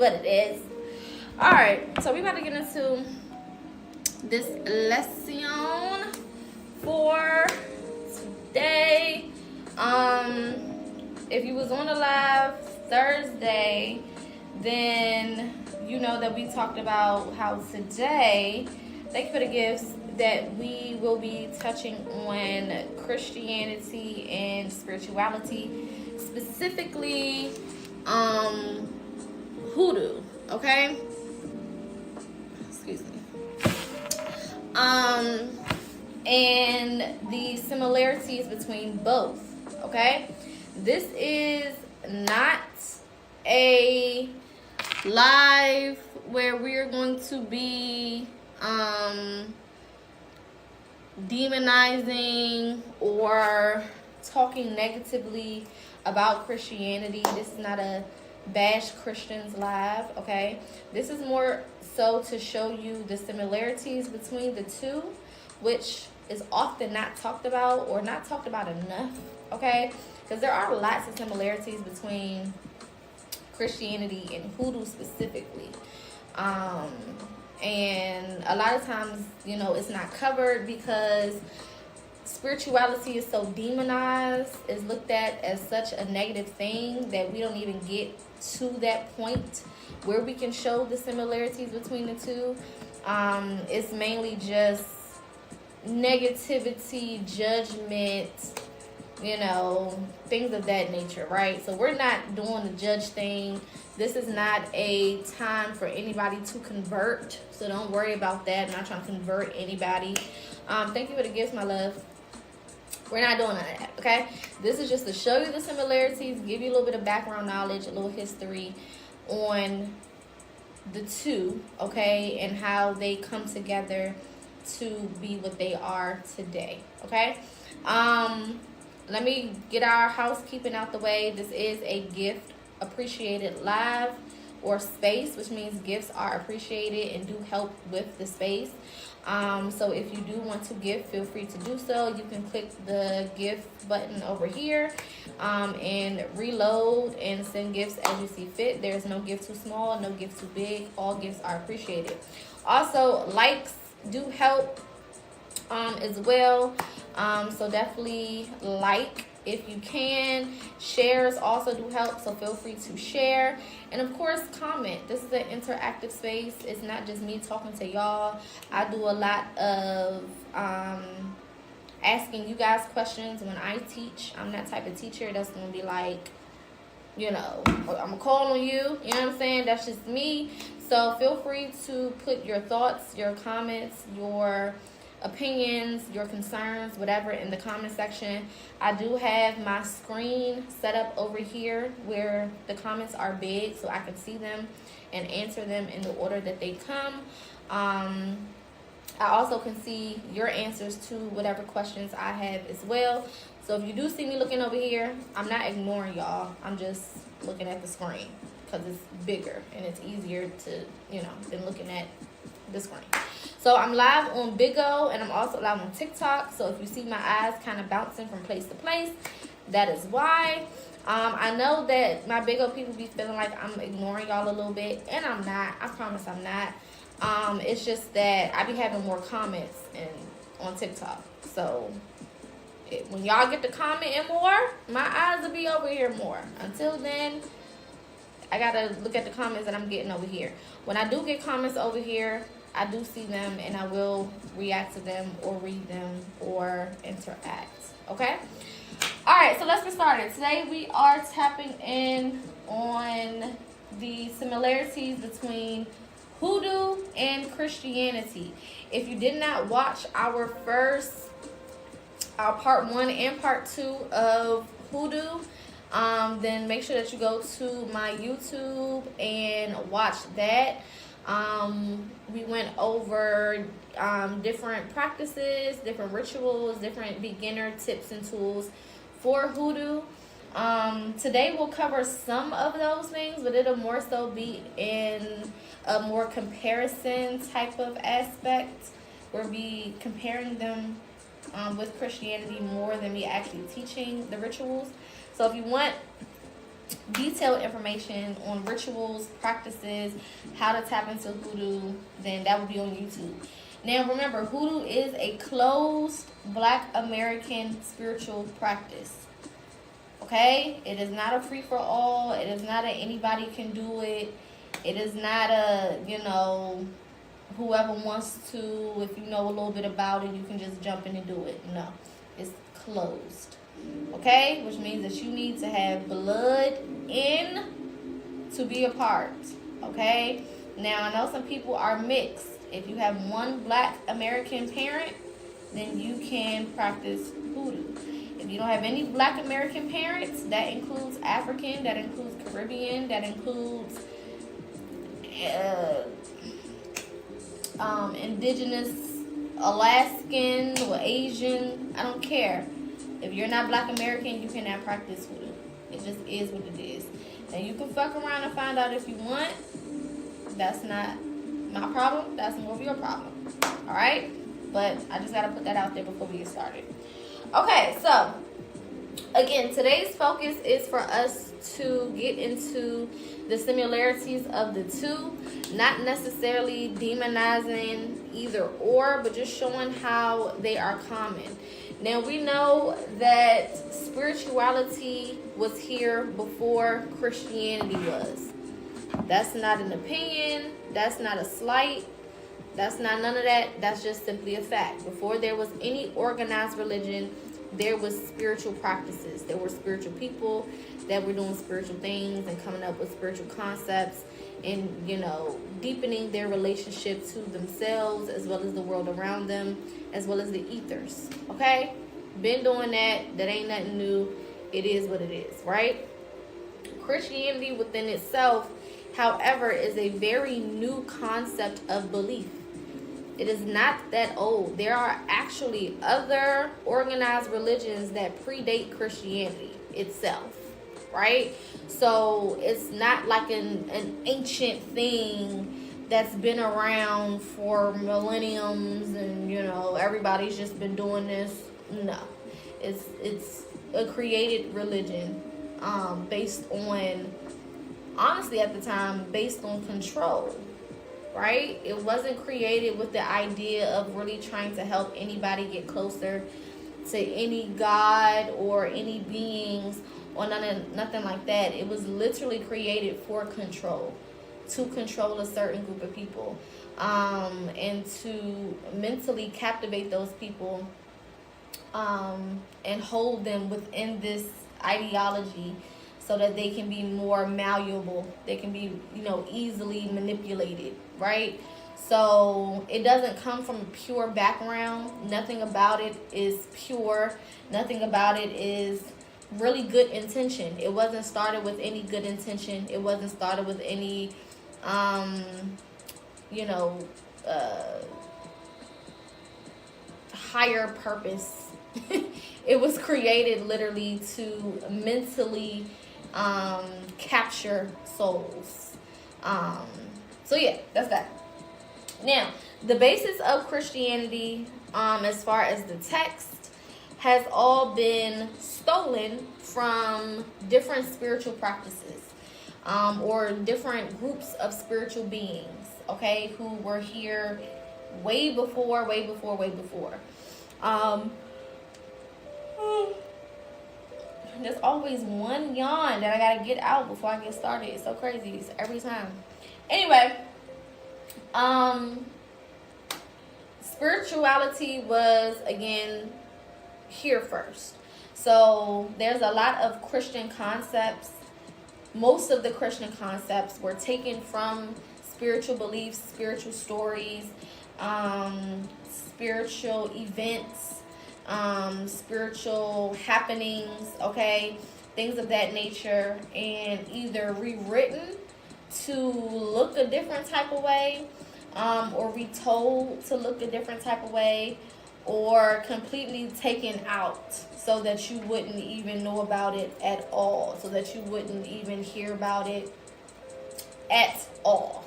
what it is. Alright, so we're about to get into this lesson for today. If you was on the live Thursday, then you know that we talked about how today, thank you for the gifts, that we will be touching on Christianity and spirituality, specifically hoodoo, okay? Excuse me. And the similarities between both, okay? This is not a live where we're going to be demonizing or talking negatively about Christianity. This is not a bash Christians live, okay? This is more so to show you the similarities between the two, which is often not talked about or not talked about enough, okay? Because there are lots of similarities between Christianity and hoodoo specifically. And a lot of times, you know, it's not covered because spirituality is so demonized, is looked at as such a negative thing that we don't even get to that point where we can show the similarities between the two. It's mainly just negativity, judgment, you know, things of that nature, right? So we're not doing the judge thing. This is not a time for anybody to convert, so don't worry about that. I'm not trying to convert anybody. Thank you for the gifts, my love. We're not doing none of that, okay? This is just to show you the similarities, give you a little bit of background knowledge, a little history on the two, okay, and how they come together to be what they are today, okay? Let me get our housekeeping out the way. This is a gift appreciated live or space, which means gifts are appreciated and do help with the space. So if you do want to give, feel free to do so. You can click the gift button over here and reload and send gifts as you see fit. There's no gift too small, no gift too big. All gifts are appreciated. Also, likes do help as well. So definitely like if you can. Shares also do help, so feel free to share. And of course, comment. This is an interactive space. It's not just me talking to y'all. I do a lot of asking you guys questions when I teach. I'm that type of teacher that's going to be like, you know, I'm going to call on you. You know what I'm saying? That's just me. So feel free to put your thoughts, your comments, your opinions, your concerns, whatever, in the comment section. I do have my screen set up over here where the comments are big so I can see them and answer them in the order that they come. I also can see your answers to whatever questions I have as well. So if you do see me looking over here, I'm not ignoring y'all. I'm just looking at the screen because it's bigger and it's easier to, you know, than looking at the screen. So I'm live on Big O, and I'm also live on TikTok. So if you see my eyes kind of bouncing from place to place, that is why. I know that my Big O people be feeling like I'm ignoring y'all a little bit, and I'm not. I promise I'm not. It's just that I be having more comments on TikTok. So when y'all get to commenting more, my eyes will be over here more. Until then, I gotta look at the comments that I'm getting over here. When I do get comments over here, I do see them and I will react to them or read them or interact, okay? All right, so let's get started. Today we are tapping in on the similarities between hoodoo and Christianity. If you did not watch our part 1 and part 2 of hoodoo, then make sure that you go to my YouTube and watch that. We went over different practices, different rituals, different beginner tips and tools for hoodoo. Today we'll cover some of those things, but it'll more so be in a more comparison type of aspect. We'll be comparing them with Christianity more than me actually teaching the rituals. So if you want detailed information on rituals, practices, how to tap into hoodoo, then that would be on YouTube. Now remember, hoodoo is a closed Black American spiritual practice. Okay? It is not a free-for-all. It is not a anybody can do it. It is not a, whoever wants to, if you know a little bit about it, you can just jump in and do it. No. It's closed. Okay? Which means that you need to have blood in to be a part. Okay? Now, I know some people are mixed. If you have one Black American parent, then you can practice hoodoo. If you don't have any Black American parents, that includes African, that includes Caribbean, that includes indigenous, Alaskan, or Asian, I don't care. If you're not Black American, you cannot practice hoodoo. It just is what it is. Now, you can fuck around and find out if you want. That's not my problem. That's more of your problem. Alright? But I just got to put that out there before we get started. Okay, so, again, today's focus is for us to get into the similarities of the two. Not necessarily demonizing either or, but just showing how they are common. Now, we know that spirituality was here before Christianity was. That's not an opinion. That's not a slight. That's not none of that. That's just simply a fact. Before there was any organized religion, there was spiritual practices. There were spiritual people that were doing spiritual things and coming up with spiritual concepts and, deepening their relationship to themselves as well as the world around them, as well as the ethers. Okay? Been doing that. That ain't nothing new. It is what it is, right? Christianity within itself, however, is a very new concept of belief. It is not that old. There are actually other organized religions that predate Christianity itself, right? So it's not like an ancient thing that's been around for millenniums and, everybody's just been doing this. No. It's a created religion based on, honestly at the time, based on control. Right? It wasn't created with the idea of really trying to help anybody get closer to any god or any beings or nothing like that. It was literally created for control, to control a certain group of people, and to mentally captivate those people, and hold them within this ideology so that they can be more malleable. They can be, easily manipulated, right? So it doesn't come from a pure background. Nothing about it is pure. Nothing about it is really good intention. It wasn't started with any good intention. It wasn't started with any, higher purpose. It was created literally to mentally capture souls. So yeah, that's that. Now, the basis of Christianity, as far as the text, has all been stolen from different spiritual practices, or different groups of spiritual beings, okay, who were here way before. There's always one yawn that I gotta get out before I get started. It's so crazy. It's every time. Anyway, spirituality was, again, here first. So there's a lot of Christian concepts. Most of the Christian concepts were taken from spiritual beliefs, spiritual stories, spiritual events, spiritual happenings, okay, things of that nature, and either rewritten to look a different type of way, or retold to look a different type of way, or completely taken out so that you wouldn't even know about it at all, so that you wouldn't even hear about it at all.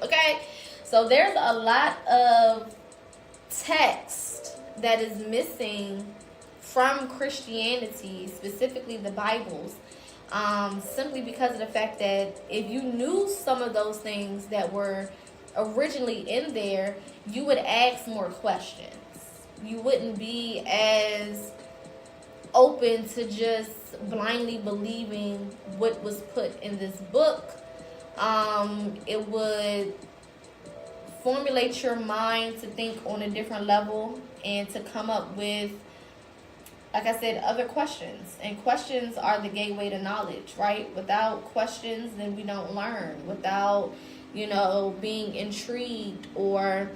Okay, so there's a lot of text that is missing from Christianity, specifically the Bibles, simply because of the fact that if you knew some of those things that were originally in there, you would ask more questions. You wouldn't be as open to just blindly believing what was put in this book. It would formulate your mind to think on a different level and to come up with, like I said, other questions. And questions are the gateway to knowledge, right? Without questions, then we don't learn. Without, being intrigued or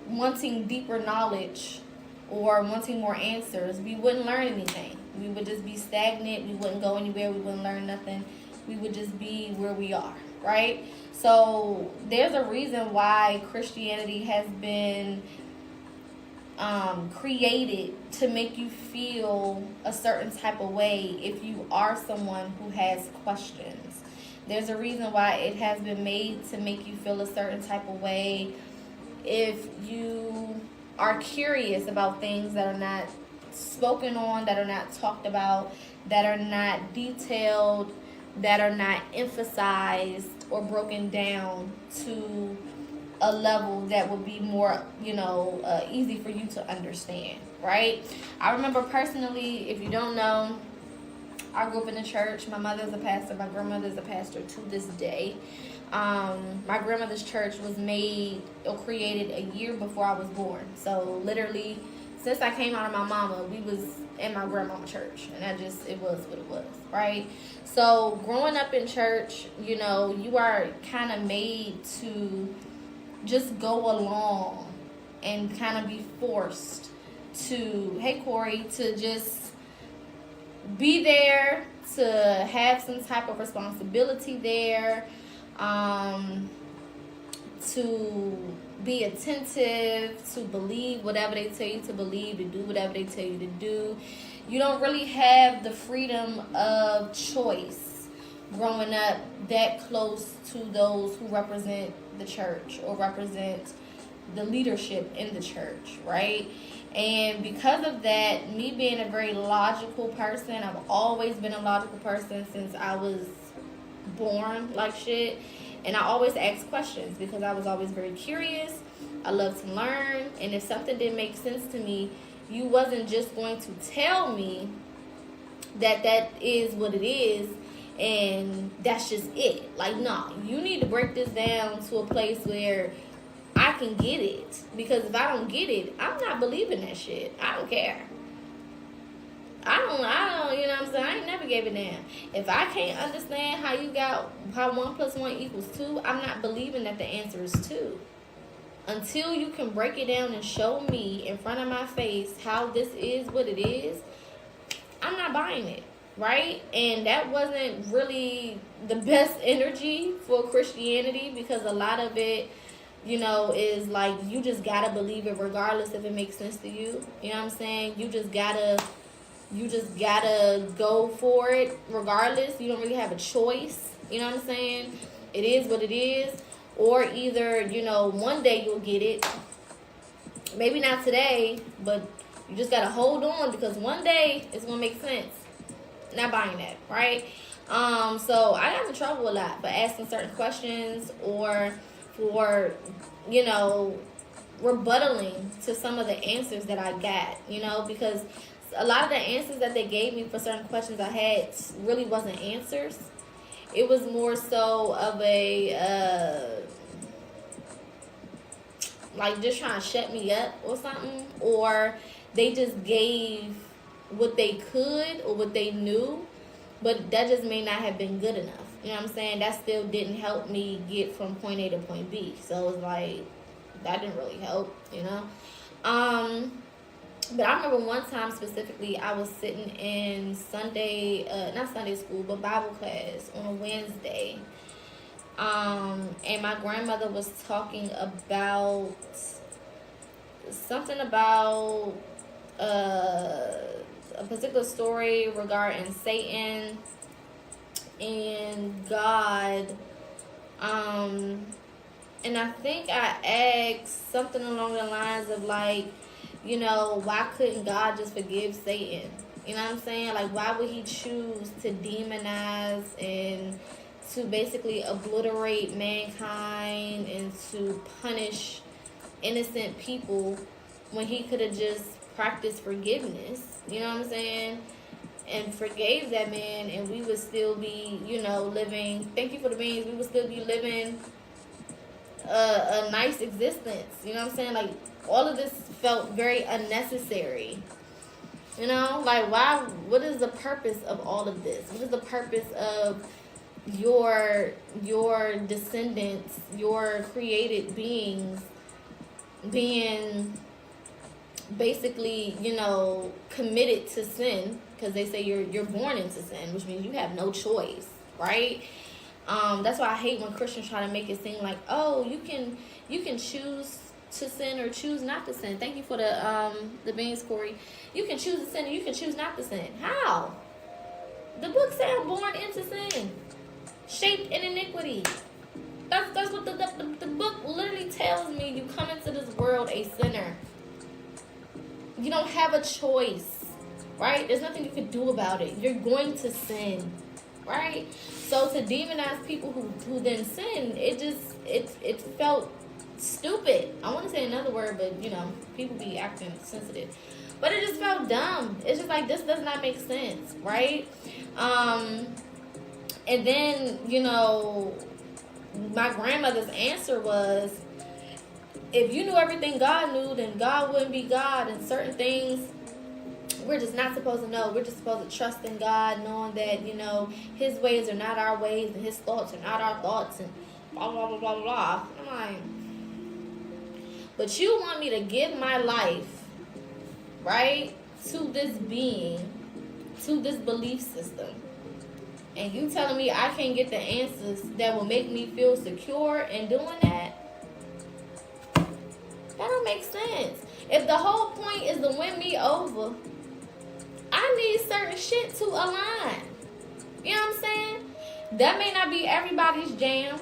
wanting deeper knowledge or wanting more answers, we wouldn't learn anything. We would just be stagnant. We wouldn't go anywhere. We wouldn't learn nothing. We would just be where we are, right? So there's a reason why Christianity has been created to make you feel a certain type of way if you are someone who has questions. There's a reason why it has been made to make you feel a certain type of way if you are curious about things that are not spoken on, that are not talked about, that are not detailed, that are not emphasized or broken down to a level that would be more, easy for you to understand, right? I remember personally, if you don't know, I grew up in the church. My mother's a pastor. My grandmother's a pastor to this day. My grandmother's church was made or created a year before I was born. So literally, since I came out of my mama, we was in my grandmama church, and it was what it was, right? So growing up in church, you are kind of made to just go along and kind of be forced to, hey Corey, to just be there, to have some type of responsibility there, to be attentive, to believe whatever they tell you to believe, to do whatever they tell you to do. You don't really have the freedom of choice growing up that close to those who represent the church or represent the leadership in the church, right? And because of that, me being a very logical person, I've always been a logical person since I was born like shit. And I always ask questions because I was always very curious. I love to learn. And if something didn't make sense to me, you wasn't just going to tell me that is what it is and that's just it. Like, no, you need to break this down to a place where I can get it. Because if I don't get it, I'm not believing that shit. I don't care. I don't, you know what I'm saying? I ain't never gave it down. If I can't understand how 1 + 1 = 2, I'm not believing that the answer is 2. Until you can break it down and show me in front of my face how this is what it is, I'm not buying it, right? And that wasn't really the best energy for Christianity because a lot of it, is like you just gotta believe it regardless if it makes sense to you. You know what I'm saying? You just gotta go for it regardless. You don't really have a choice. You know what I'm saying? It is what it is. Or either, one day you'll get it. Maybe not today, but you just gotta hold on because one day it's gonna make sense. Not buying that, right? So I got in trouble a lot for asking certain questions or for, rebuttaling to some of the answers that I got, because a lot of the answers that they gave me for certain questions I had really wasn't answers. It was more so of a, like just trying to shut me up or something. Or they just gave what they could or what they knew, but that just may not have been good enough. You know what I'm saying? That still didn't help me get from point A to point B. So it's like, that didn't really help, But I remember one time specifically, I was sitting in not Sunday school, but Bible class on a Wednesday. And my grandmother was talking about something about a particular story regarding Satan and God. And I think I asked something along the lines of like, why couldn't God just forgive Satan? You know what I'm saying? Like, why would he choose to demonize and to basically obliterate mankind and to punish innocent people when he could have just practiced forgiveness? You know what I'm saying? And forgave that man, and we would still be, living. Thank you for the beans. We would still be living a nice existence. You know what I'm saying? Like, all of this felt very unnecessary. Like, why? What is the purpose of all of this? What is the purpose of your descendants, your created beings, being basically, committed to sin? Because they say you're born into sin, which means you have no choice, right? That's why I hate when Christians try to make it seem like, oh, you can choose to sin or choose not to sin. Thank you for the beans, Corey. You can choose to sin and you can choose not to sin. How? The book says I'm born into sin, shaped in iniquity. That's what the book literally tells me. You come into this world a sinner. You don't have a choice, right? There's nothing you can do about it. You're going to sin, right? So to demonize people who then sin, it felt stupid. I want to say another word, but people be acting sensitive. But it just felt dumb. It's just like, this does not make sense, right? And then, my grandmother's answer was, if you knew everything God knew, then God wouldn't be God, and certain things we're just not supposed to know. We're just supposed to trust in God, knowing that, his ways are not our ways and his thoughts are not our thoughts, and blah, blah, blah, blah, blah. I'm like, but you want me to give my life, right, to this being, to this belief system, and you telling me I can't get the answers that will make me feel secure in doing that? That don't make sense. If the whole point is to win me over, I need certain shit to align. You know what I'm saying? That may not be everybody's jam,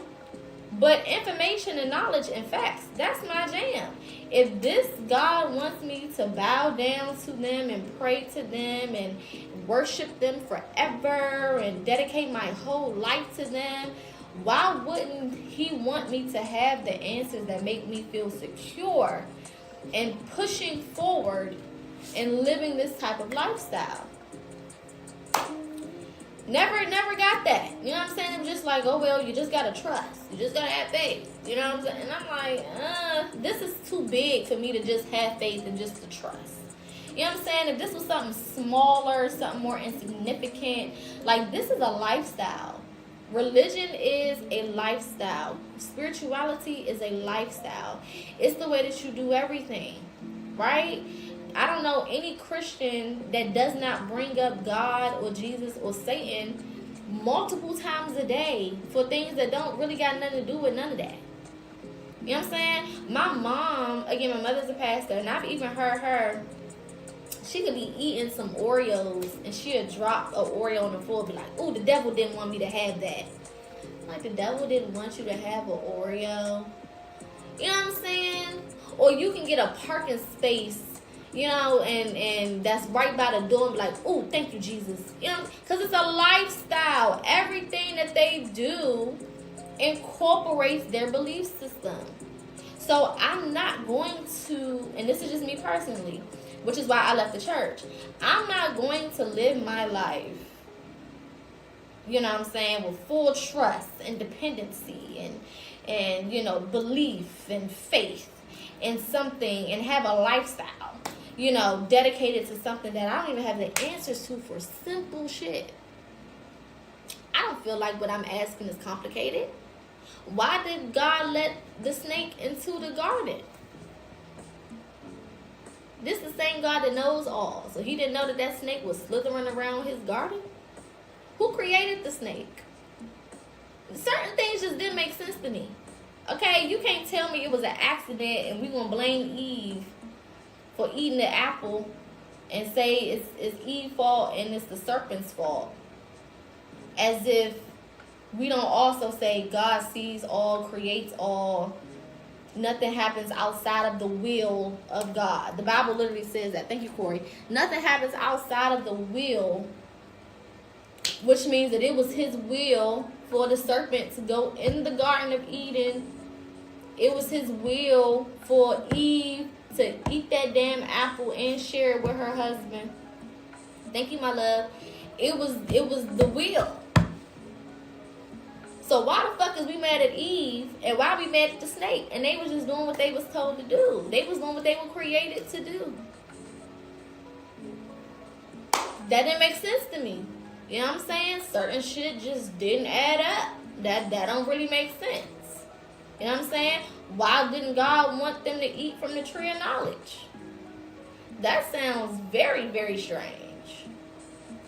but information and knowledge and facts, that's my jam. If this God wants me to bow down to them and pray to them and worship them forever and dedicate my whole life to them, why wouldn't he want me to have the answers that make me feel secure and pushing forward and living this type of lifestyle? Never got that. You know what I'm saying? I'm just like, oh, well, you just got to trust. You just got to have faith. You know what I'm saying? And I'm like, this is too big for me to just have faith and just to trust. You know what I'm saying? If this was something smaller, something more insignificant, like, this is a lifestyle. Religion is a lifestyle. Spirituality is a lifestyle. It's the way that you do everything, right? I don't know any Christian that does not bring up God or Jesus or Satan multiple times a day for things that don't really got nothing to do with none of that. You know what I'm saying? My mom, again, my mother's a pastor, and I've even heard her, she could be eating some Oreos and she'll drop an Oreo on the floor and be like, oh, the devil didn't want me to have that. Like, the devil didn't want you to have an Oreo. You know what I'm saying? Or you can get a parking space, and that's right by the door and be like, oh, thank you, Jesus. Because it's a lifestyle. Everything that they do incorporates their belief system. So I'm not going to, and this is just me personally, which is why I left the church. I'm not going to live my life, you know what I'm saying, with full trust and dependency and belief and faith in something and have a lifestyle, dedicated to something that I don't even have the answers to for simple shit. I don't feel like what I'm asking is complicated. Why did God let the snake into the garden? This is the same God that knows all. So he didn't know that snake was slithering around his garden? Who created the snake? Certain things just didn't make sense to me. Okay, you can't tell me it was an accident and we're going to blame Eve for eating the apple and say it's Eve's fault and it's the serpent's fault. As if we don't also say God sees all, creates all, nothing happens outside of the will of God. The Bible literally says that. Thank you, Corey. Nothing happens outside of the will, which means that it was his will for the serpent to go in the Garden of Eden. It was his will for Eve to eat that damn apple and share it with her husband. Thank you, my love. It was the will. So why the fuck is we mad at Eve, and why we mad at the snake? And they was just doing what they was told to do. They was doing what they were created to do. That didn't make sense to me. You know what I'm saying? Certain shit just didn't add up. That don't really make sense. You know what I'm saying? Why didn't God want them to eat from the tree of knowledge? That sounds very, very strange.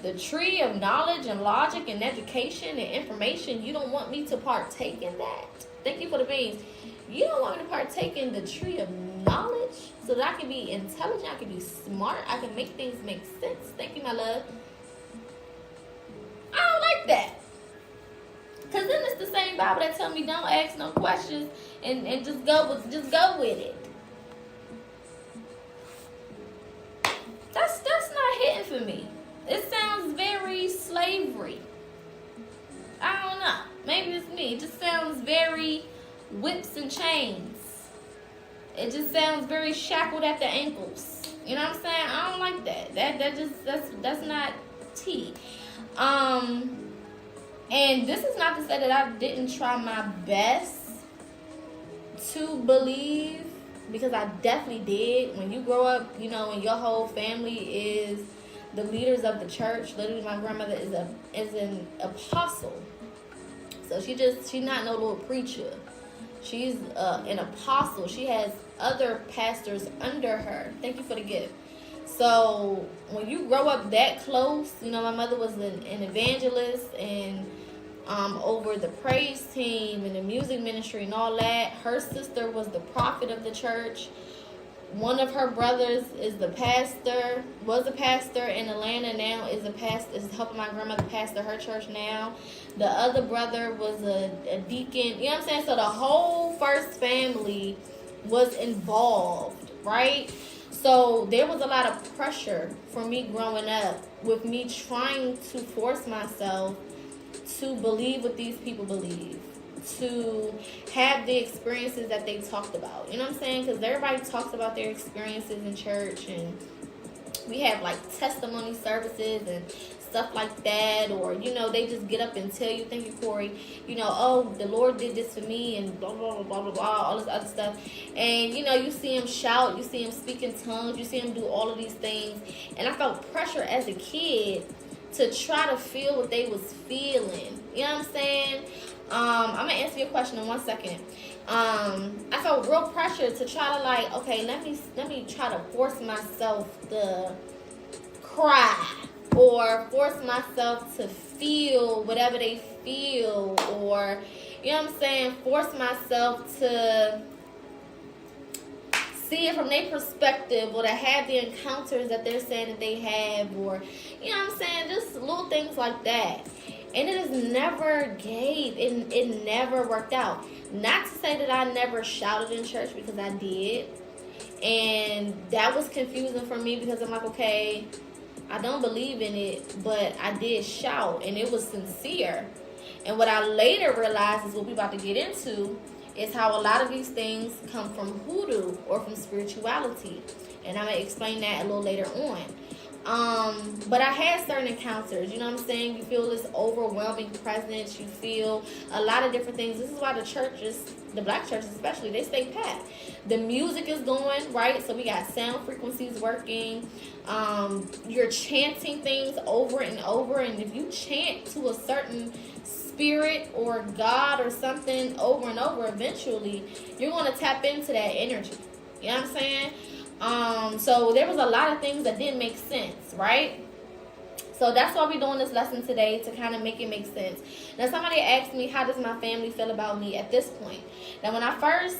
The tree of knowledge and logic and education and information, you don't want me to partake in that? Thank you for the beans. You don't want me to partake in the tree of knowledge so that I can be intelligent, I can be smart, I can make things make sense? Thank you, my love. I don't like that. Because then it's the same Bible that tell me don't ask no questions and just go with it. That's not hitting for me. It sounds very slavery. I don't know. Maybe it's me. It just sounds very whips and chains. It just sounds very shackled at the ankles. You know what I'm saying? I don't like that. That's not tea. And this is not to say that I didn't try my best to believe, because I definitely did. When you grow up, you know, and your whole family is the leaders of the church. Literally, my grandmother is an apostle. So she's not no little preacher. She's an apostle. She has other pastors under her. Thank you for the gift. So when you grow up that close, you know, my mother was an evangelist and over the praise team and the music ministry and all that. Her sister was the prophet of the church. One of her brothers was a pastor in Atlanta now, is helping my grandmother pastor her church now. The other brother was a deacon. You know what I'm saying? So the whole first family was involved, right? So there was a lot of pressure for me growing up with me trying to force myself to believe what these people believe, to have the experiences that they talked about. You know what I'm saying? Because everybody talks about their experiences in church, and we have like testimony services and stuff like that, or you know, they just get up and tell you, thank you, Corey, you know, oh, the Lord did this for me, and blah blah blah blah blah blah, all this other stuff. And you know, you see him shout, you see him speak in tongues, you see him do all of these things. And I felt pressure as a kid to try to feel what they was feeling. You know what I'm saying? I'm gonna answer your question in 1 second. I felt real pressure to try to like, okay, let me try to force myself to cry, or force myself to feel whatever they feel, or you know what I'm saying, force myself to see it from their perspective, or to have the encounters that they're saying that they have, or you know what I'm saying, just little things like that. And it is never it never worked out. Not to say that I never shouted in church, because I did. And that was confusing for me, because I'm like, okay, I don't believe in it, but I did shout, and it was sincere. And what I later realized is what we're about to get into, is how a lot of these things come from hoodoo or from spirituality. And I'm going to explain that a little later on. But I had certain encounters, you know what I'm saying? You feel this overwhelming presence. You feel a lot of different things. This is why the churches, the black churches especially, they stay packed. The music is going, right? So we got sound frequencies working. You're chanting things over and over. And if you chant to a certain spirit or God or something over and over, eventually you're going to tap into that energy. You know what I'm saying? So there was a lot of things that didn't make sense, right? So that's why we're doing this lesson today, to kind of make it make sense. Now, somebody asked me, how does my family feel about me at this point? Now, when I first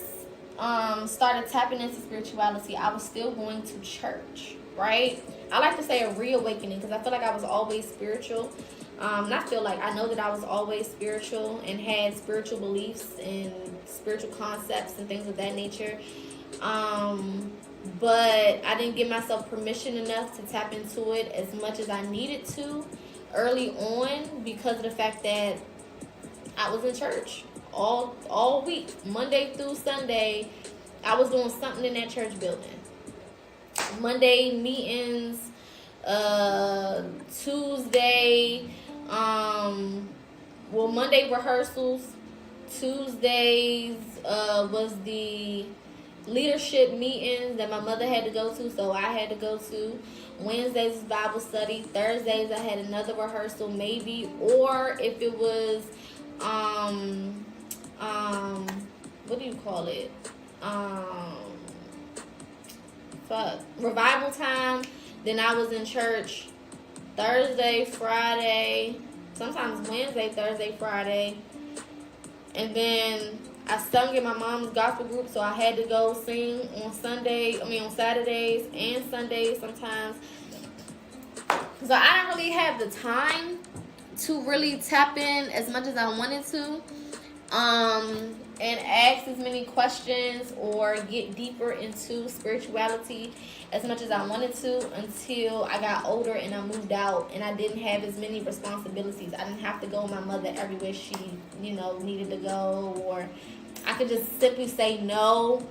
started tapping into spirituality, I was still going to church, right? I like to say a reawakening, because I feel like I was always spiritual. Not feel like, I know that I was always spiritual and had spiritual beliefs and spiritual concepts and things of that nature. But I didn't give myself permission enough to tap into it as much as I needed to early on, because of the fact that I was in church all week, Monday through Sunday. I was doing something in that church building. Monday meetings, Tuesday, Monday rehearsals. Tuesdays was the leadership meetings that my mother had to go to, so I had to go to. Wednesdays was Bible study. Thursdays I had another rehearsal maybe, or if it was what do you call it? Revival time. Then I was in church Thursday, Friday, sometimes Wednesday, Thursday, Friday. And then I sung in my mom's gospel group, so I had to go sing on Saturdays and Sundays sometimes. So I didn't really have the time to really tap in as much as I wanted to, and ask as many questions or get deeper into spirituality as much as I wanted to, until I got older and I moved out and I didn't have as many responsibilities. I didn't have to go with my mother everywhere she, needed to go, or I could just simply say no,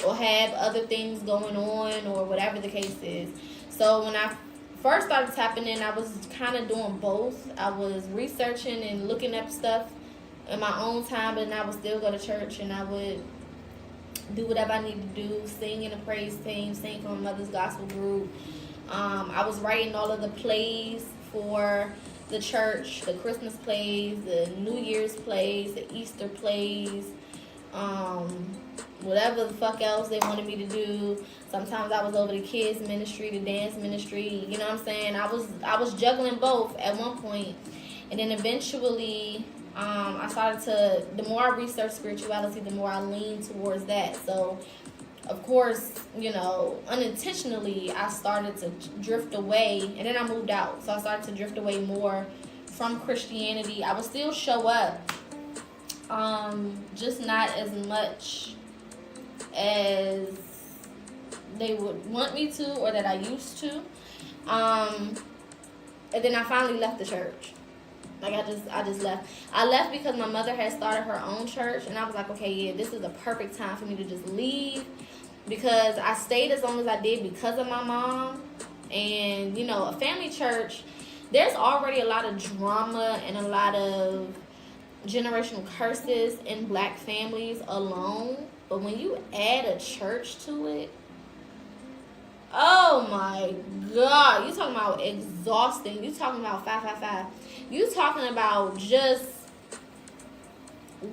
or have other things going on, or whatever the case is. So when I first started tapping in, I was kind of doing both. I was researching and looking up stuff in my own time, but then I would still go to church and I would do whatever I needed to do, sing in a praise team, sing for my mother's gospel group. I was writing all of the plays for the church, the Christmas plays, the New Year's plays, the Easter plays, whatever the fuck else they wanted me to do. Sometimes I was over the kids ministry, the dance ministry, you know what I'm saying? I was juggling both at one point. And then eventually I started to, the more I researched spirituality, the more I leaned towards that. So of course, unintentionally I started to drift away, and then I moved out. So I started to drift away more from Christianity. I would still show up, just not as much as they would want me to, or that I used to. And then I finally left the church. Like I just left. I left because my mother had started her own church, and I was like, okay, yeah, this is a perfect time for me to just leave, because I stayed as long as I did because of my mom. And a family church, there's already a lot of drama and a lot of generational curses in black families alone. But when you add a church to it, oh my God, you talking about exhausting. You talking about 555. You talking about just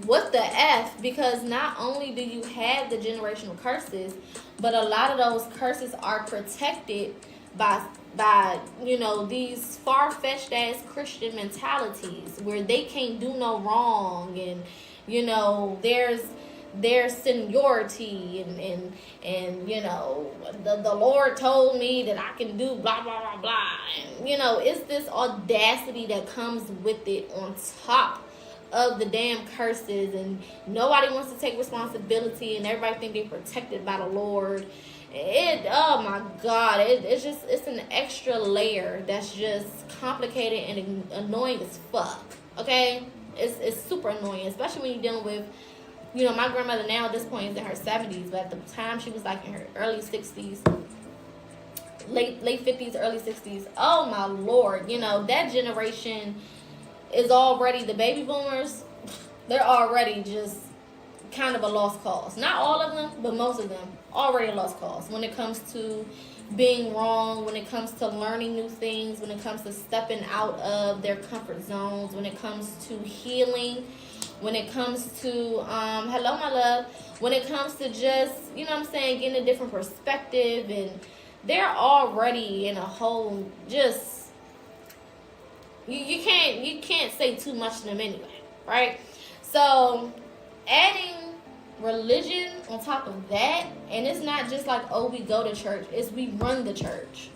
what the F, because not only do you have the generational curses, but a lot of those curses are protected by these far-fetched ass Christian mentalities where they can't do no wrong, and there's seniority, and the Lord told me that I can do blah blah blah blah, and it's this audacity that comes with it on top of the damn curses, and nobody wants to take responsibility, and everybody think they're protected by the Lord. Oh my God, it's an extra layer that's just complicated and annoying as fuck. Okay, it's super annoying, especially when you're dealing with my grandmother now at this point is in her 70s, but at the time she was like in her early 60s, late 50s, early 60s. Oh my Lord, that generation is already, the baby boomers, they're already just kind of a lost cause. Not all of them, but most of them already a lost cause when it comes to being wrong, when it comes to learning new things, when it comes to stepping out of their comfort zones, when it comes to healing, when it comes to hello my love, when it comes to just getting a different perspective, and they're already in a whole just you can't say too much to them anyway, right? So adding religion on top of that, and it's not just like, oh, we go to church, it's we run the church.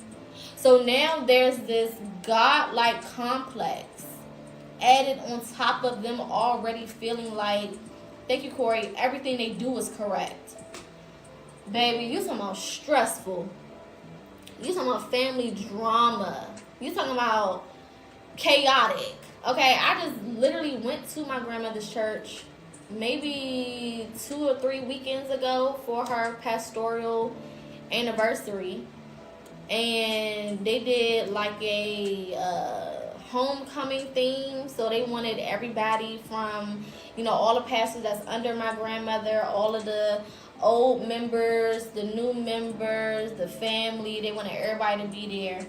So now there's this godlike complex added on top of them already feeling like, thank you, Corey, everything they do is correct. Baby, you talking about stressful. You talking about family drama. You talking about chaotic. Okay, I just literally went to my grandmother's church maybe 2 or 3 weekends ago for her pastoral anniversary. And they did like a homecoming theme. So they wanted everybody from, all the pastors that's under my grandmother, all of the old members, the new members, the family. They wanted everybody to be there.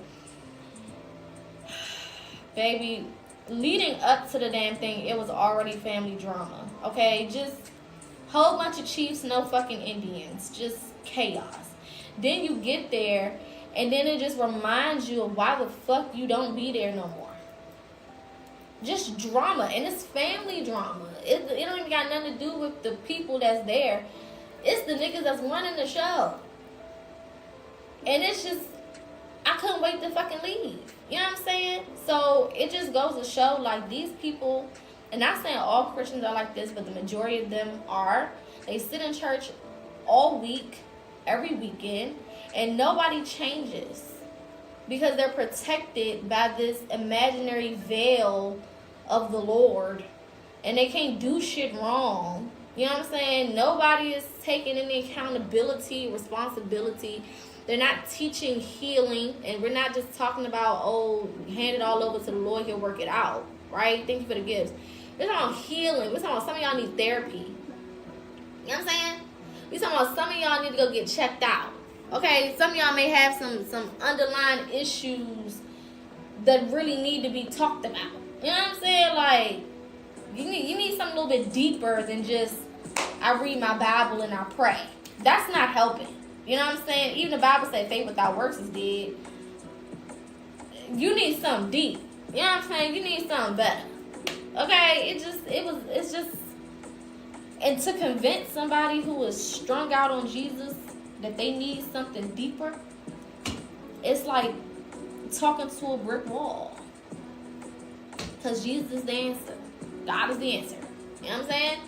Baby, leading up to the damn thing, it was already family drama. Okay, just whole bunch of chiefs, no fucking Indians, just chaos. Then you get there, and then it just reminds you of why the fuck you don't be there no more. Just drama, and it's family drama. It don't even got nothing to do with the people that's there. It's the niggas that's running the show. And it's just, I couldn't wait to fucking leave. You know what I'm saying? So it just goes to show, like, these people, and not saying all Christians are like this, but the majority of them are. They sit in church all week, every weekend, and nobody changes because they're protected by this imaginary veil of the Lord, and they can't do shit wrong. You know what I'm saying? Nobody is taking any accountability, responsibility. They're not teaching healing, and we're not just talking about, hand it all over to the Lord, he'll work it out, right? Thank you for the gifts. We're talking about healing. We're talking about some of y'all need therapy. You know what I'm saying? We're talking about some of y'all need to go get checked out. Okay, some of y'all may have some underlying issues that really need to be talked about. You know what I'm saying? Like, you need something a little bit deeper than just, I read my Bible and I pray. That's not helping. You know what I'm saying? Even the Bible said faith without works is dead. You need something deep. You know what I'm saying? You need something better. Okay? It's just, and to convince somebody who is strung out on Jesus that they need something deeper, it's like talking to a brick wall. Because Jesus is the answer. God is the answer. You know what I'm saying?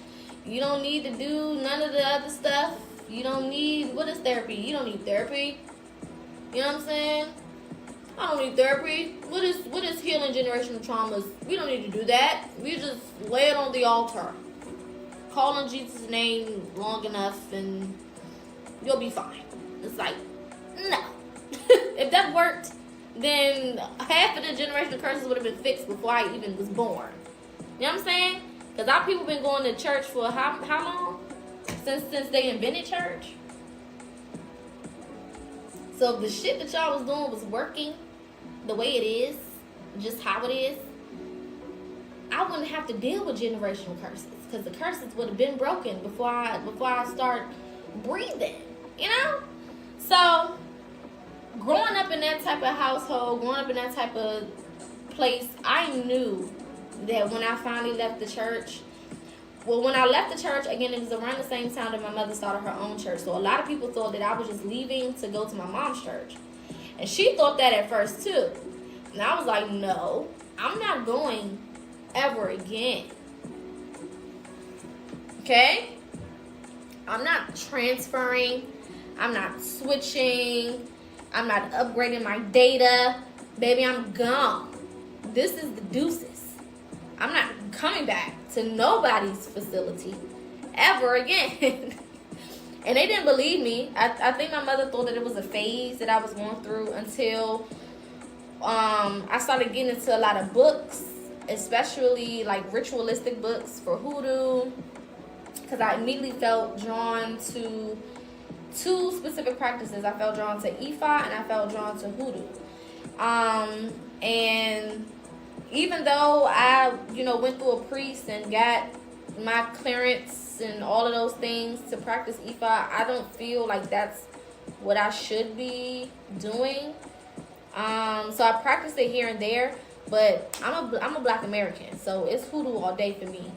You don't need to do none of the other stuff. You don't need, what is therapy? You don't need therapy. You know what I'm saying? I don't need therapy. What is healing generational traumas? We don't need to do that. We just lay it on the altar. Call on Jesus' name long enough and you'll be fine. It's like, no. If that worked, then half of the generational curses would have been fixed before I even was born. You know what I'm saying? Because our people been going to church for how long? Since they invented church. So if the shit that y'all was doing was working the way it is, just how it is, I wouldn't have to deal with generational curses, because the curses would have been broken before I start breathing, you know? So growing up in that type of household, growing up in that type of place, I knew that when I finally left the church, well, when I left the church, again, it was around the same time that my mother started her own church. So a lot of people thought that I was just leaving to go to my mom's church. And she thought that at first, too. And I was like, no, I'm not going ever again. Okay? I'm not transferring. I'm not switching. I'm not upgrading my data. Baby, I'm gone. This is the deuces. I'm not coming back to nobody's facility ever again. And they didn't believe me. I think my mother thought that it was a phase that I was going through until I started getting into a lot of books, especially like ritualistic books for hoodoo, because I immediately felt drawn to two specific practices. I felt drawn to Ifa and I felt drawn to hoodoo. And even though I, went through a priest and got my clearance and all of those things to practice Ifa, I don't feel like that's what I should be doing. So I practiced it here and there, but I'm a Black American, so it's hoodoo all day for me.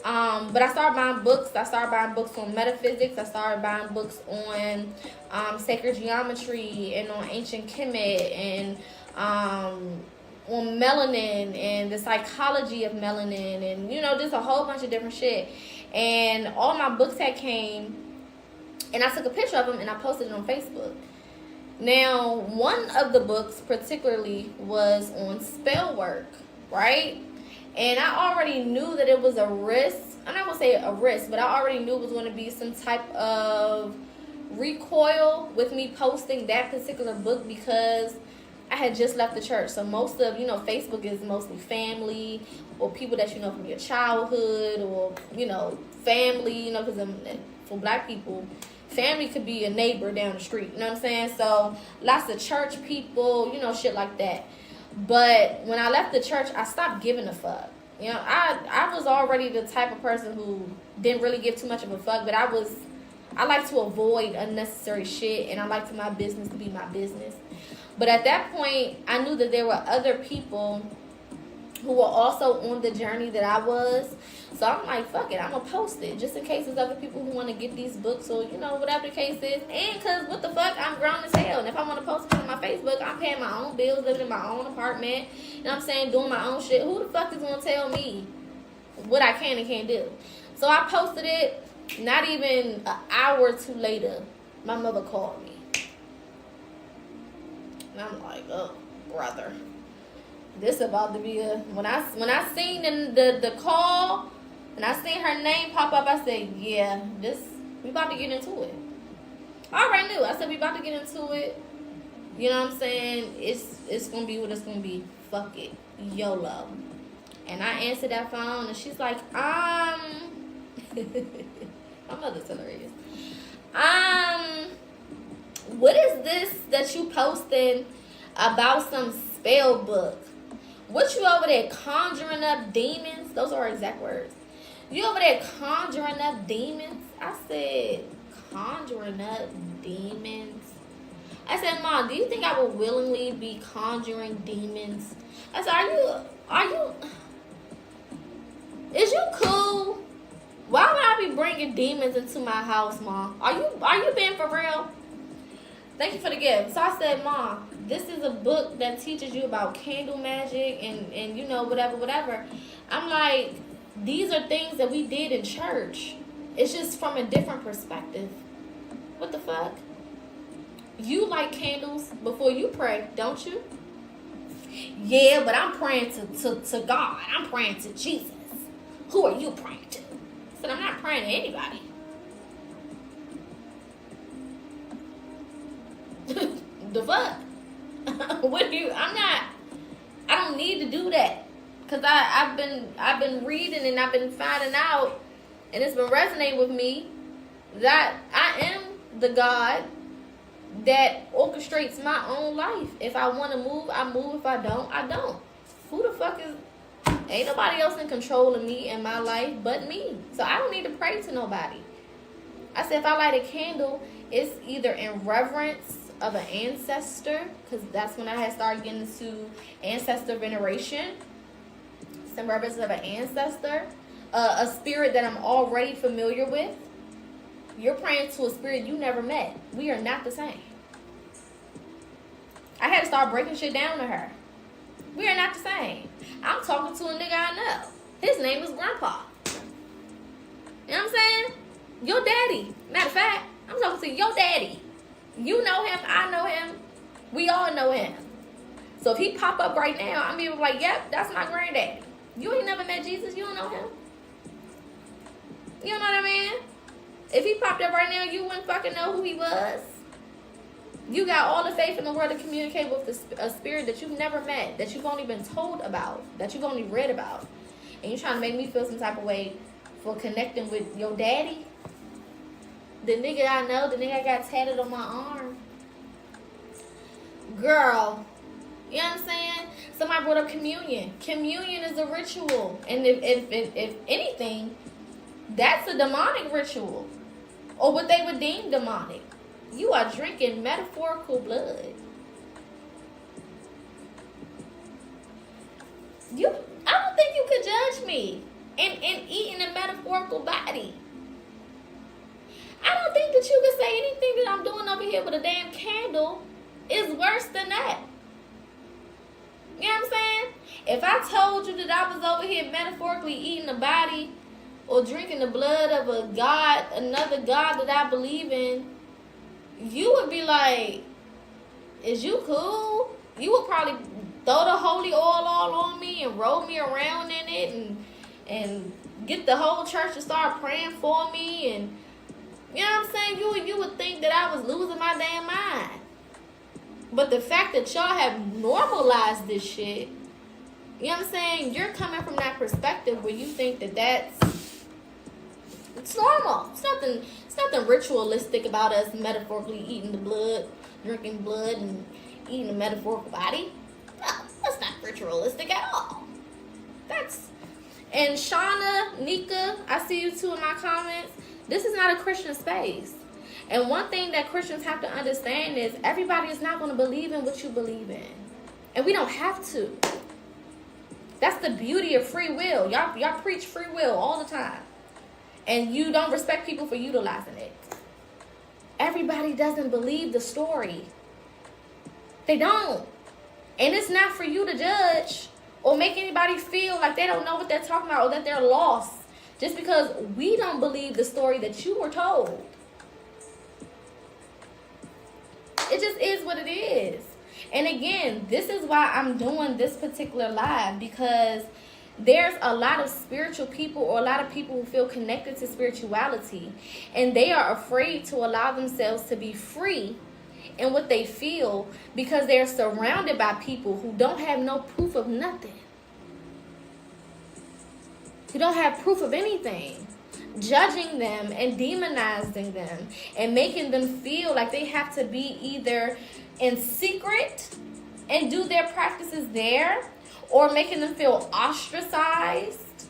But I started buying books. I started buying books on metaphysics. I started buying books on sacred geometry and on ancient Kemet and on melanin and the psychology of melanin and, you know, just a whole bunch of different shit. And all my books had came, and I took a picture of them and I posted it on Facebook. Now, one of the books particularly was on spell work, right? And I already knew that it was a risk. I'm not going to say a risk, but I already knew it was going to be some type of recoil with me posting that particular book because I had just left the church. So most of, you know, Facebook is mostly family or people that you know from your childhood or, you know, family, you know, because for black people, family could be a neighbor down the street, you know what I'm saying? So lots of church people, you know, shit like that. But when I left the church, I stopped giving a fuck. You know, I was already the type of person who didn't really give too much of a fuck, but I like to avoid unnecessary shit, and I like for my business to be my business. But at that point, I knew that there were other people who were also on the journey that I was. So I'm like, fuck it, I'm going to post it just in case there's other people who want to get these books or, you know, whatever the case is. And because, what the fuck, I'm grown as hell. And if I want to post it on my Facebook, I'm paying my own bills, living in my own apartment. You know what I'm saying? Doing my own shit. Who the fuck is going to tell me what I can and can't do? So I posted it. Not even an hour or two later, my mother called me. And I'm like, oh, brother. This about to be a... When I seen the call, and I seen her name pop up, I said, yeah, we about to get into it. I already knew. I said, we about to get into it. You know what I'm saying? It's going to be what it's going to be. Fuck it. YOLO. And I answered that phone, and she's like, my mother's hilarious. What is this that you posting about some spell book? What you over there conjuring up demons? Those are her exact words. You over there conjuring up demons? I said, conjuring up demons? I said, Mom, do you think I would willingly be conjuring demons? I said, is you cool? Why would I be bringing demons into my house, Mom? Are you being for real? Thank you for the gift. So I said, Mom, this is a book that teaches you about candle magic and you know, whatever. I'm like, these are things that we did in church. It's just from a different perspective. What the fuck? You light candles before you pray, don't you? Yeah, but I'm praying to God. I'm praying to Jesus. Who are you praying to? I said, I'm not praying to anybody. The fuck? I don't need to do that. Cause I've been reading and I've been finding out, and it's been resonating with me that I am the God that orchestrates my own life. If I want to move, I move. If I don't, I don't. Who the fuck is... Ain't nobody else in control of me and my life but me. So I don't need to pray to nobody. I said if I light a candle, it's either in reverence of an ancestor, because that's when I had started getting into ancestor veneration. Some reverence of an ancestor. A spirit that I'm already familiar with. You're praying to a spirit you never met. We are not the same. I had to start breaking shit down to her. We are not the same. I'm talking to a nigga I know. His name is Grandpa. You know what I'm saying? Your daddy. Matter of fact, I'm talking to your daddy. You know him. I know him. We all know him. So if he pop up right now, I'm even like, yep, that's my granddaddy. You ain't never met Jesus. You don't know him. You know what I mean? If he popped up right now, you wouldn't fucking know who he was. You got all the faith in the world to communicate with a spirit that you've never met, that you've only been told about, that you've only read about. And you're trying to make me feel some type of way for connecting with your daddy? The nigga I know, the nigga I got tatted on my arm. Girl, you know what I'm saying? Somebody brought up communion. Communion is a ritual. And if anything, that's a demonic ritual. Or what they would deem demonic. You are drinking metaphorical blood. I don't think you could judge me. and eating a metaphorical body. I don't think that you can say anything that I'm doing over here with a damn candle is worse than that. You know what I'm saying? If I told you that I was over here metaphorically eating a body or drinking the blood of a God, another God that I believe in, you would be like, is you cool? You would probably throw the holy oil all on me and roll me around in it and get the whole church to start praying for me. And you know what I'm saying? You would think that I was losing my damn mind. But the fact that y'all have normalized this shit, you know what I'm saying? You're coming from that perspective where you think that it's normal. It's nothing ritualistic about us metaphorically eating the blood, drinking blood, and eating a metaphorical body. No, that's not ritualistic at all. And Shauna, Nika, I see you too in my comments. This is not a Christian space. And one thing that Christians have to understand is everybody is not going to believe in what you believe in. And we don't have to. That's the beauty of free will. Y'all preach free will all the time. And you don't respect people for utilizing it. Everybody doesn't believe the story. They don't. And it's not for you to judge or make anybody feel like they don't know what they're talking about or that they're lost just because we don't believe the story that you were told. It just is what it is. And again, this is why I'm doing this particular live, because there's a lot of spiritual people or a lot of people who feel connected to spirituality, and they are afraid to allow themselves to be free in what they feel because they're surrounded by people who don't have no proof of nothing. Who don't have proof of anything. Judging them and demonizing them and making them feel like they have to be either in secret and do their practices there, or making them feel ostracized.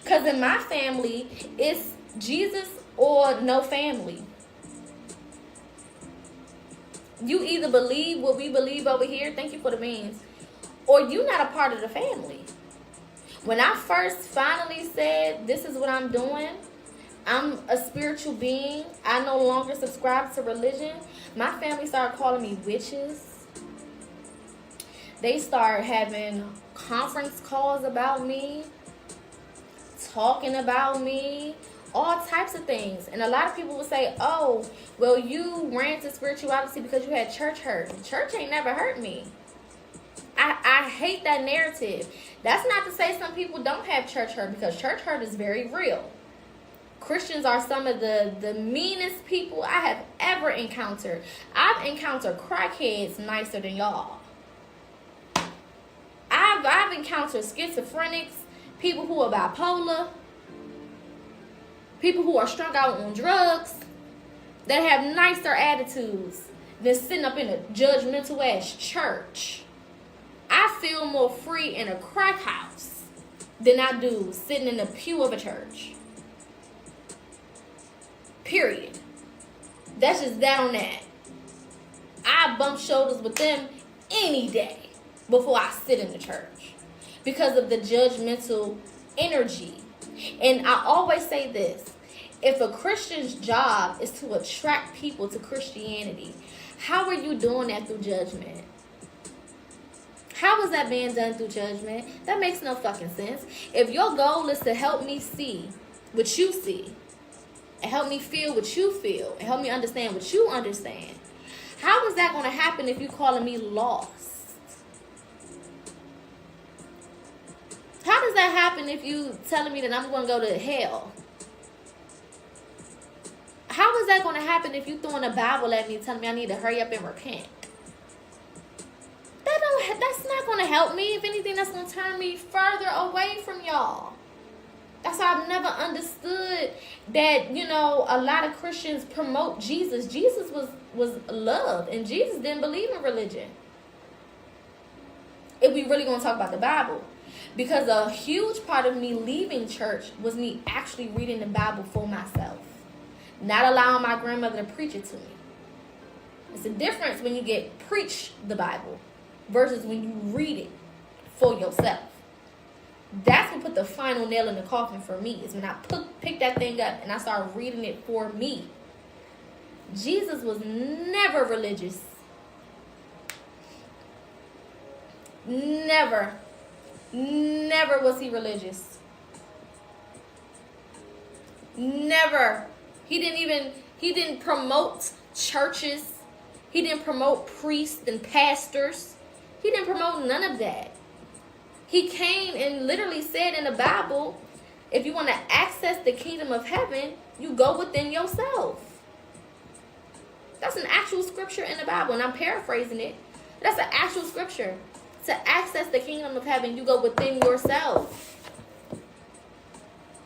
Because in my family, it's Jesus or no family. You either believe what we believe over here, thank you for the beans, or you're not a part of the family. When I first finally said, this is what I'm doing, I'm a spiritual being, I no longer subscribe to religion, my family started calling me witches. They started having conference calls about me, talking about me, all types of things. And a lot of people would say, oh, well, you ran to spirituality because you had church hurt. Church ain't never hurt me. I hate that narrative. That's not to say some people don't have church hurt, because church hurt is very real. Christians are some of the meanest people I have ever encountered. I've encountered crackheads nicer than y'all. I've encountered schizophrenics, people who are bipolar, people who are strung out on drugs, that have nicer attitudes than sitting up in a judgmental ass church. I feel more free in a crack house than I do sitting in the pew of a church. Period. That's just that on that. I bump shoulders with them any day before I sit in the church because of the judgmental energy. And I always say this: if a Christian's job is to attract people to Christianity, how are you doing that through judgment? How is that being done through judgment? That makes no fucking sense. If your goal is to help me see what you see, and help me feel what you feel, and help me understand what you understand, how is that going to happen if you calling me lost? How does that happen if you telling me that I'm going to go to hell? How is that going to happen if you throwing a Bible at me telling me I need to hurry up and repent? That's not going to help me. If anything, that's going to turn me further away from y'all. That's why I've never understood that, a lot of Christians promote Jesus. Jesus was love, and Jesus didn't believe in religion. If we really going to talk about the Bible. Because a huge part of me leaving church was me actually reading the Bible for myself. Not allowing my grandmother to preach it to me. It's a difference when you get preached the Bible versus when you read it for yourself. That's what put the final nail in the coffin for me, is when I picked that thing up and I started reading it for me. Jesus was never religious. Never was he religious. Never. He didn't promote churches. He didn't promote priests and pastors. He didn't promote none of that. He came and literally said in the Bible, if you want to access the kingdom of heaven, you go within yourself. That's an actual scripture in the Bible, and I'm paraphrasing it. That's an actual scripture. To access the kingdom of heaven, you go within yourself.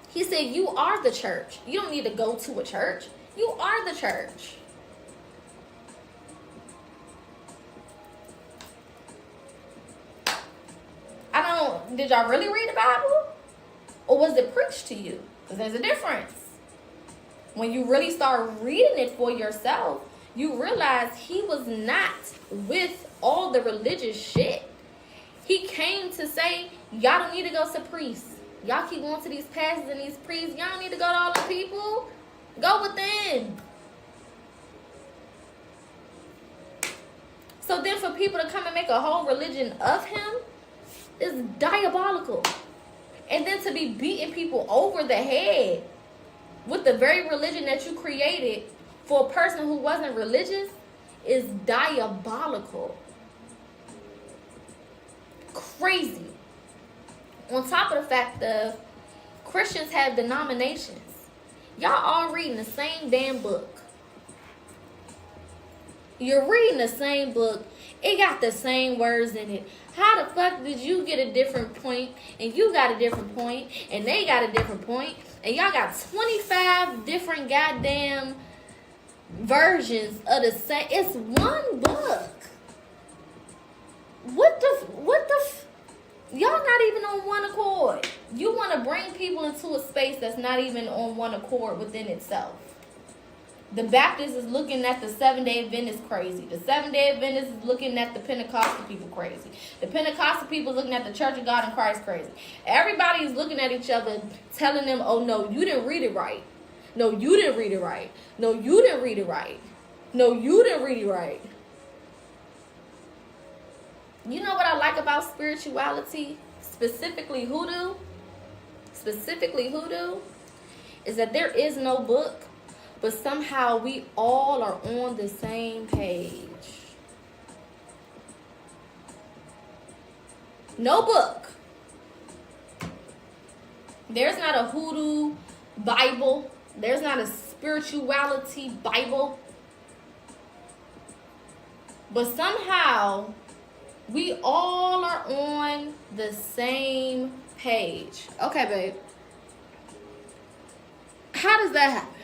He said, you are the church. You don't need to go to a church. You are the church. Did y'all really read the Bible? Or was it preached to you? Because there's a difference. When you really start reading it for yourself, you realize he was not with all the religious shit. He came to say, y'all don't need to go to priests. Y'all keep going to these pastors and these priests. Y'all don't need to go to all the people. Go within. So then for people to come and make a whole religion of him is diabolical. And then to be beating people over the head with the very religion that you created for a person who wasn't religious is diabolical. Crazy. On top of the fact that Christians have denominations. Y'all all reading the same damn book. You're reading the same book. It got the same words in it. How the fuck did you get a different point, and you got a different point, and they got a different point, and y'all got 25 different goddamn versions of the same? It's one book. Y'all not even on one accord. You want to bring people into a space that's not even on one accord within itself. The Baptist is looking at the Seventh-day Adventists crazy. The Seventh-day Adventists is looking at the Pentecostal people crazy. The Pentecostal people is looking at the Church of God in Christ crazy. Everybody is looking at each other, telling them, oh, no, you didn't read it right. No, you didn't read it right. No, you didn't read it right. No, you didn't read it right. You know what I like about spirituality? Specifically hoodoo, is that there is no book, but somehow we all are on the same page. No book. There's not a hoodoo Bible. There's not a spirituality Bible. But somehow we all are on the same page. Okay, babe. How does that happen?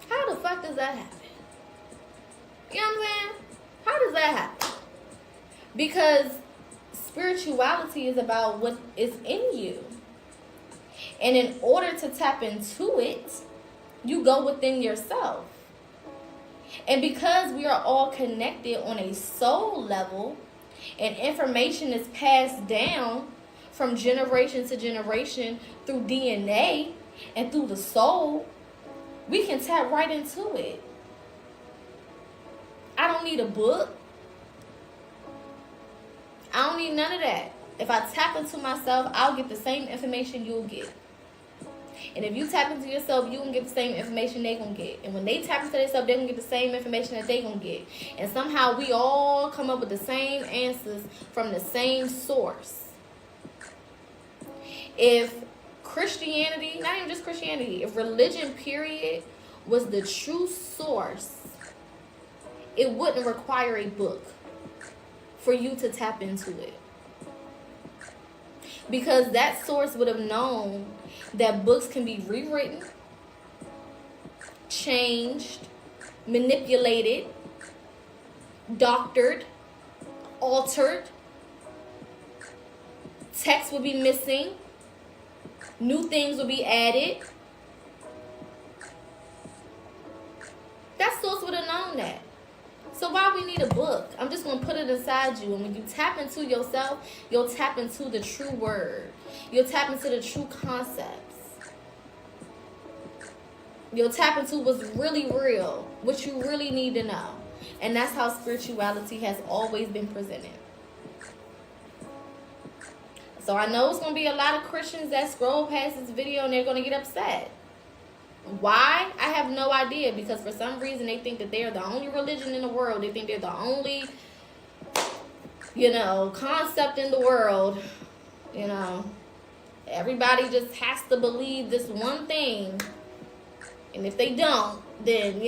How the fuck does that happen? You know what I'm saying? How does that happen? Because spirituality is about what is in you. And in order to tap into it, you go within yourself. And because we are all connected on a soul level, and information is passed down from generation to generation through DNA and through the soul, we can tap right into it. I don't need a book. I don't need none of that. If I tap into myself, I'll get the same information you'll get. And if you tap into yourself, you can get the same information they gonna get. And when they tap into themselves, they gonna get the same information that they gonna get. And somehow we all come up with the same answers from the same source. If Christianity, not even just Christianity, if religion, period, was the true source, it wouldn't require a book for you to tap into it. Because that source would have known that books can be rewritten, changed, manipulated, doctored, altered. Text would be missing. New things would be added. That source would have known that. So why we need a book? I'm just going to put it inside you. And when you tap into yourself, you'll tap into the true word. You'll tap into the true concepts. You'll tap into what's really real, what you really need to know. And that's how spirituality has always been presented. So I know it's going to be a lot of Christians that scroll past this video and they're going to get upset. Why? I have no idea. Because for some reason they think that they're the only religion in the world. They think they're the only, concept in the world. Everybody just has to believe this one thing. And if they don't, then,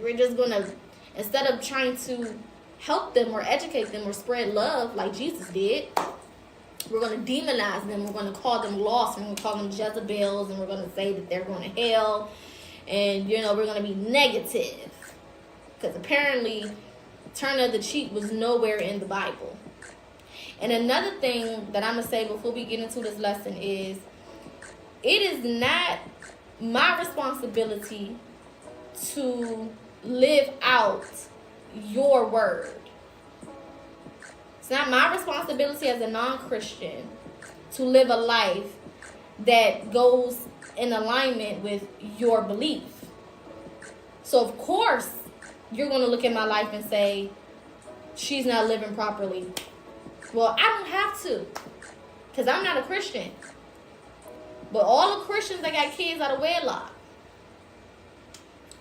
we're just going to, instead of trying to help them or educate them or spread love like Jesus did, we're going to demonize them. We're going to call them lost. We're going to call them Jezebels. And we're going to say that they're going to hell. And, we're going to be negative. Because apparently, turn of the cheek was nowhere in the Bible. And another thing that I'm going to say before we get into this lesson is, it is not my responsibility to live out your word. It's not my responsibility as a non-Christian to live a life that goes in alignment with your belief. So, of course, you're going to look at my life and say, she's not living properly. Well, I don't have to, because I'm not a Christian. But all the Christians that got kids out of wedlock,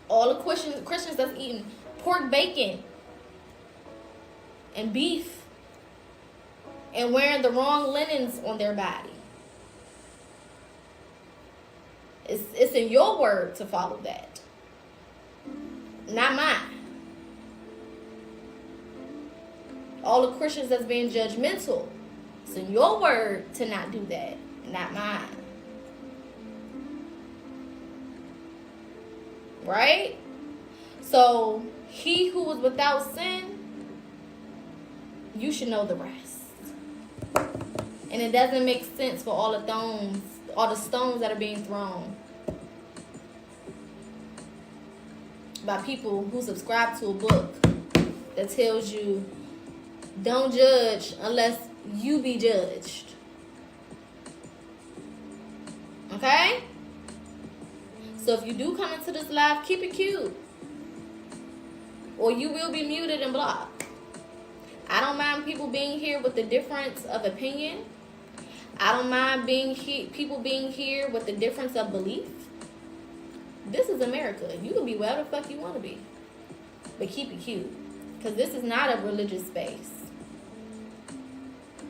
all the Christians that's eating pork bacon and beef, and wearing the wrong linens on their body. It's in your word to follow that. Not mine. All the Christians that's being judgmental, it's in your word to not do that. Not mine. Right? So, he who was without sin, you should know the rest. And it doesn't make sense for all the stones that are being thrown by people who subscribe to a book that tells you don't judge unless you be judged. Okay? So if you do come into this live, keep it cute, or you will be muted and blocked. I don't mind people being here with the difference of opinion. I don't mind people being here with the difference of belief. This is America. You can be whatever the fuck you want to be. But keep it cute. Because this is not a religious space.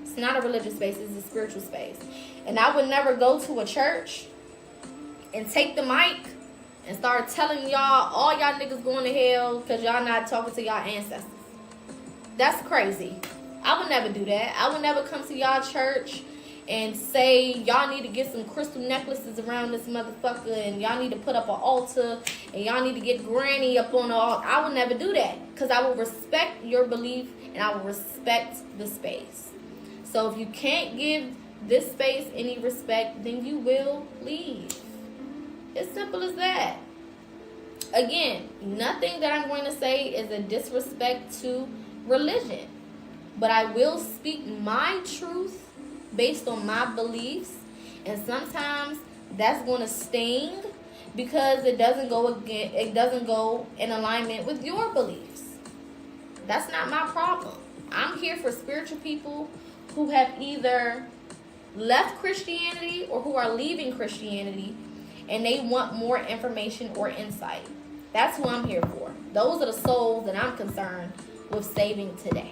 It's not a religious space. It's a spiritual space. And I would never go to a church and take the mic and start telling y'all, all y'all niggas going to hell because y'all not talking to y'all ancestors. That's crazy. I would never do that. I would never come to y'all church and say y'all need to get some crystal necklaces around this motherfucker and y'all need to put up an altar and y'all need to get granny up on the altar. I would never do that because I will respect your belief and I will respect the space. So if you can't give this space any respect, then you will leave. It's simple as that. Again, nothing that I'm going to say is a disrespect to religion. But I will speak my truth based on my beliefs. And sometimes that's going to sting because it doesn't go in alignment with your beliefs. That's not my problem. I'm here for spiritual people who have either left Christianity or who are leaving Christianity and they want more information or insight. That's who I'm here for. Those are the souls that I'm concerned with saving today.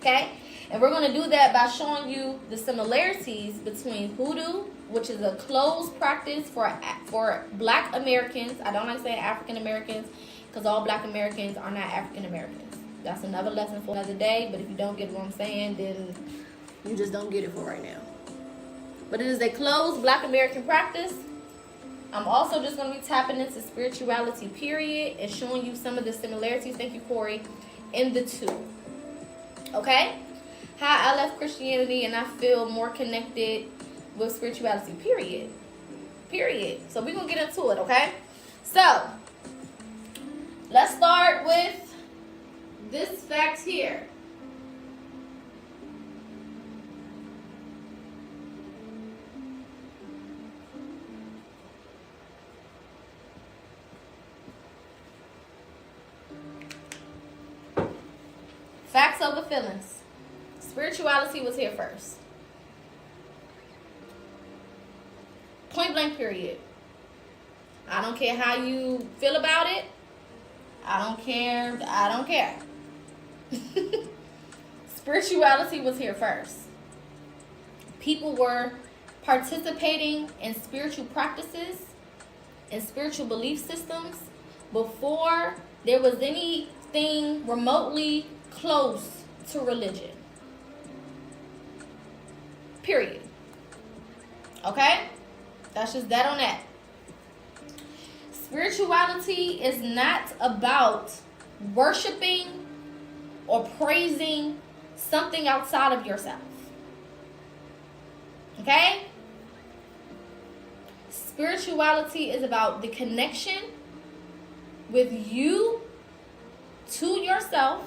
Okay? And we're going to do that by showing you the similarities between hoodoo, which is a closed practice for Black Americans. I don't like saying African Americans because all Black Americans are not African Americans. That's another lesson for another day. But if you don't get what I'm saying, then you just don't get it for right now. But it is a closed Black American practice. I'm also just going to be tapping into spirituality, period, and showing you some of the similarities, thank you, Corey, in the two. Okay? How I left Christianity and I feel more connected with spirituality, period. Period. So we're going to get into it, okay? So, let's start with this fact here. Facts over feelings. Spirituality was here first. Point blank period. I don't care how you feel about it. I don't care. I don't care. Spirituality was here first. People were participating in spiritual practices and spiritual belief systems before there was anything remotely close to religion. Period. Okay? That's just that on that. Spirituality is not about worshiping or praising something outside of yourself. Okay? Spirituality is about the connection with you to yourself,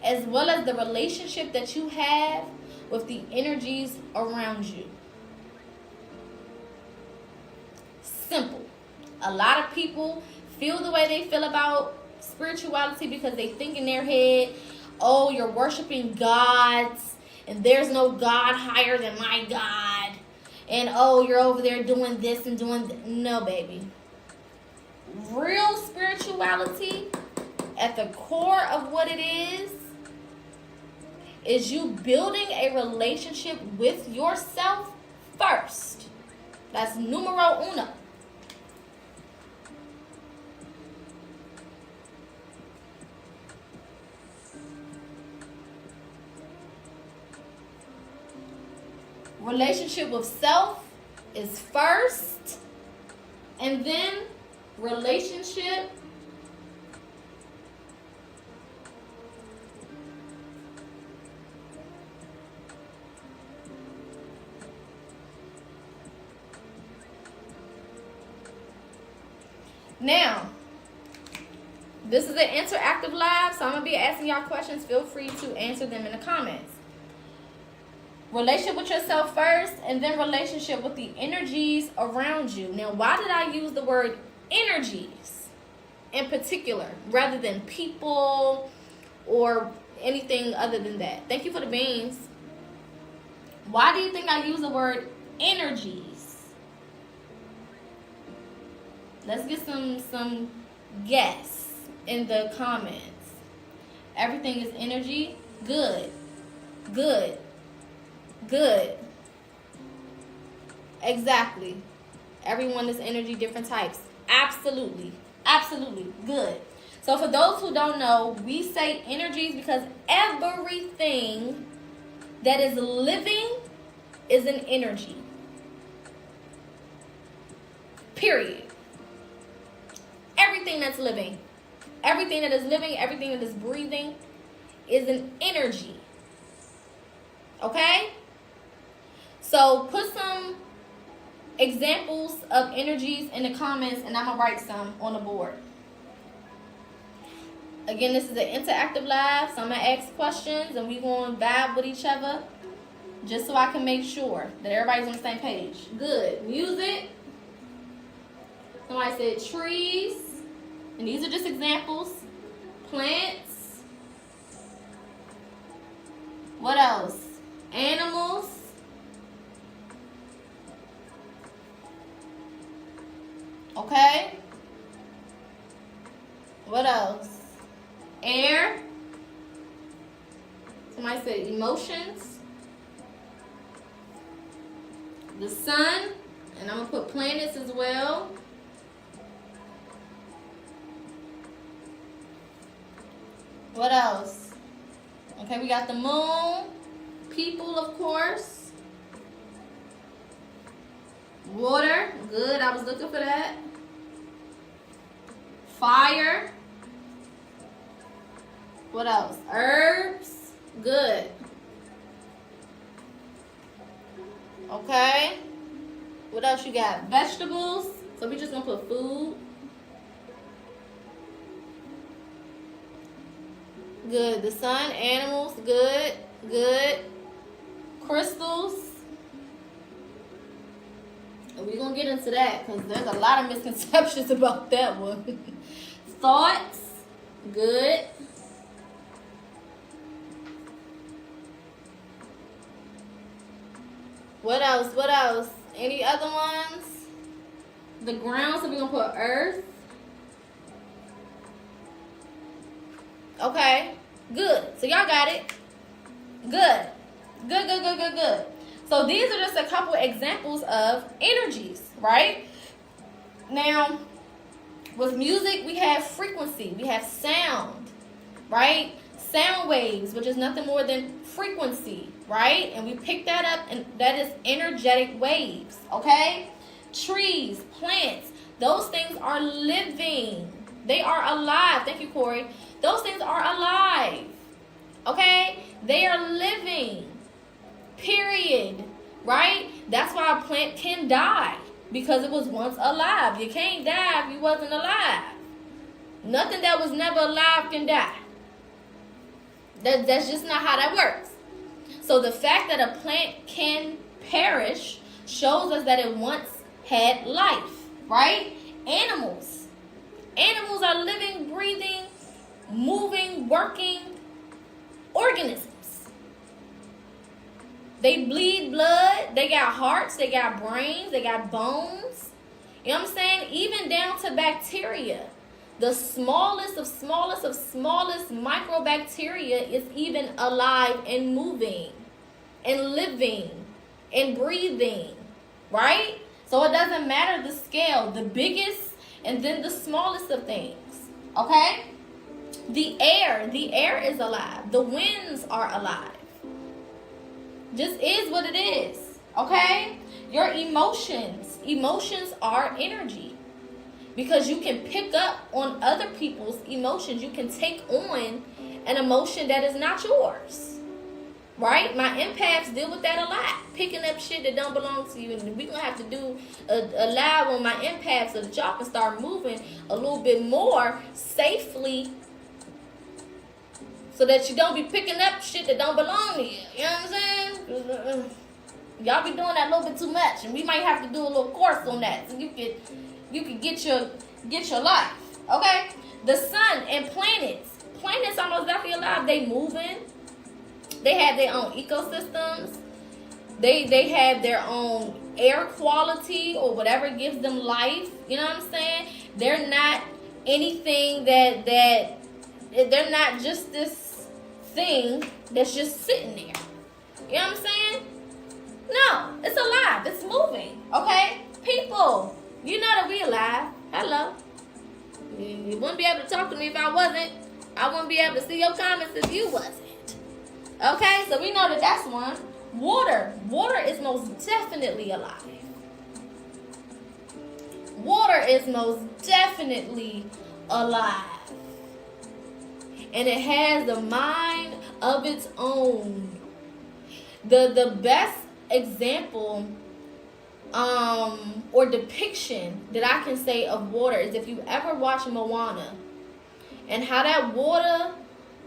as well as the relationship that you have with the energies around you. Simple. A lot of people feel the way they feel about spirituality because they think in their head, oh, you're worshiping gods, and there's no God higher than my God. And oh, you're over there doing this and doing that. No, baby. Real spirituality, at the core of what it is you building a relationship with yourself first. That's numero uno. Relationship with self is first, and then relationship now. This is an interactive live, so I'm going to be asking y'all questions. Feel free to answer them in the comments. Relationship with yourself first, and then relationship with the energies around you. Now, why did I use the word energies in particular rather than people or anything other than that? Thank you for the beans. Why do you think I use the word energies? Let's get some guess in the comments. Everything is energy. Good. Good. Good. Exactly. Everyone is energy, different types. Absolutely. Absolutely. Good. So for those who don't know, we say energies because everything that is living is an energy. Period. Everything that's living. Everything that is living, everything that is breathing is an energy. Okay? So put some examples of energies in the comments, and I'm going to write some on the board. Again, this is an interactive live, so I'm going to ask questions, and we're going to vibe with each other just so I can make sure that everybody's on the same page. Good. Music. Somebody said trees, and these are just examples. Plants. What else? Animals. Okay. What else? Air. Somebody said emotions. The sun. And I'm going to put planets as well. What else? Okay, we got the moon. People, of course. Water. Good. I was looking for that. Fire. What else? Herbs. Good. Okay. What else you got? Vegetables. So we just gonna put food. Good. The sun, animals, good, good. Crystals. We're going to get into that because there's a lot of misconceptions about that one. Thoughts, good. What else? What else? Any other ones? The ground, so we're going to put earth. Okay, good. So y'all got it. Good. Good, good, good, good, good. So these are just a couple examples of energies, right? Now, with music, we have frequency. We have sound, right? Sound waves, which is nothing more than frequency, right? And we pick that up, and that is energetic waves, okay? Trees, plants, those things are living. They are alive. Thank you, Corey. Those things are alive, okay? They are living, period, right? That's why a plant can die, because it was once alive. You can't die if you wasn't alive. Nothing that was never alive can die. That's just not how that works. So the fact that a plant can perish shows us that it once had life, right? Animals are living, breathing, moving, working organisms. They bleed blood. They got hearts. They got brains. They got bones. You know what I'm saying? Even down to bacteria. The smallest of smallest of smallest microbacteria is even alive and moving and living and breathing, right? So it doesn't matter the scale, the biggest and then the smallest of things, okay? The air is alive. The winds are alive. Just is what it is, okay? Your emotions are energy. Because you can pick up on other people's emotions. You can take on an emotion that is not yours. Right? My empaths deal with that a lot. Picking up shit that don't belong to you. And we're going to have to do a live on my empaths so that y'all can start moving a little bit more safely. So that you don't be picking up shit that don't belong to you. You know what I'm saying? Y'all be doing that a little bit too much. And we might have to do a little course on that. So you can get your life, okay? The sun and planets are most definitely alive. They moving. They have their own ecosystems. They have their own air quality or whatever gives them life. You know what I'm saying? They're not anything that they're not just this thing that's just sitting there. You know what I'm saying? No, it's alive. It's moving, okay? People. You know that we alive. Hello. You wouldn't be able to talk to me if I wasn't. I wouldn't be able to see your comments if you wasn't. Okay, so we know that that's one. Water. Water is most definitely alive. Water is most definitely alive. And it has a mind of its own. The best example or depiction that I can say of water is if you ever watch Moana and how that water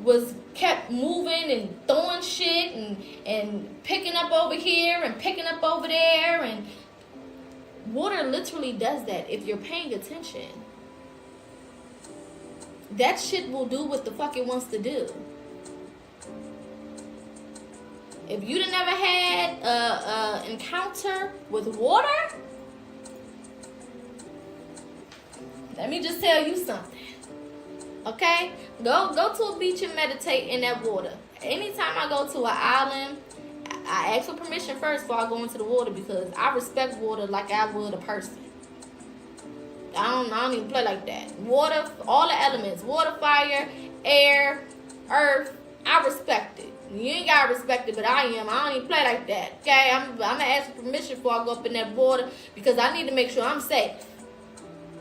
was kept moving and throwing shit and picking up over here and picking up over there, and water literally does that if you're paying attention. That shit will do what the fuck it wants to do. If you'd have never had an encounter with water, let me just tell you something. Okay? Go to a beach and meditate in that water. Anytime I go to an island, I ask for permission first before I go into the water because I respect water like I would a person. I don't even play like that. Water, all the elements, water, fire, air, earth, I respect it. You ain't gotta respect it, but I am. I don't even play like that. Okay? I'm gonna ask for permission before I go up in that water because I need to make sure I'm safe.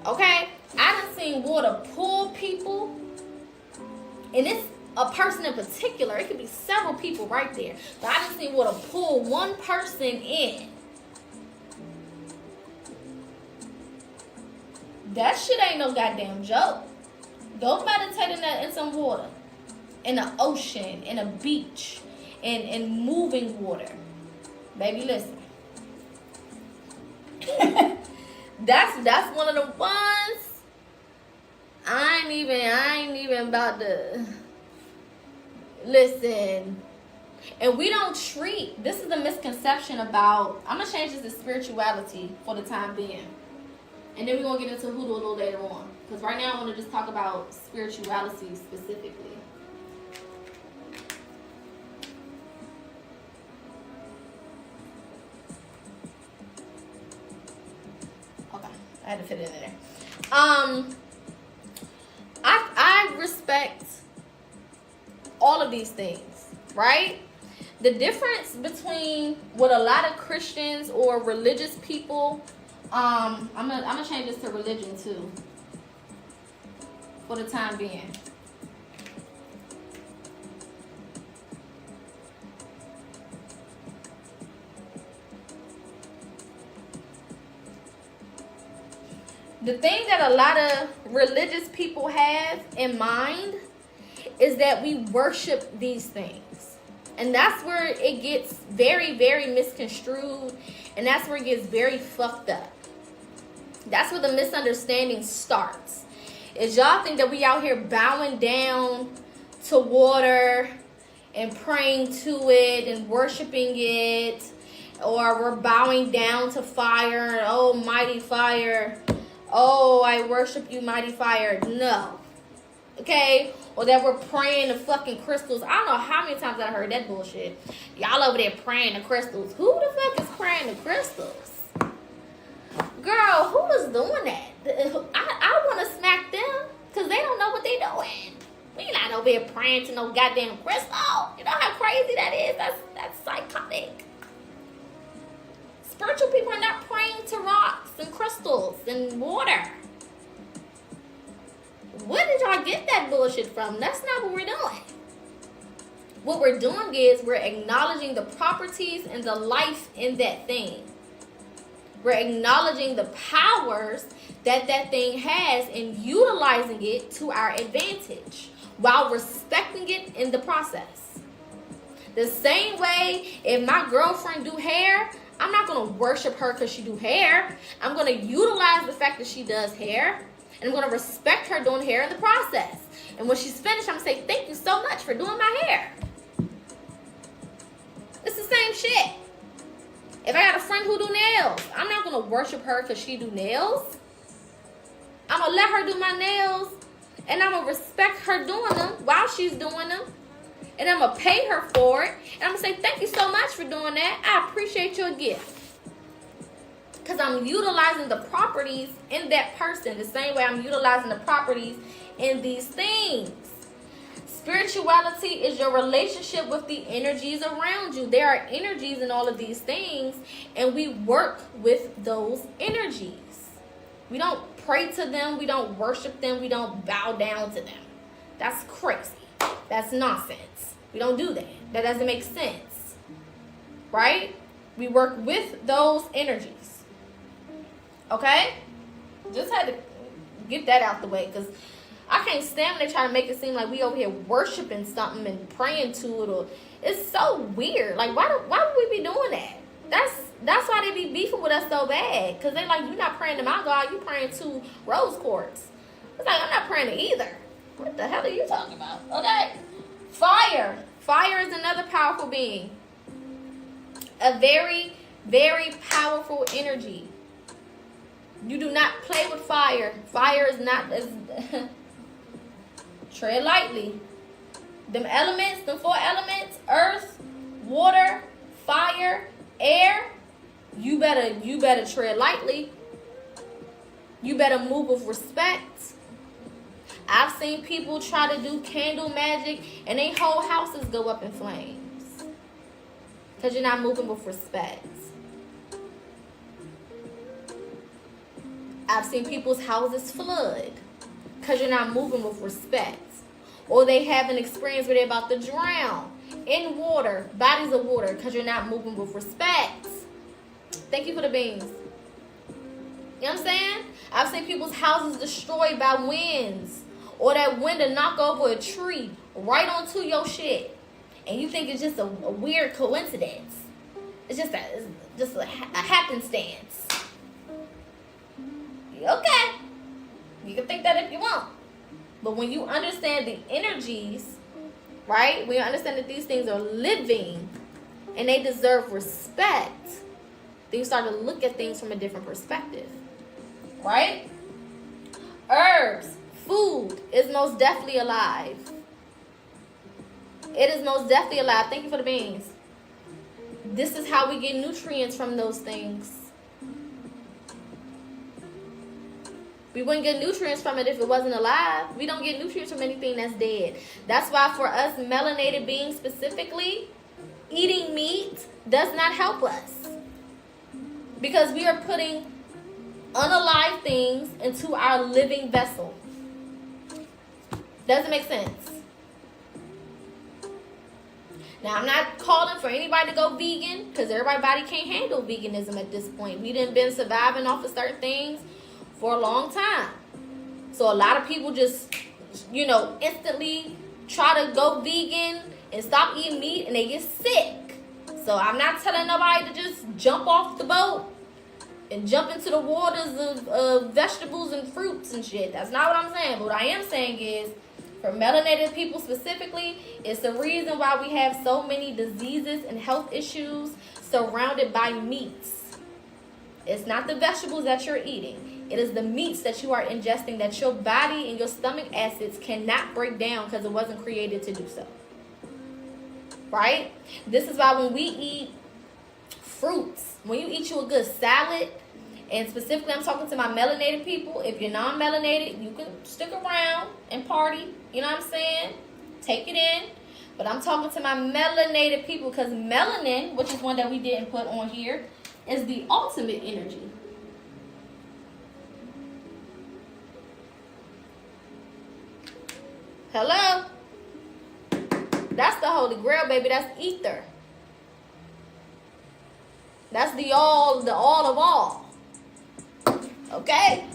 Okay? I done seen water pull people, and it's a person in particular. It could be several people right there. But I done seen water pull one person in. That shit ain't no goddamn joke. Go meditate in some water. in the ocean, in a beach, in moving water. Baby, listen. That's one of the ones. I ain't even about to listen. And we don't treat, this is the misconception about, I'm gonna change this to spirituality for the time being. And then we're gonna get into hoodoo a little later on. Because right now I wanna just talk about spirituality specifically. Okay, I had to fit it in there. I respect all of these things, right? The difference between what a lot of Christians or religious people, I'm gonna change this to religion too, for the time being. The thing that a lot of religious people have in mind is that we worship these things. And that's where it gets very, very misconstrued. And that's where it gets very fucked up. That's where the misunderstanding starts. Is y'all think that we out here bowing down to water and praying to it and worshiping it. Or we're bowing down to fire. Oh, mighty fire. Oh, I worship you, mighty fire. No. Okay? Or that we're praying to fucking crystals. I don't know how many times I heard that bullshit. Y'all over there praying to crystals. Who the fuck is praying to crystals? Girl, who is doing that? I want to smack them because they don't know what they doing. We not over here praying to no goddamn crystal. You know how crazy that is? That's psychotic. Spiritual people are not praying to rocks and crystals and water. Where did y'all get that bullshit from? That's not what we're doing. What we're doing is we're acknowledging the properties and the life in that thing. We're acknowledging the powers that that thing has and utilizing it to our advantage while respecting it in the process. The same way, if my girlfriend do hair, I'm not going to worship her because she do hair. I'm going to utilize the fact that she does hair. And I'm going to respect her doing hair in the process. And when she's finished, I'm going to say, thank you so much for doing my hair. It's the same shit. If I got a friend who do nails, I'm not going to worship her because she do nails. I'm going to let her do my nails. And I'm going to respect her doing them while she's doing them. And I'm going to pay her for it. And I'm going to say, thank you so much for doing that. I appreciate your gift. Because I'm utilizing the properties in that person the same way I'm utilizing the properties in these things. Spirituality is your relationship with the energies around you. There are energies in all of these things, and we work with those energies. We don't pray to them. We don't worship them. We don't bow down to them. That's crazy. That's nonsense. We don't do that. That doesn't make sense. Right? We work with those energies. Okay? Just had to get that out the way because I can't stand when they try to make it seem like we over here worshiping something and praying to it. Or it's so weird. Like, why would we be doing that? That's why they be beefing with us so bad. Because they like, you're not praying to my God. You praying to rose quartz. It's like, I'm not praying to either. What the hell are you talking about? Okay? Fire. Fire is another powerful being. A very, very powerful energy. You do not play with fire. Fire is not as... Tread lightly. Them elements, them 4 elements, earth, water, fire, air, you better tread lightly. You better move with respect. I've seen people try to do candle magic and their whole houses go up in flames. Because you're not moving with respect. I've seen people's houses flood because you're not moving with respect. Or they have an experience where they're about to drown in water, bodies of water, because you're not moving with respect. Thank you for the beans. You know what I'm saying? I've seen people's houses destroyed by winds. Or that wind to knock over a tree right onto your shit. And you think it's just a weird coincidence. It's just a happenstance. Okay. You can think that if you want. But when you understand the energies, right? When you understand that these things are living and they deserve respect, then you start to look at things from a different perspective. Right? Herbs, food is most definitely alive. It is most definitely alive. Thank you for the beans. This is how we get nutrients from those things. We wouldn't get nutrients from it if it wasn't alive. We don't get nutrients from anything that's dead. That's why for us melanated beings specifically, eating meat does not help us. Because we are putting unalive things into our living vessel. Doesn't make sense. Now, I'm not calling for anybody to go vegan because everybody can't handle veganism at this point. We done been surviving off of certain things for a long time. So a lot of people just, instantly try to go vegan and stop eating meat and they get sick. So I'm not telling nobody to just jump off the boat and jump into the waters of vegetables and fruits and shit. That's not what I'm saying. But what I am saying is, for melanated people specifically, it's the reason why we have so many diseases and health issues surrounded by meats. It's not the vegetables that you're eating. It is the meats that you are ingesting that your body and your stomach acids cannot break down because it wasn't created to do so. Right? This is why when we eat fruits, when you eat you a good salad, and specifically I'm talking to my melanated people. If you're non-melanated, you can stick around and party. You know what I'm saying? Take it in. But I'm talking to my melanated people because melanin, which is one that we didn't put on here, is the ultimate energy. Hello? That's the Holy Grail, baby. That's ether. That's the all of all. Okay?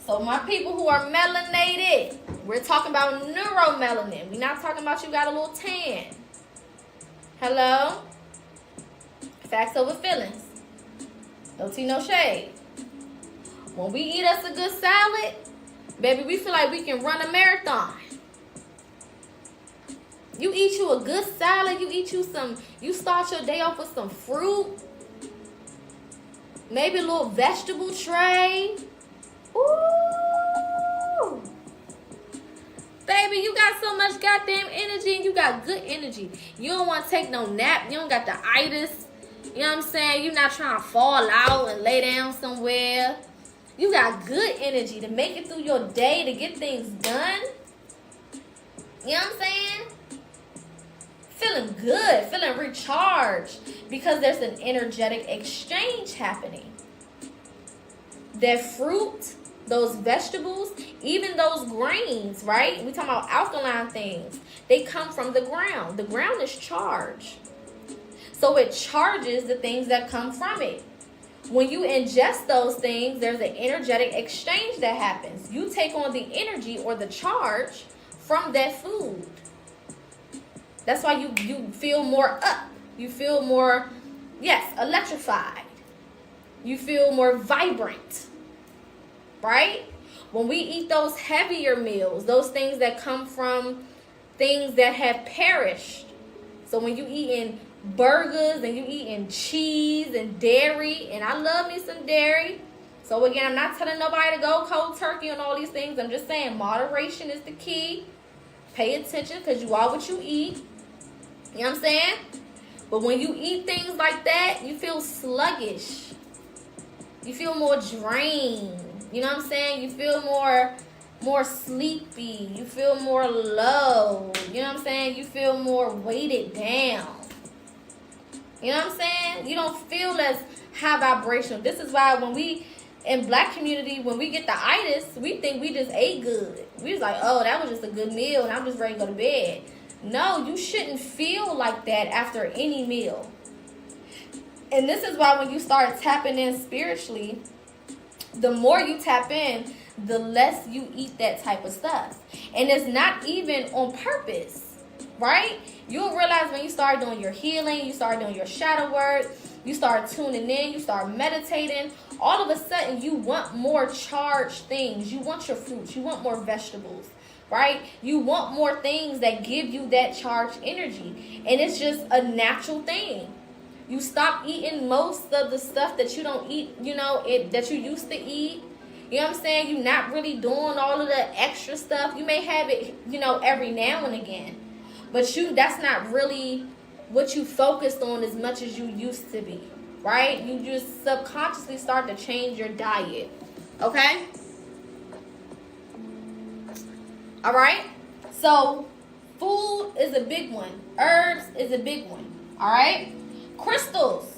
So my people who are melanated, we're talking about neuromelanin. We're not talking about you got a little tan. Hello? Facts over feelings. No tea, no shade. When we eat us a good salad, baby, we feel like we can run a marathon. You eat you a good salad, you start your day off with some fruit. Maybe a little vegetable tray. Ooh. Baby, you got so much goddamn energy and you got good energy. You don't want to take no nap. You don't got the itis. You know what I'm saying? You're not trying to fall out and lay down somewhere. You got good energy to make it through your day, to get things done. You know what I'm saying? Feeling good, feeling recharged because there's an energetic exchange happening. That fruit, those vegetables, even those grains, right? We talking about alkaline things. They come from the ground. The ground is charged. So it charges the things that come from it. When you ingest those things, there's an energetic exchange that happens. You take on the energy or the charge from that food. That's why you feel more up. You feel more, electrified. You feel more vibrant. Right? When we eat those heavier meals, those things that come from things that have perished. So when you eating burgers and you eating cheese and dairy, and I love me some dairy. So again, I'm not telling nobody to go cold turkey on all these things. I'm just saying moderation is the key. Pay attention because you are what you eat. You know what I'm saying? But when you eat things like that, you feel sluggish. You feel more drained. You know what I'm saying? You feel more sleepy. You feel more low. You know what I'm saying? You feel more weighted down. You know what I'm saying? You don't feel as high vibrational. This is why when we, in black community, when we get the itis, we think we just ate good. We was like, oh, that was just a good meal and I'm just ready to go to bed. No, you shouldn't feel like that after any meal. And this is why when you start tapping in spiritually, the more you tap in, the less you eat that type of stuff. And it's not even on purpose. right? You'll realize when you start doing your healing, you start doing your shadow work, you start tuning in, you start meditating, all of a sudden you want more charged things. You want your fruits, you want more vegetables, right? You want more things that give you that charged energy. And it's just a natural thing. You stop eating most of the stuff that you don't eat, that you used to eat. You know what I'm saying? You're not really doing all of the extra stuff. You may have it, every now and again. But that's not really what you focused on as much as you used to be, right? You just subconsciously start to change your diet, okay? All right? So, food is a big one. Herbs is a big one, all right? Crystals.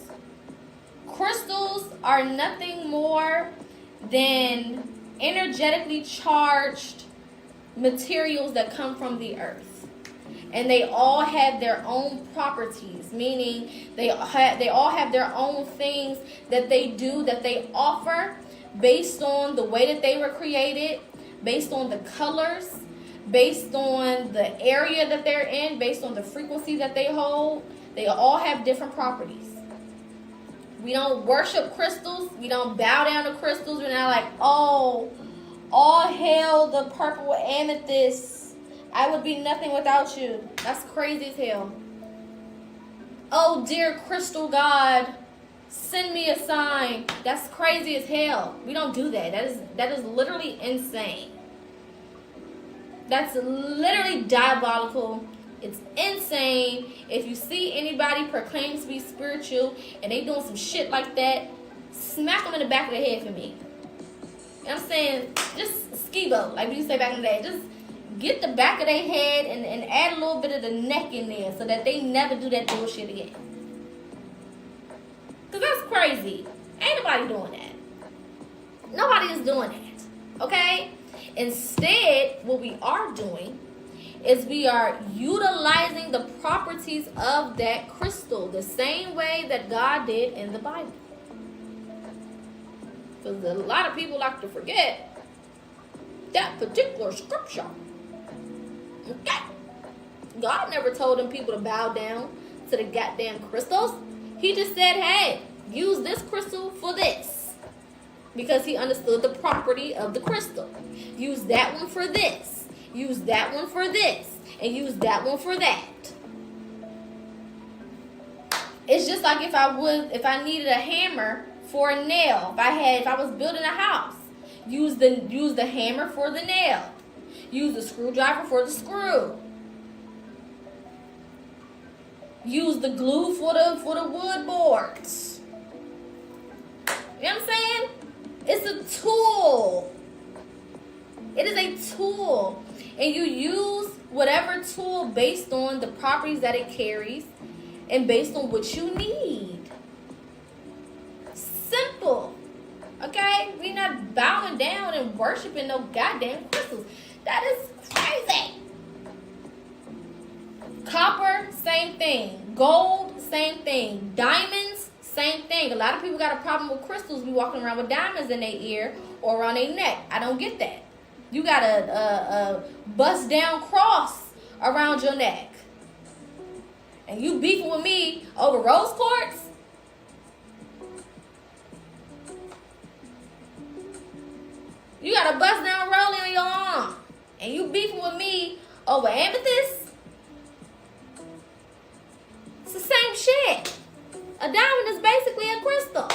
Crystals are nothing more than energetically charged materials that come from the earth. And they all have their own properties, meaning they all have their own things that they do, that they offer based on the way that they were created, based on the colors, based on the area that they're in, based on the frequency that they hold. They all have different properties. We don't worship crystals. We don't bow down to crystals. We're not like, oh, all hail the purple amethyst. I would be nothing without you. That's crazy as hell. Oh, dear crystal god, send me a sign. That's crazy as hell. We don't do that. That is literally insane. That's literally diabolical. It's insane. If you see anybody proclaim to be spiritual and they doing some shit like that, smack them in the back of the head for me. You know what I'm saying? Just skibo, like we used to say back in the day. Just get the back of their head and add a little bit of the neck in there so that they never do that bullshit again. Because that's crazy. Ain't nobody doing that. Nobody is doing that. Okay? Instead, what we are doing is we are utilizing the properties of that crystal the same way that God did in the Bible. Because a lot of people like to forget that particular scripture. Okay? God never told them people to bow down to the goddamn crystals. He just said, hey, use this crystal for this. Because he understood the property of the crystal. Use that one for this. Use that one for this. And use that one for that. It's just like if I needed a hammer for a nail. If I was building a house. Use the hammer for the nail. Use the screwdriver for the screw. Use the glue for the wood boards. You know what I'm saying? It's a tool. It is a tool. And you use whatever tool based on the properties that it carries and based on what you need. Simple. Okay? We're not bowing down and worshiping no goddamn crystals. That is crazy. Copper, same thing. Gold, same thing. Diamonds, same thing. A lot of people got a problem with crystals. Be walking around with diamonds in their ear or around their neck. I don't get that. You got a bust down cross around your neck. And you beefing with me over rose quartz? You got a bust down rolling on your arm. And you beefing with me over amethyst? It's the same shit. A diamond is basically a crystal.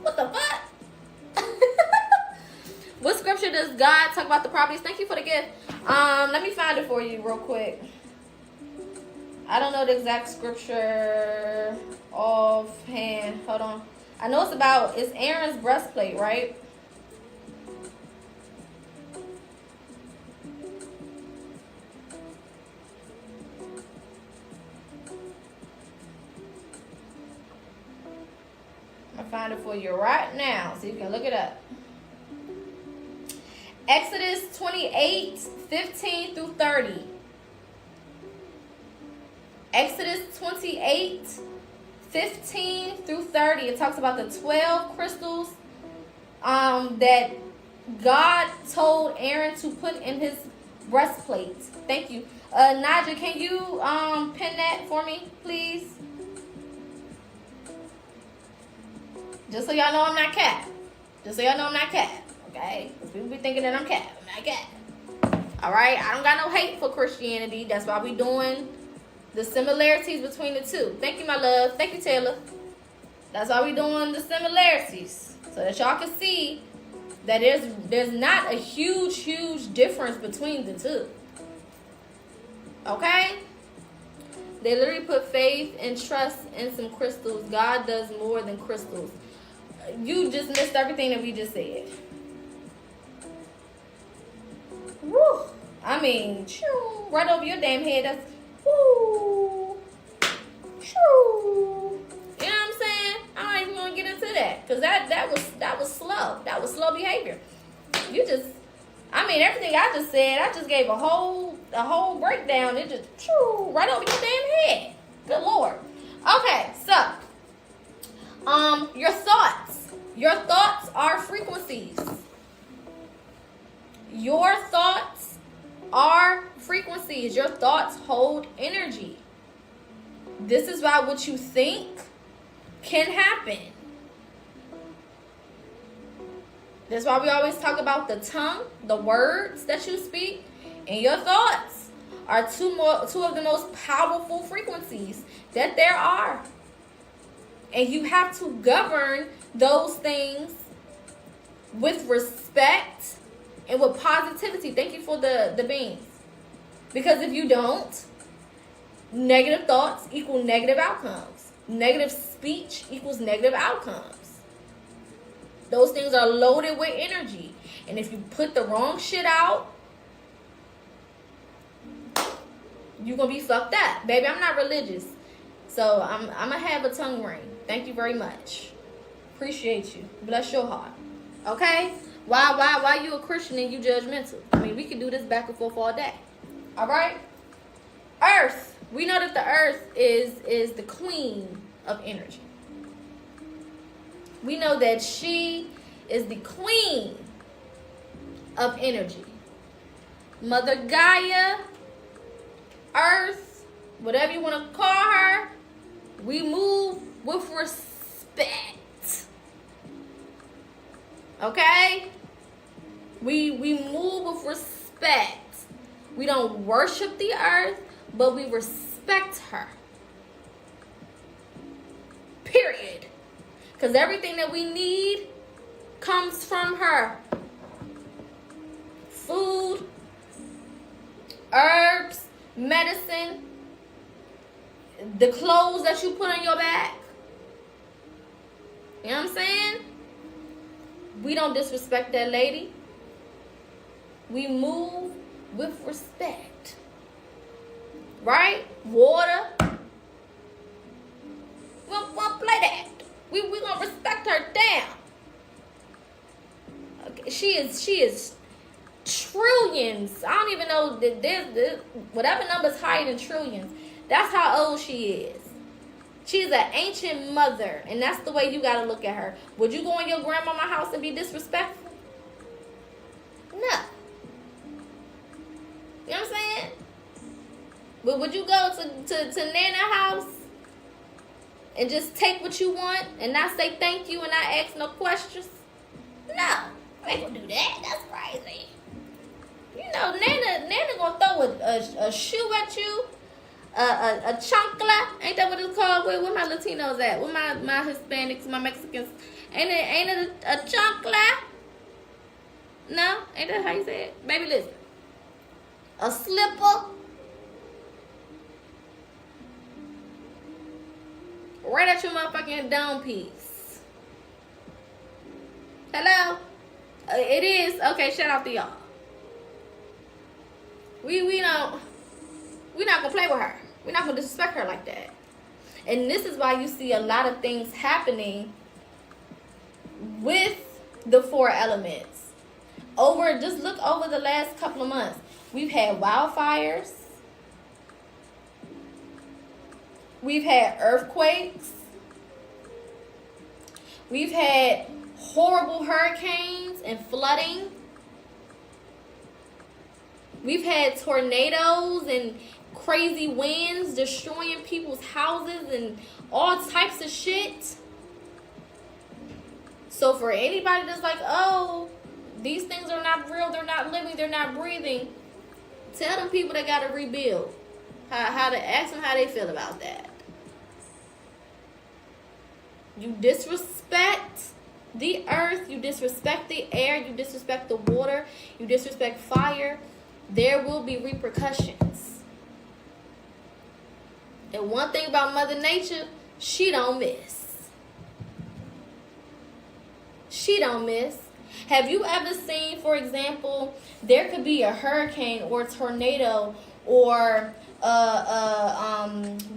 What the fuck? What scripture does God talk about the properties? Thank you for the gift. Let me find it for you real quick. I don't know the exact scripture offhand. Hold on. I know it's Aaron's breastplate, right? I'm gonna find it for you right now so you can look it up. Exodus 28, 15 through 30. Exodus 28, 15 through 30. It talks about the 12 crystals that God told Aaron to put in his breastplate. Thank you. Naja, can you pin that for me, please? Just so y'all know I'm not cat. Just so y'all know I'm not cat. Okay? People be thinking that I'm cat. I'm not cat. Alright? I don't got no hate for Christianity. That's why we doing the similarities between the two. Thank you, my love. Thank you, Taylor. That's why we doing the similarities. So that y'all can see that there's not a huge difference between the two. Okay? They literally put faith and trust in some crystals. God does more than crystals. You just missed everything that we just said. Woo! I mean, shoo, right over your damn head. That's woo. Shoo. You know what I'm saying? I'm not even gonna get into that because that was slow. That was slow behavior. You just, I mean, everything I just said, I just gave a whole breakdown. It just shoo, right over your damn head. Good Lord. Okay, so your thoughts. Your thoughts are frequencies. Your thoughts are frequencies. Your thoughts hold energy. This is why what you think can happen. That's why we always talk about the tongue, the words that you speak, and your thoughts are two of the most powerful frequencies that there are. And you have to govern those things with respect and with positivity. Thank you for the beans. Because if you don't, negative thoughts equal negative outcomes. Negative speech equals negative outcomes. Those things are loaded with energy. And if you put the wrong shit out, you're going to be fucked up. Baby, I'm not religious. So I'm going to have a tongue ring. Thank you very much. Appreciate you. Bless your heart. Okay? Why you a Christian and you judgmental? I mean, we can do this back and forth all day. All right? Earth. We know that the earth is the queen of energy. We know that she is the queen of energy. Mother Gaia, Earth, whatever you want to call her, we move with respect. Okay? We move with respect. We don't worship the earth, but we respect her. Period. Because everything that we need comes from her. Food, herbs, medicine, the clothes that you put on your back. You know what I'm saying? We don't disrespect that lady. We move with respect. Right? Water. We won't play that. We gonna respect her down. Okay, she is trillions. I don't even know that there's whatever number's higher than trillions. That's how old she is. She's an ancient mother, and that's the way you gotta look at her. Would you go in your grandmama's house and be disrespectful? No. You know what I'm saying? But would you go to Nana's house and just take what you want and not say thank you and not ask no questions? No. I ain't gonna do that. That's crazy. You know, Nana gonna throw a shoe at you. A chancla, ain't that what it's called? Where my Latinos at? Where my Hispanics, my Mexicans? Ain't it a chancla? No, ain't that how you say it? Baby, listen. A slipper. Right at your motherfucking dome piece. Hello? It is. Okay, shout out to y'all. We're not gonna play with her. We're not gonna disrespect her like that. And this is why you see a lot of things happening with the four elements. Just look over the last couple of months. We've had wildfires. We've had earthquakes. We've had horrible hurricanes and flooding. We've had tornadoes and crazy winds destroying people's houses and all types of shit. So for anybody that's like, oh, these things are not real, they're not living, they're not breathing, tell them people they gotta rebuild. How to ask them how they feel about that. You disrespect the earth, you disrespect the air, you disrespect the water, you disrespect fire, there will be repercussions. And one thing about Mother Nature, she don't miss. She don't miss. Have you ever seen, for example, there could be a hurricane or a tornado or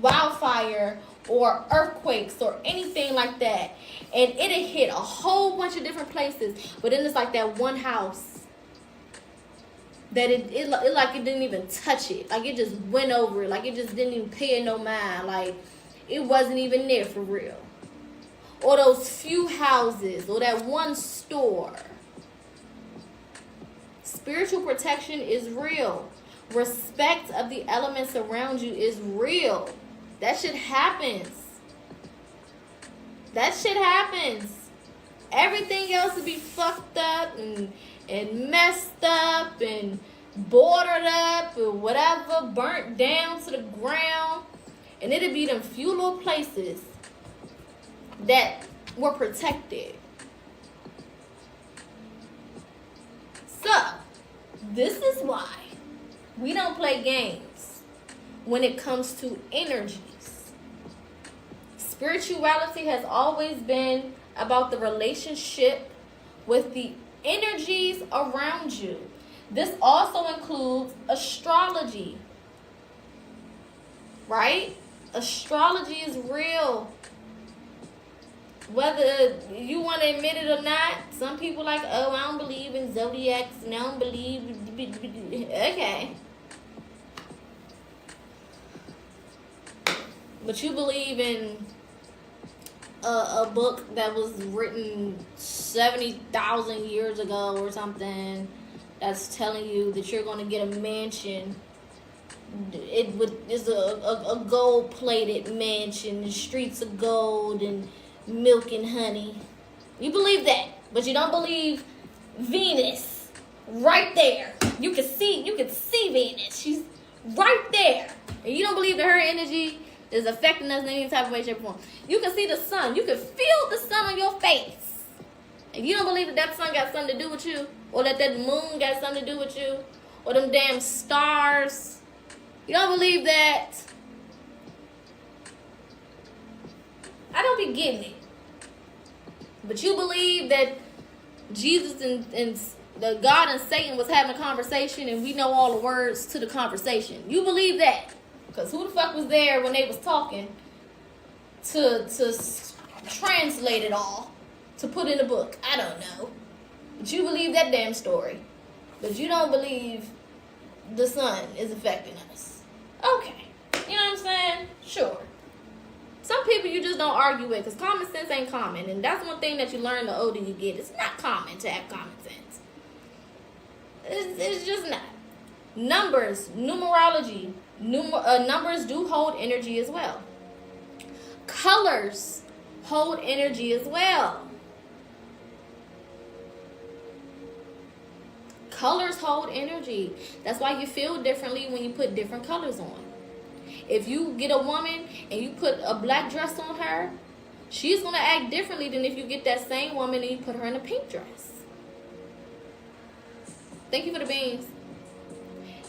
wildfire or earthquakes or anything like that, and it'll hit a whole bunch of different places, but then it's like that one house that it like it didn't even touch it, like it just went over it, like it just didn't even pay it no mind, like it wasn't even there for real. Or those few houses, or that one store. Spiritual protection is real. Respect of the elements around you is real. That shit happens. That shit happens. Everything else will be fucked up and messed up and boarded up or whatever, burnt down to the ground. And it'll be them few little places that were protected. So, this is why we don't play games when it comes to energies. Spirituality has always been about the relationship with the energies around you. This also includes astrology, right? Astrology is real. Whether you want to admit it or not, some people like, oh, I don't believe in zodiacs and I don't believe. Okay. But you believe in a book that was written 70,000 years ago or something that's telling you that you're going to get a mansion. It's a gold-plated mansion, the streets of gold and milk and honey. You believe that, but you don't believe Venus right there. You can see Venus. She's right there. And you don't believe that her energy is affecting us in any type of way, shape, or form. You can see the sun. You can feel the sun on your face. And you don't believe that sun got something to do with you, or that moon got something to do with you, or them damn stars. You don't believe that. I don't be getting it. But you believe that Jesus and the God and Satan was having a conversation and we know all the words to the conversation. You believe that. Because who the fuck was there when they was talking to translate it all, to put in a book? I don't know. But you believe that damn story. But you don't believe the sun is affecting us. Okay. You know what I'm saying? Sure. Some people you just don't argue with because common sense ain't common. And that's one thing that you learn the older you get. It's not common to have common sense. It's just not. Numbers, numerology. Numbers do hold energy as well. Colors hold energy as well. Colors hold energy. That's why you feel differently when you put different colors on. If you get a woman and you put a black dress on her, she's going to act differently than if you get that same woman and you put her in a pink dress. Thank you for the beans.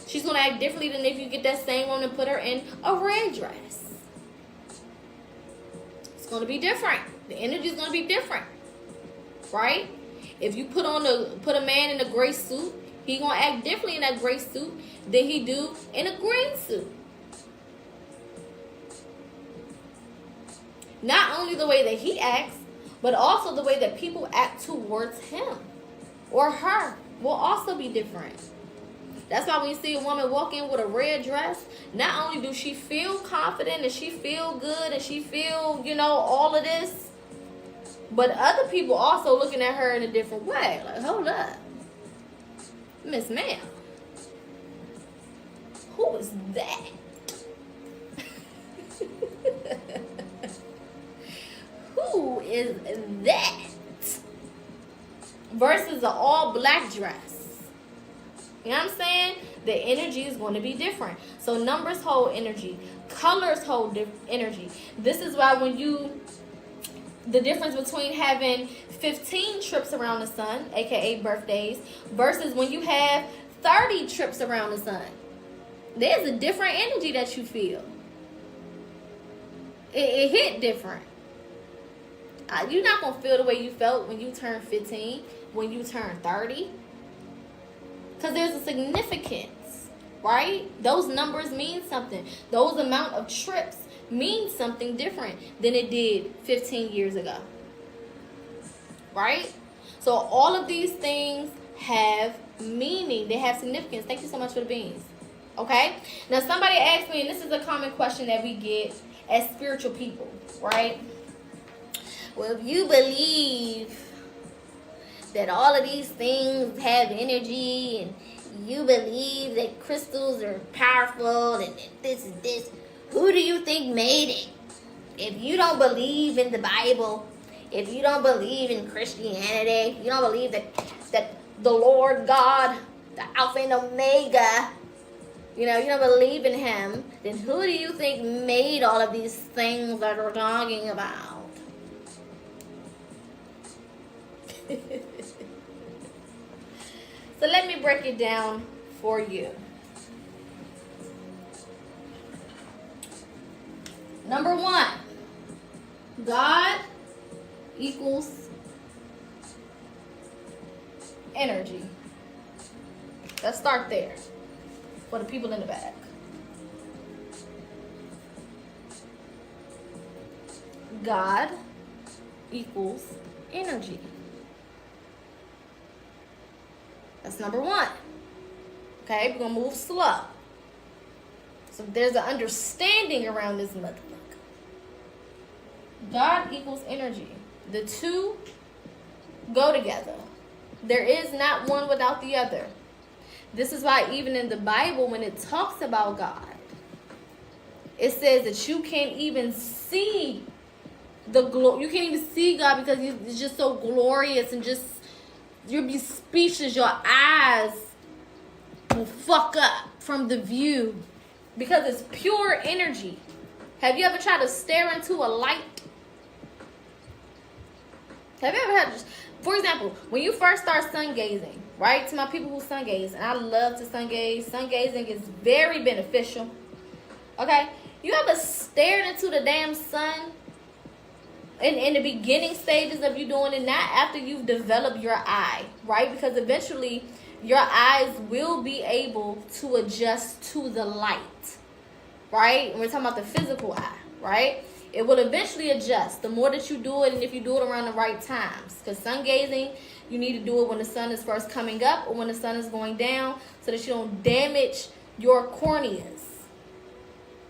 She's going to act differently than if you get that same woman and put her in a red dress. It's going to be different. The energy is going to be different. Right? If you put a man in a gray suit, he going to act differently in that gray suit than he do in a green suit. Not only the way that he acts, but also the way that people act towards him or her will also be different. That's why when you see a woman walk in with a red dress, not only do she feel confident and she feel good and she feel, all of this, but other people also looking at her in a different way. Like, hold up. Miss Ma'am. who is that? Who is that? Versus an all black dress. You know what I'm saying? The energy is going to be different. So numbers hold energy. Colors hold energy. This is why when the difference between having 15 trips around the sun, aka birthdays, versus when you have 30 trips around the sun. There's a different energy that you feel. It hit different. You're not going to feel the way you felt when you turned 15, when you turned 30. Because there's a significance, right? Those numbers mean something. Those amount of trips mean something different than it did 15 years ago. Right? So all of these things have meaning. They have significance. Thank you so much for the beans. Okay? Now somebody asked me, and this is a common question that we get as spiritual people, right? Well, if you believe that all of these things have energy, and you believe that crystals are powerful, and that this is this, who do you think made it? If you don't believe in the Bible, if you don't believe in Christianity, you don't believe that the Lord God, the Alpha and Omega, you don't believe in him, then who do you think made all of these things that we're talking about? So let me break it down for you. Number one, God equals energy. Let's start there for the people in the back. God equals energy. That's number one. Okay, we're going to move slow. So there's an understanding around this motherfucker. God equals energy. The two go together. There is not one without the other. This is why even in the Bible, when it talks about God, it says that you can't even see you can't even see God because He's just so glorious, and just you'll be speechless. Your eyes will fuck up from the view because it's pure energy. Have you ever tried to stare into a light? Have you ever had, for example, when you first start sun gazing, right? To my people who sun gaze, and I love to sun gaze. Sun gazing is very beneficial. Okay? You ever stared into the damn sun in the beginning stages of you doing it, not after you've developed your eye, right? Because eventually your eyes will be able to adjust to the light, right? And we're talking about the physical eye, right? It will eventually adjust the more that you do it, and if you do it around the right times. Because sun gazing, you need to do it when the sun is first coming up or when the sun is going down, so that you don't damage your corneas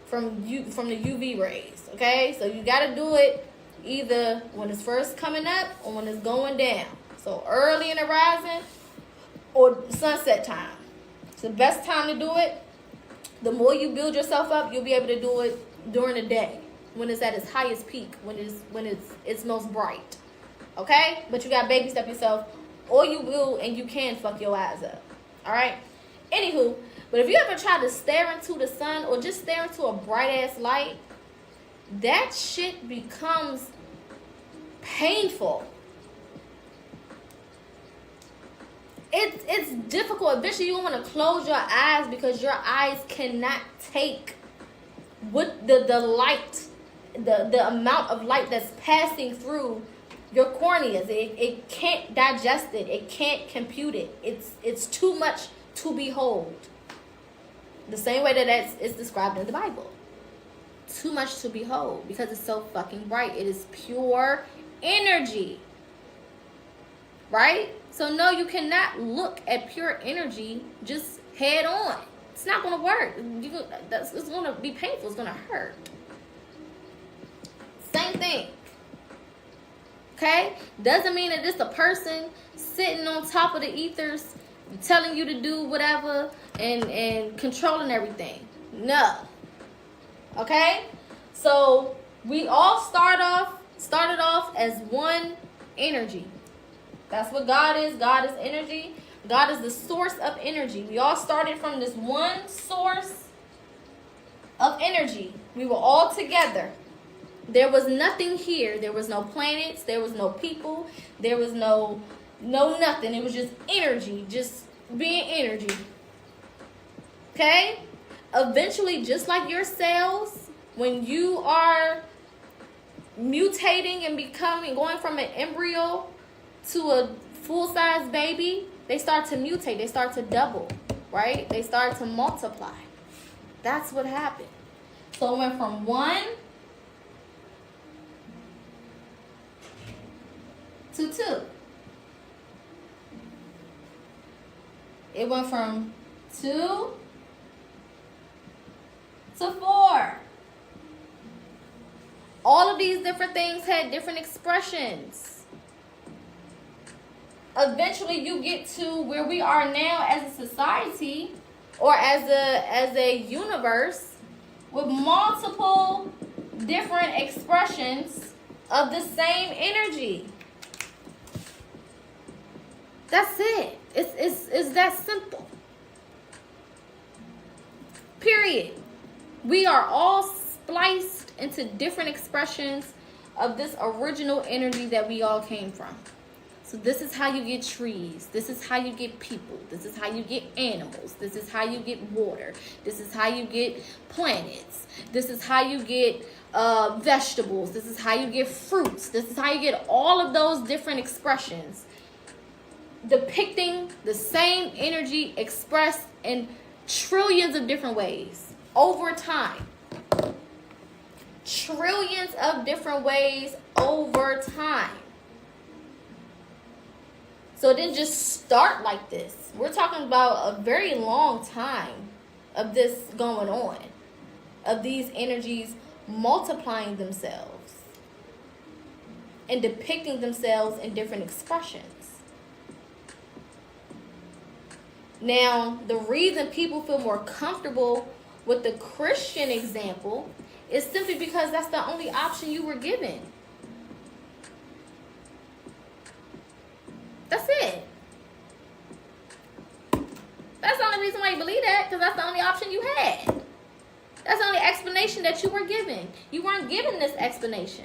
from the UV rays, okay? So you got to do it either when it's first coming up or when it's going down. So early in the rising or sunset time. It's the best time to do it. The more you build yourself up, you'll be able to do it during the day when it's at its highest peak, when it's most bright. Okay? But you got to baby step yourself, or you will and you can fuck your eyes up. All right? Anywho, but if you ever try to stare into the sun or just stare into a bright ass light, that shit becomes painful. It's difficult. Eventually you want to close your eyes because your eyes cannot take what the light, the amount of light that's passing through your corneas. It can't digest it. It can't compute it. It's too much to behold. The same way that it's described in the Bible. Too much to behold because it's so fucking bright. It is pure energy, right? So no, you cannot look at pure energy just head on. It's not going to work. It's going to be painful. It's going to hurt. Same thing. Okay? Doesn't mean that it's a person sitting on top of the ethers telling you to do whatever and controlling everything. No. Okay? So we all started off as one energy. That's what God is. God is energy. God is the source of energy. We all started from this one source of energy. We were all together. There was nothing here. There was no planets. There was no people. There was no nothing. It was just energy. Just being energy. Okay? Eventually, just like your cells, when you are mutating and going from an embryo to a full-size baby, they start to mutate. They start to double, right? They start to multiply. That's what happened. So it went from 1 to 2. It went from 2 to 4. All of these different things had different expressions. Eventually you get to where we are now as a society or as a universe with multiple different expressions of the same energy. That's it. It's that simple. Period. We are all spliced into different expressions of this original energy that we all came from. So this is how you get trees. This is how you get people. This is how you get animals. This is how you get water. This is how you get planets. This is how you get vegetables. This is how you get fruits. This is how you get all of those different expressions depicting the same energy expressed in trillions of different ways over time. Trillions of different ways over time. So it didn't just start like this. We're talking about a very long time of this going on, of these energies multiplying themselves and depicting themselves in different expressions. Now, the reason people feel more comfortable with the Christian example is simply because that's the only option you were given. That's it. That's the only reason why you believe that, because that's the only option you had. That's the only explanation that you were given. You weren't given this explanation.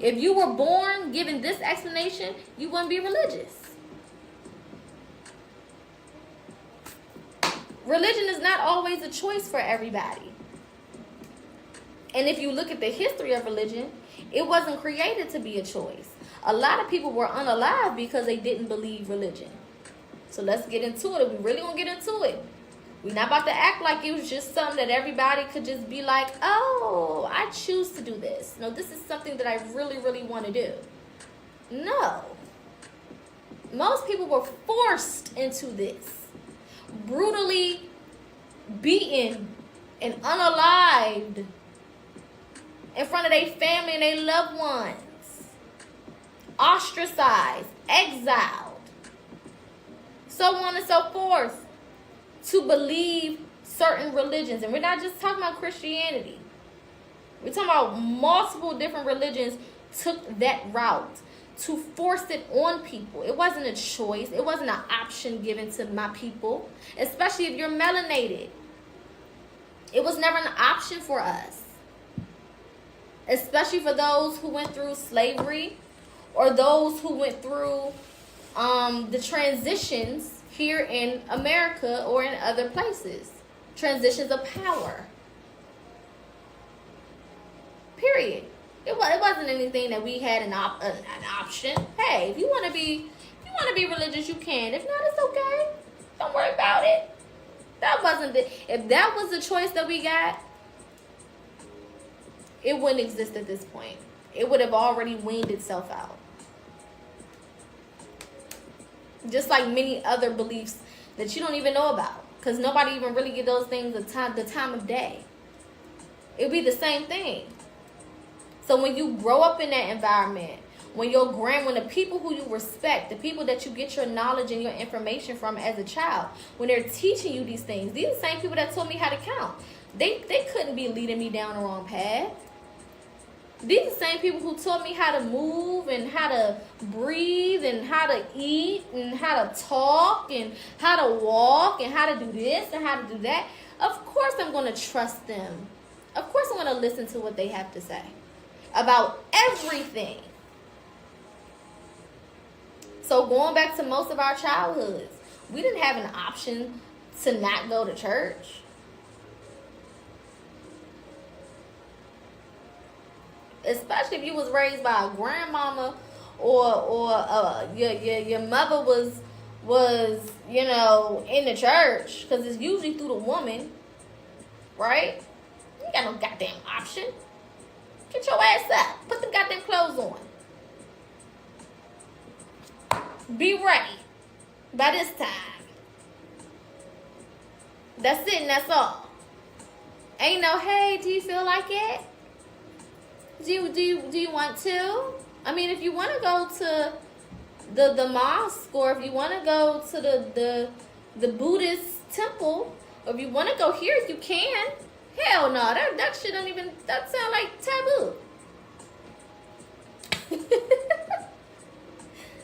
If you were born given this explanation, you wouldn't be religious. Religion is not always a choice for everybody. And if you look at the history of religion, it wasn't created to be a choice. A lot of people were unalive because they didn't believe religion. So let's get into it. We really gonna get into it. We're not about to act like it was just something that everybody could just be like, oh, I choose to do this. No, this is something that I really, really want to do. No. Most people were forced into this. Brutally beaten and unalived in front of their family and their loved ones. Ostracized, exiled, so on and so forth, to believe certain religions. And we're not just talking about Christianity. We're talking about multiple different religions took that route to force it on people. It wasn't a choice. It wasn't an option given to my people, especially if you're melanated. It was never an option for us, especially for those who went through slavery or those who went through the transitions here in America or in other places. Transitions of power. Period. It wasn't anything that we had an option. Hey, if you want to be religious, you can. If not, it's okay. Don't worry about it. If that was the choice that we got, it wouldn't exist at this point. It would have already weaned itself out. Just like many other beliefs that you don't even know about, because nobody even really give those things the time of day. It'd be the same thing. So when you grow up in that environment, when the people who you respect, the people that you get your knowledge and your information from as a child, when they're teaching you these things, these are the same people that taught me how to count. They couldn't be leading me down the wrong path. These are the same people who taught me how to move and how to breathe and how to eat and how to talk and how to walk and how to do this and how to do that. Of course I'm going to trust them. Of course I'm going to listen to what they have to say about everything. So going back to most of our childhoods, we didn't have an option to not go to church. Especially if you was raised by a grandmama or your mother was in the church, because it's usually through the woman, right? You got no goddamn option. Get your ass up. Put the goddamn clothes on. Be ready by this time. That's it and that's all. Ain't no, hey, do you feel like it? Do you want to? I mean, if you want to go to the mosque, or if you want to go to the Buddhist temple, or if you want to go here, you can. Hell no, that shit don't even, that sound like taboo.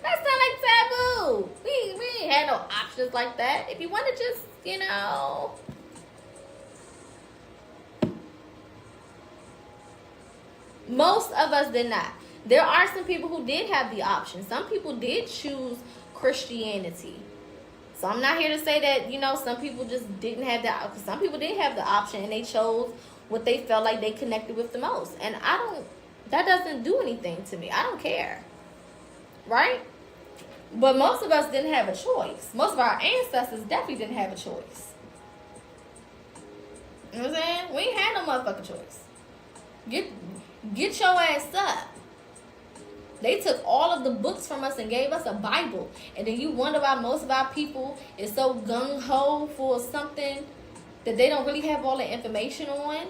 That sound like taboo. We ain't had no options like that. If you want to just, most of us did not. There are some people who did have the option. Some people did choose Christianity. So I'm not here to say that, some people just didn't have the option. Some people did have the option and they chose what they felt like they connected with the most. And that doesn't do anything to me. I don't care. Right? But most of us didn't have a choice. Most of our ancestors definitely didn't have a choice. You know what I'm saying? We ain't had no motherfucking choice. Get your ass up. They took all of the books from us and gave us a Bible. And then you wonder why most of our people is so gung-ho for something that they don't really have all the information on.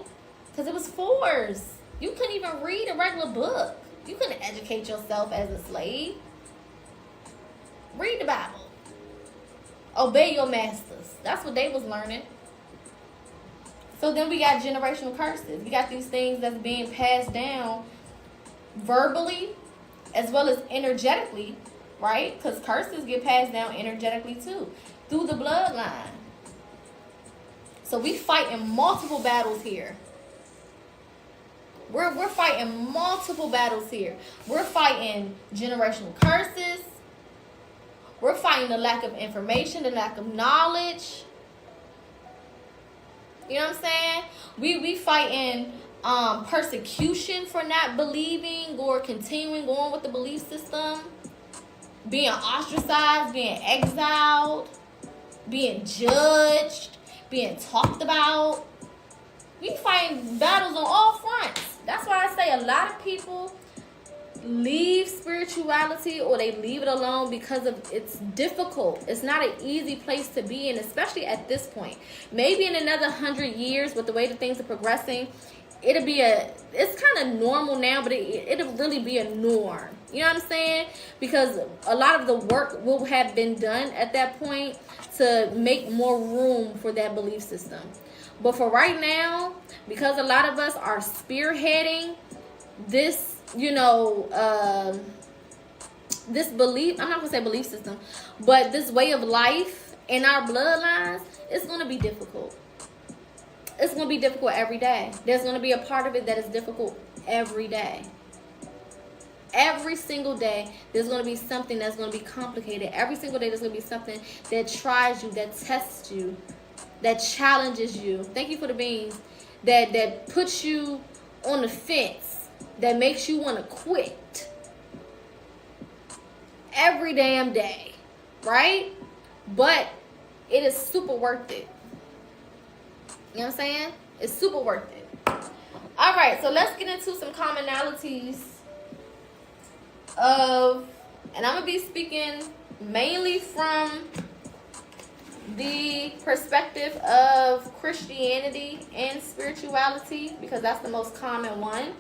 Because it was forced. You couldn't even read a regular book. You couldn't educate yourself as a slave. Read the Bible. Obey your masters. That's what they was learning. So then we got generational curses. We got these things that's being passed down verbally as well as energetically, right? Because curses get passed down energetically too, through the bloodline. So we fighting multiple battles here. We're fighting multiple battles here. We're fighting generational curses. We're fighting the lack of information, the lack of knowledge. You know what I'm saying? We fighting persecution for not believing or continuing on with the belief system. Being ostracized, being exiled, being judged, being talked about. We fighting battles on all fronts. That's why I say a lot of people leave spirituality or they leave it alone because of it's difficult. It's not an easy place to be in, especially at this point. Maybe in another 100 years, with the way that things are progressing, it's kind of normal now, but it'll really be a norm. You know what I'm saying? Because a lot of the work will have been done at that point to make more room for that belief system. But for right now, because a lot of us are spearheading this, this belief, I'm not going to say belief system, but this way of life in our bloodlines, it's going to be difficult. It's going to be difficult every day. There's going to be a part of it that is difficult every day. Every single day, there's going to be something that's going to be complicated. Every single day, there's going to be something that tries you, that tests you, that challenges you. Thank you for the beans. That puts you on the fence, that makes you want to quit. Every damn day, right? But it is super worth it. You know what I'm saying? It's super worth it. All right, so let's get into some commonalities and I'm going to be speaking mainly from the perspective of Christianity and spirituality, because that's the most common one.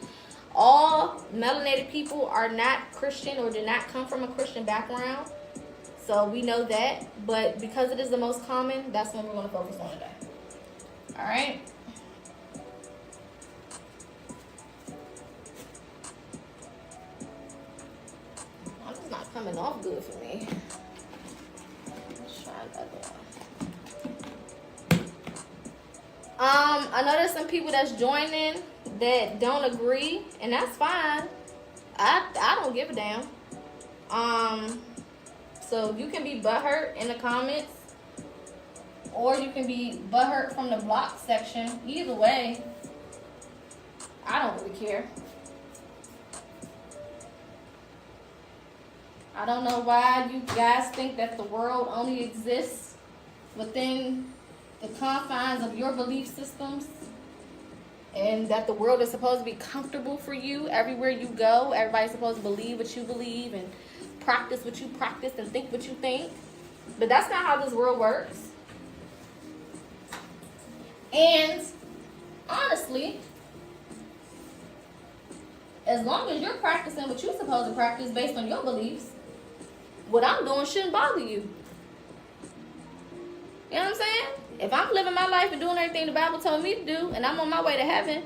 All melanated people are not Christian or did not come from a Christian background. So we know that. But because it is the most common, that's what we're going to focus on today. All right. It's not coming off good for me. Let's try that one. I know there's some people that's joining that don't agree, and that's fine. I don't give a damn. So you can be butthurt in the comments, or you can be butthurt from the block section. Either way, I don't really care. I don't know why you guys think that the world only exists within the confines of your belief systems, and that the world is supposed to be comfortable for you everywhere you go. Everybody's supposed to believe what you believe and practice what you practice and think what you think. But that's not how this world works. And honestly, as long as you're practicing what you're supposed to practice based on your beliefs, what I'm doing shouldn't bother you. You know what I'm saying? If I'm living my life and doing everything the Bible told me to do, and I'm on my way to heaven,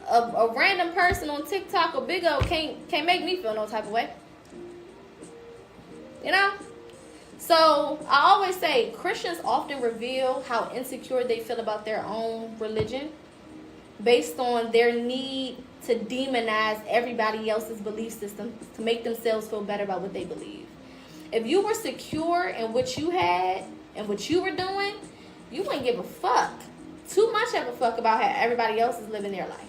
a random person on TikTok or Big O can't make me feel no type of way. You know? So I always say Christians often reveal how insecure they feel about their own religion based on their need to demonize everybody else's belief system to make themselves feel better about what they believe. If you were secure in what you had and what you were doing, you wouldn't give a fuck, too much of a fuck about how everybody else is living their life.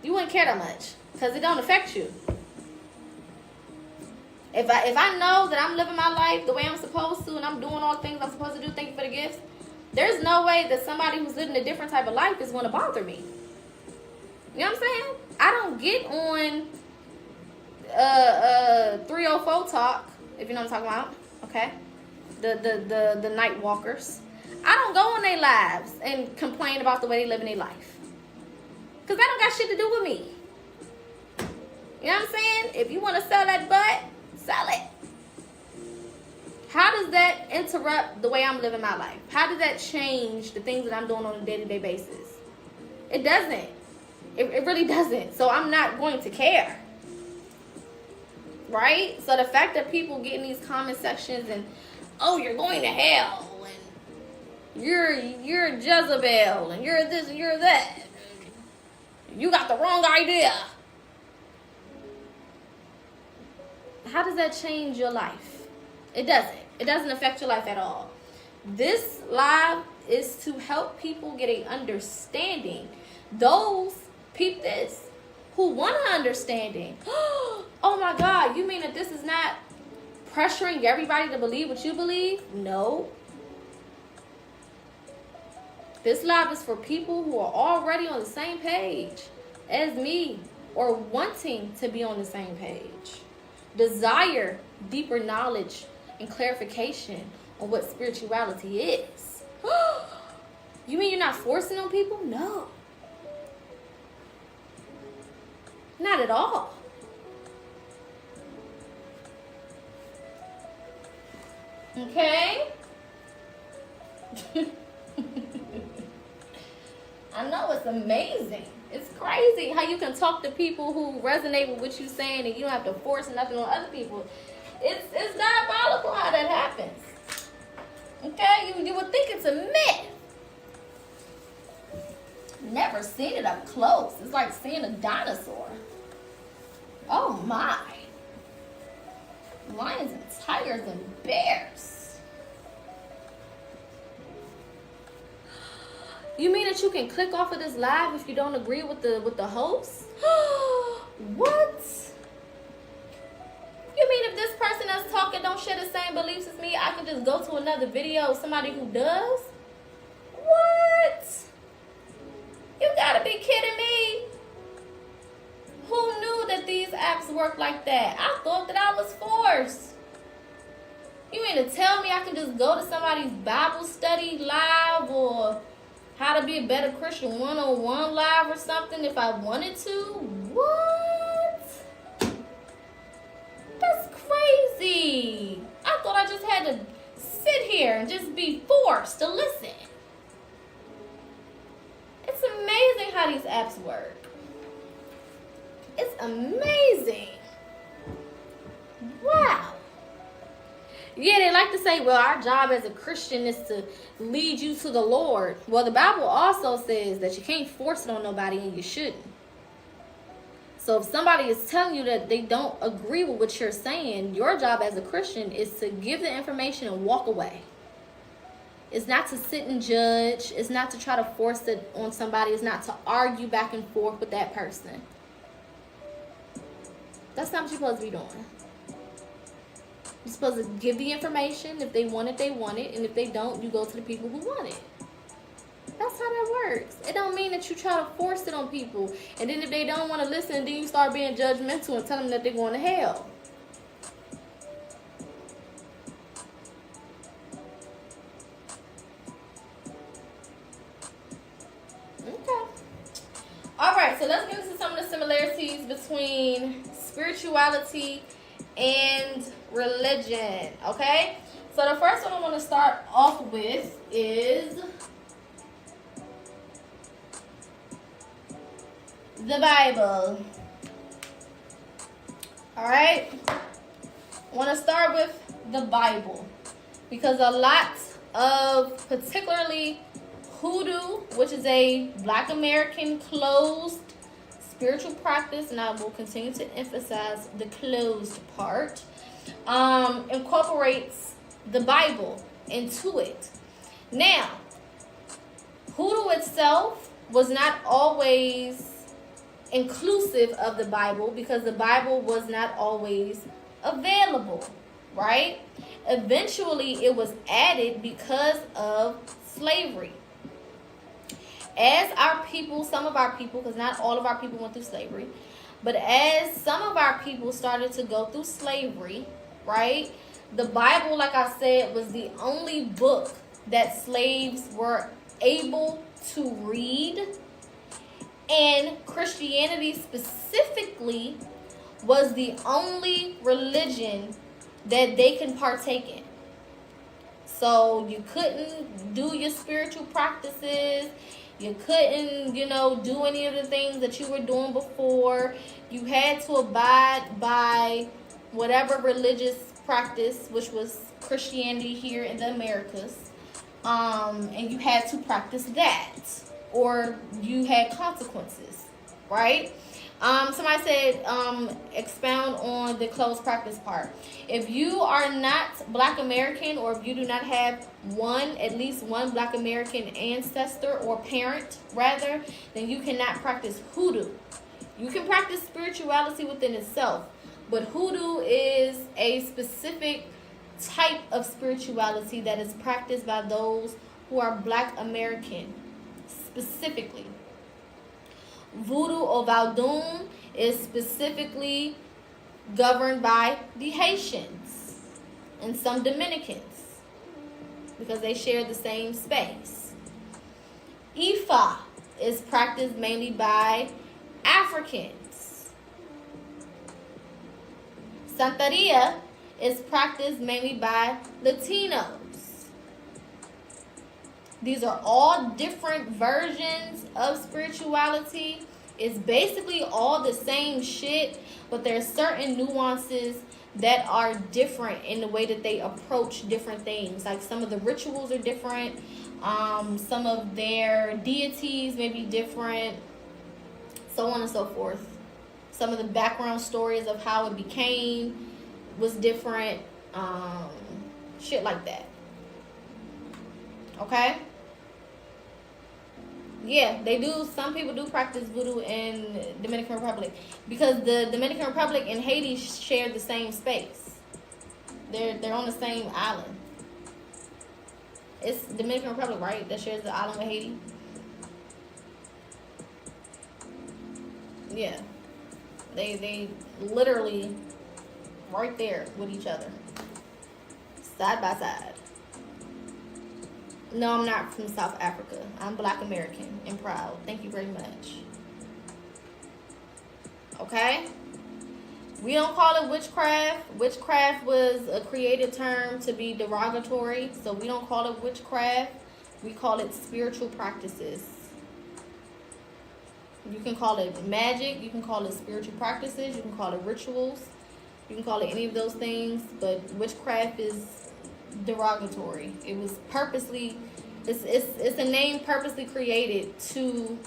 You wouldn't care that much because it don't affect you. If I know that I'm living my life the way I'm supposed to and I'm doing all the things I'm supposed to do, thank you for the gifts, there's no way that somebody who's living a different type of life is going to bother me. You know what I'm saying? I don't get on 304 Talk, if you know what I'm talking about, okay? The night walkers. I don't go on their lives and complain about the way they live in their life. Because that don't got shit to do with me. You know what I'm saying? If you want to sell that butt, sell it. How does that interrupt the way I'm living my life? How does that change the things that I'm doing on a day-to-day basis? It doesn't. It really doesn't. So I'm not going to care. Right? So the fact that people get in these comment sections and, oh, you're going to hell, and you're Jezebel, and you're this and you're that, you got the wrong idea. How does that change your life? It doesn't. It doesn't affect your life at all. This live is to help people get an understanding. Those, peep this, who want an understanding. Oh my God, you mean that this is not pressuring everybody to believe what you believe? No. This live is for people who are already on the same page as me or wanting to be on the same page. Desire deeper knowledge and clarification on what spirituality is. You mean you're not forcing on people? No. Not at all. Okay? I know, it's amazing. It's crazy how you can talk to people who resonate with what you're saying and you don't have to force nothing on other people. It's diabolical how that happens. Okay? You would think it's a myth. Never seen it up close. It's like seeing a dinosaur. Oh my. Lions and tigers and bears. You mean that you can click off of this live if you don't agree with the host? What? You mean if this person that's talking don't share the same beliefs as me, I can just go to another video of somebody who does? What? You gotta be kidding me. Who knew that these apps work like that? I thought that I was forced. You mean to tell me I can just go to somebody's Bible study live or How to be a better Christian 101 live or something if I wanted to. What? That's crazy. I thought I just had to sit here and just be forced to listen. It's amazing how these apps work. It's amazing. Wow. Yeah, they like to say, well, our job as a Christian is to lead you to the Lord. Well, the Bible also says that you can't force it on nobody, and you shouldn't. So if somebody is telling you that they don't agree with what you're saying, your job as a Christian is to give the information and walk away. It's not to sit and judge. It's not to try to force it on somebody. It's not to argue back and forth with that person. That's not what you're supposed to be doing. You're supposed to give the information. If they want it, they want it. And if they don't, you go to the people who want it. That's how that works. It don't mean that you try to force it on people. And then if they don't want to listen, then you start being judgmental and tell them that they're going to hell. Okay. Alright, so let's get into some of the similarities between spirituality and religion. Okay? So the first one I want to start off with is the Bible. Alright? I want to start with the Bible because a lot of, particularly hoodoo, which is a Black American closed spiritual practice, and I will continue to emphasize the closed part, incorporates the Bible into it. Now, hoodoo itself was not always inclusive of the Bible because the Bible was not always available, right? Eventually, it was added because of slavery. As our people, some of our people, because not all of our people went through slavery, but as some of our people started to go through slavery, right? The Bible, like I said, was the only book that slaves were able to read. And Christianity specifically was the only religion that they can partake in. So you couldn't do your spiritual practices. You couldn't, do any of the things that you were doing before. You had to abide by whatever religious practice, which was Christianity here in the Americas. And you had to practice that, or you had consequences, right? Somebody said, expound on the closed practice part. If you are not Black American, or if you do not have at least one Black American ancestor or parent, rather, then you cannot practice hoodoo. You can practice spirituality within itself, but hoodoo is a specific type of spirituality that is practiced by those who are Black American, specifically. Voodoo or Vaudoon is specifically governed by the Haitians and some Dominicans because they share the same space. Ifa is practiced mainly by Africans. Santeria is practiced mainly by Latinos. These are all different versions of spirituality. It's basically all the same shit, but there's certain nuances that are different in the way that they approach different things. Like some of the rituals are different. Some of their deities may be different. So on and so forth. Some of the background stories of how it became was different. Shit like that. Okay? Yeah, they do. Some people do practice voodoo in Dominican Republic because the Dominican Republic and Haiti share the same space. They're on the same island. It's Dominican Republic, right? That shares the island with Haiti. Yeah, they literally right there with each other, side by side. No, I'm not from South Africa. I'm Black American and proud. Thank you very much. Okay? We don't call it witchcraft. Witchcraft was a created term to be derogatory, so we don't call it witchcraft. We call it spiritual practices. You can call it magic, you can call it spiritual practices, you can call it rituals, you can call it any of those things, but witchcraft is derogatory. It was purposely, it's a name purposely created to,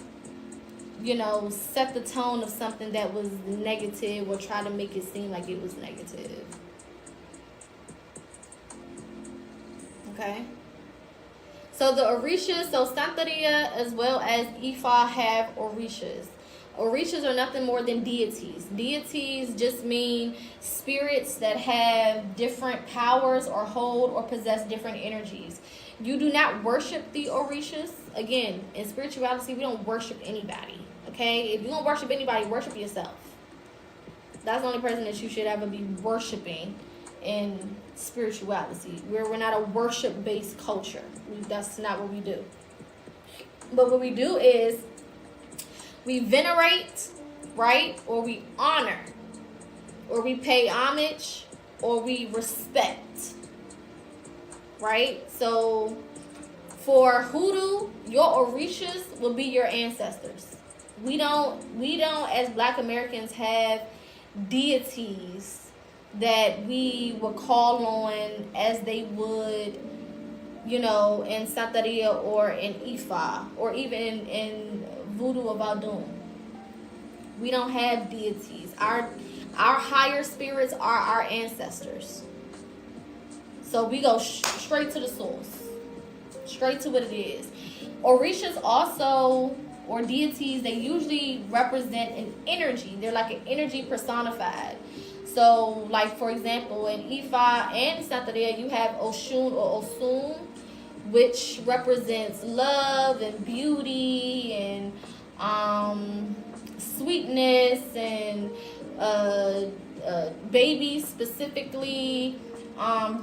you know, set the tone of something that was negative or try to make it seem like it was negative. Okay? So the Orishas, so Santeria as well as Ifa have Orishas. Orishas are nothing more than deities. Deities just mean spirits that have different powers or hold or possess different energies. You do not worship the Orishas. Again, in spirituality, we don't worship anybody. Okay? If you don't worship anybody, worship yourself. That's the only person that you should ever be worshiping in spirituality. We're not a worship-based culture. That's not what we do. But what we do is we venerate, right? Or we honor, or we pay homage, or we respect, right? So for hoodoo, your orishas will be your ancestors. We don't as Black Americans have deities that we would call on as they would, you know, in Santeria or in Ifa or even in Voodoo or Vodun. We don't have deities. Our higher spirits are our ancestors. So we go straight to the source, straight to what it is. Orishas also, or deities, they usually represent an energy. They're like an energy personified. So, like, for example, in Ifa and Santeria, you have Oshun or Osun, which represents love and beauty and sweetness and babies specifically,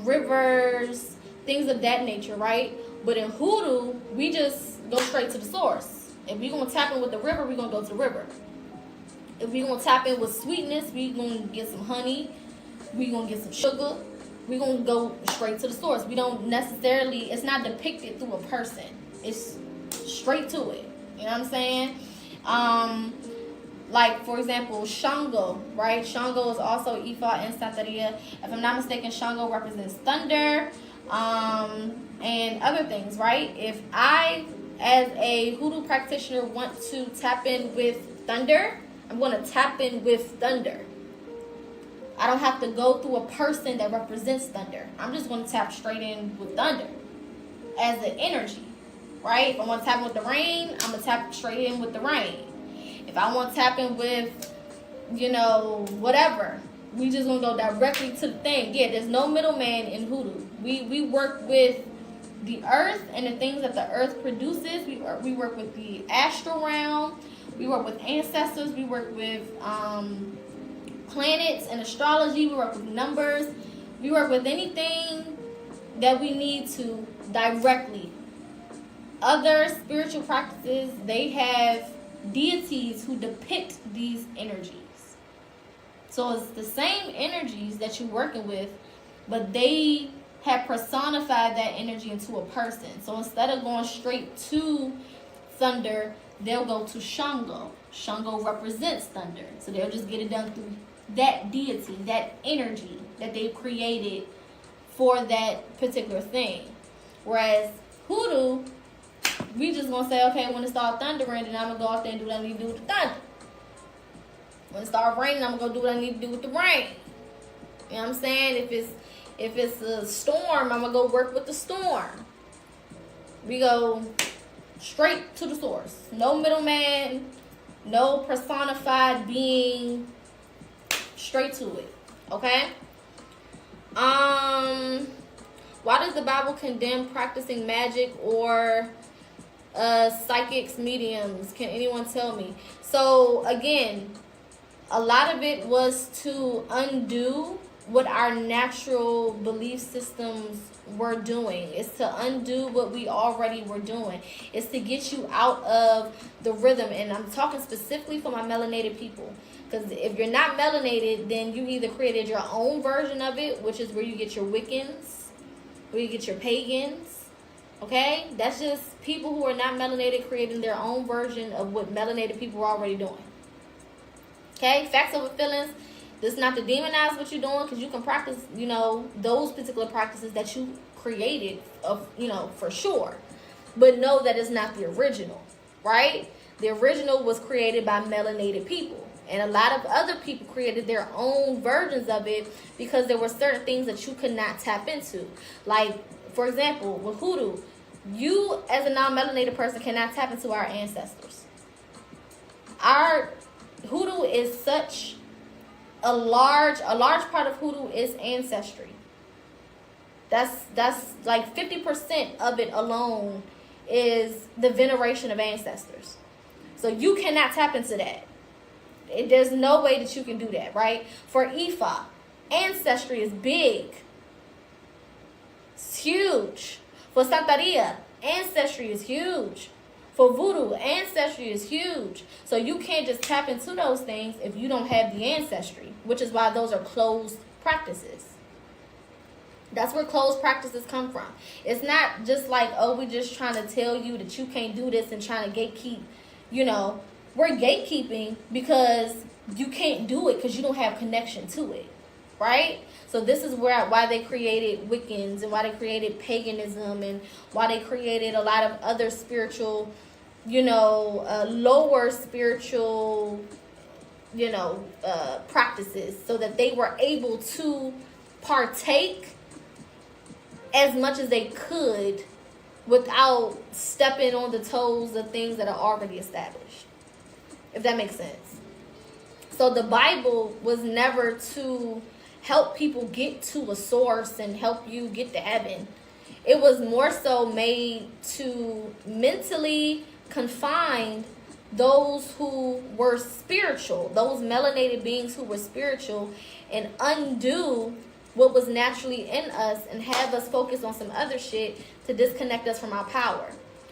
rivers, things of that nature, right? But in hoodoo, we just go straight to the source. If we're going to tap in with the river, we're going to go to the river. If we're going to tap in with sweetness, we're going to get some honey. We're going to get some sugar. We're going to go straight to the source. We don't necessarily, it's not depicted through a person. It's straight to it. You know what I'm saying? Like, for example, Shango, right? Shango is also Ifa and Santeria. If I'm not mistaken, Shango represents thunder and other things, right? If I, as a hoodoo practitioner, want to tap in with thunder, I'm going to tap in with thunder. I don't have to go through a person that represents thunder. I'm just going to tap straight in with thunder as an energy, right? If I want to tap in with the rain, I'm going to tap straight in with the rain. If I want to tap in with, you know, whatever, we just going to go directly to the thing. Yeah, there's no middleman in hoodoo. We work with the earth and the things that the earth produces. We work with the astral realm. We work with ancestors. We work with planets and astrology. We work with numbers. We work with anything that we need to directly. Other spiritual practices, they have deities who depict these energies. So it's the same energies that you're working with, but they have personified that energy into a person. So instead of going straight to thunder, they'll go to Shango. Shango represents thunder. So they'll just get it done through that deity, that energy that they've created for that particular thing. Whereas hoodoo, we just gonna say, okay, when it starts thundering, then I'm gonna go out there and do what I need to do with the thunder. When it starts raining, I'm gonna go do what I need to do with the rain. You know what I'm saying? If it's a storm, I'm gonna go work with the storm. We go straight to the source. No middleman, no personified being, straight to it. Okay? Why does the Bible condemn practicing magic or psychics, mediums? Can anyone tell me? So again, a lot of it was to undo what our natural belief systems were doing. It's to undo what we already were doing. It's to get you out of the rhythm. And I'm talking specifically for my melanated people. Because if you're not melanated, then you either created your own version of it, which is where you get your Wiccans, where you get your pagans. Okay? That's just people who are not melanated creating their own version of what melanated people are already doing. Okay? Facts over feelings. This is not to demonize what you're doing, because you can practice, you know, those particular practices that you created, of, you know, for sure. But know that it's not the original, right? The original was created by melanated people. And a lot of other people created their own versions of it because there were certain things that you could not tap into. Like, for example, with hoodoo, you as a non-melanated person cannot tap into our ancestors. Our hoodoo is such a large part of hoodoo is ancestry. That's like 50% of it alone is the veneration of ancestors. So you cannot tap into that. There's no way that you can do that, right? For Ifa, ancestry is big. It's huge. For Santeria, ancestry is huge. For voodoo, ancestry is huge. So you can't just tap into those things if you don't have the ancestry, which is why those are closed practices. That's where closed practices come from. It's not just like, oh, we're just trying to tell you that you can't do this and trying to gatekeep. You know, we're gatekeeping because you can't do it because you don't have connection to it, right? So this is why they created Wiccans and why they created paganism and why they created a lot of other spiritual, you know, lower spiritual, you know, practices, so that they were able to partake as much as they could without stepping on the toes of things that are already established, if that makes sense. So the Bible was never to help people get to a source and help you get to heaven. It was more so made to mentally confine those who were spiritual, those melanated beings who were spiritual, and undo what was naturally in us and have us focus on some other shit to disconnect us from our power.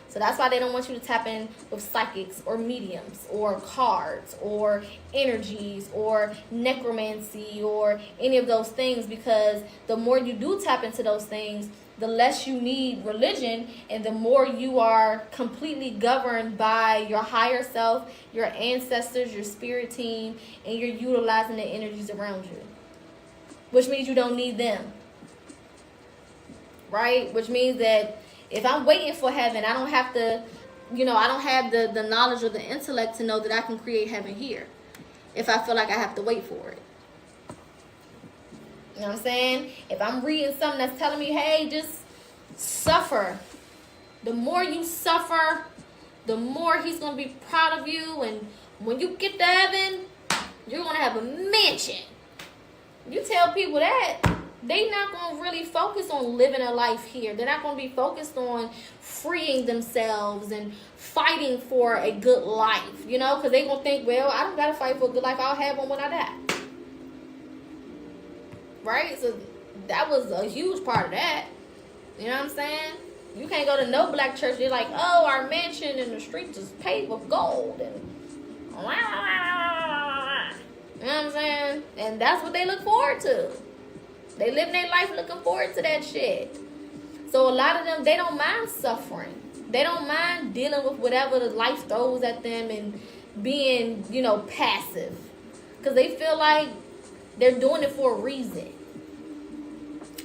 So that's why they don't want you to tap in with psychics or mediums or cards or energies or necromancy or any of those things, because the more you do tap into those things, the less you need religion, and the more you are completely governed by your higher self, your ancestors, your spirit team, and you're utilizing the energies around you. Which means you don't need them. Right? Which means that if I'm waiting for heaven, I don't have to, you know, I don't have the knowledge or the intellect to know that I can create heaven here if I feel like I have to wait for it. You know what I'm saying? If I'm reading something that's telling me, hey, just suffer. The more you suffer, the more he's going to be proud of you. And when you get to heaven, you're going to have a mansion. You tell people that, they not going to really focus on living a life here. They're not going to be focused on freeing themselves and fighting for a good life, you know, because they're going to think, well, I don't got to fight for a good life. I'll have one when I die. Right? So that was a huge part of that. You know what I'm saying? You can't go to no black church. They're like, oh, our mansion in the streets is paved with gold. And you know what I'm saying? And that's what they look forward to. They live their life looking forward to that shit. So a lot of them, they don't mind suffering. They don't mind dealing with whatever the life throws at them and being, you know, passive. Because they feel like they're doing it for a reason.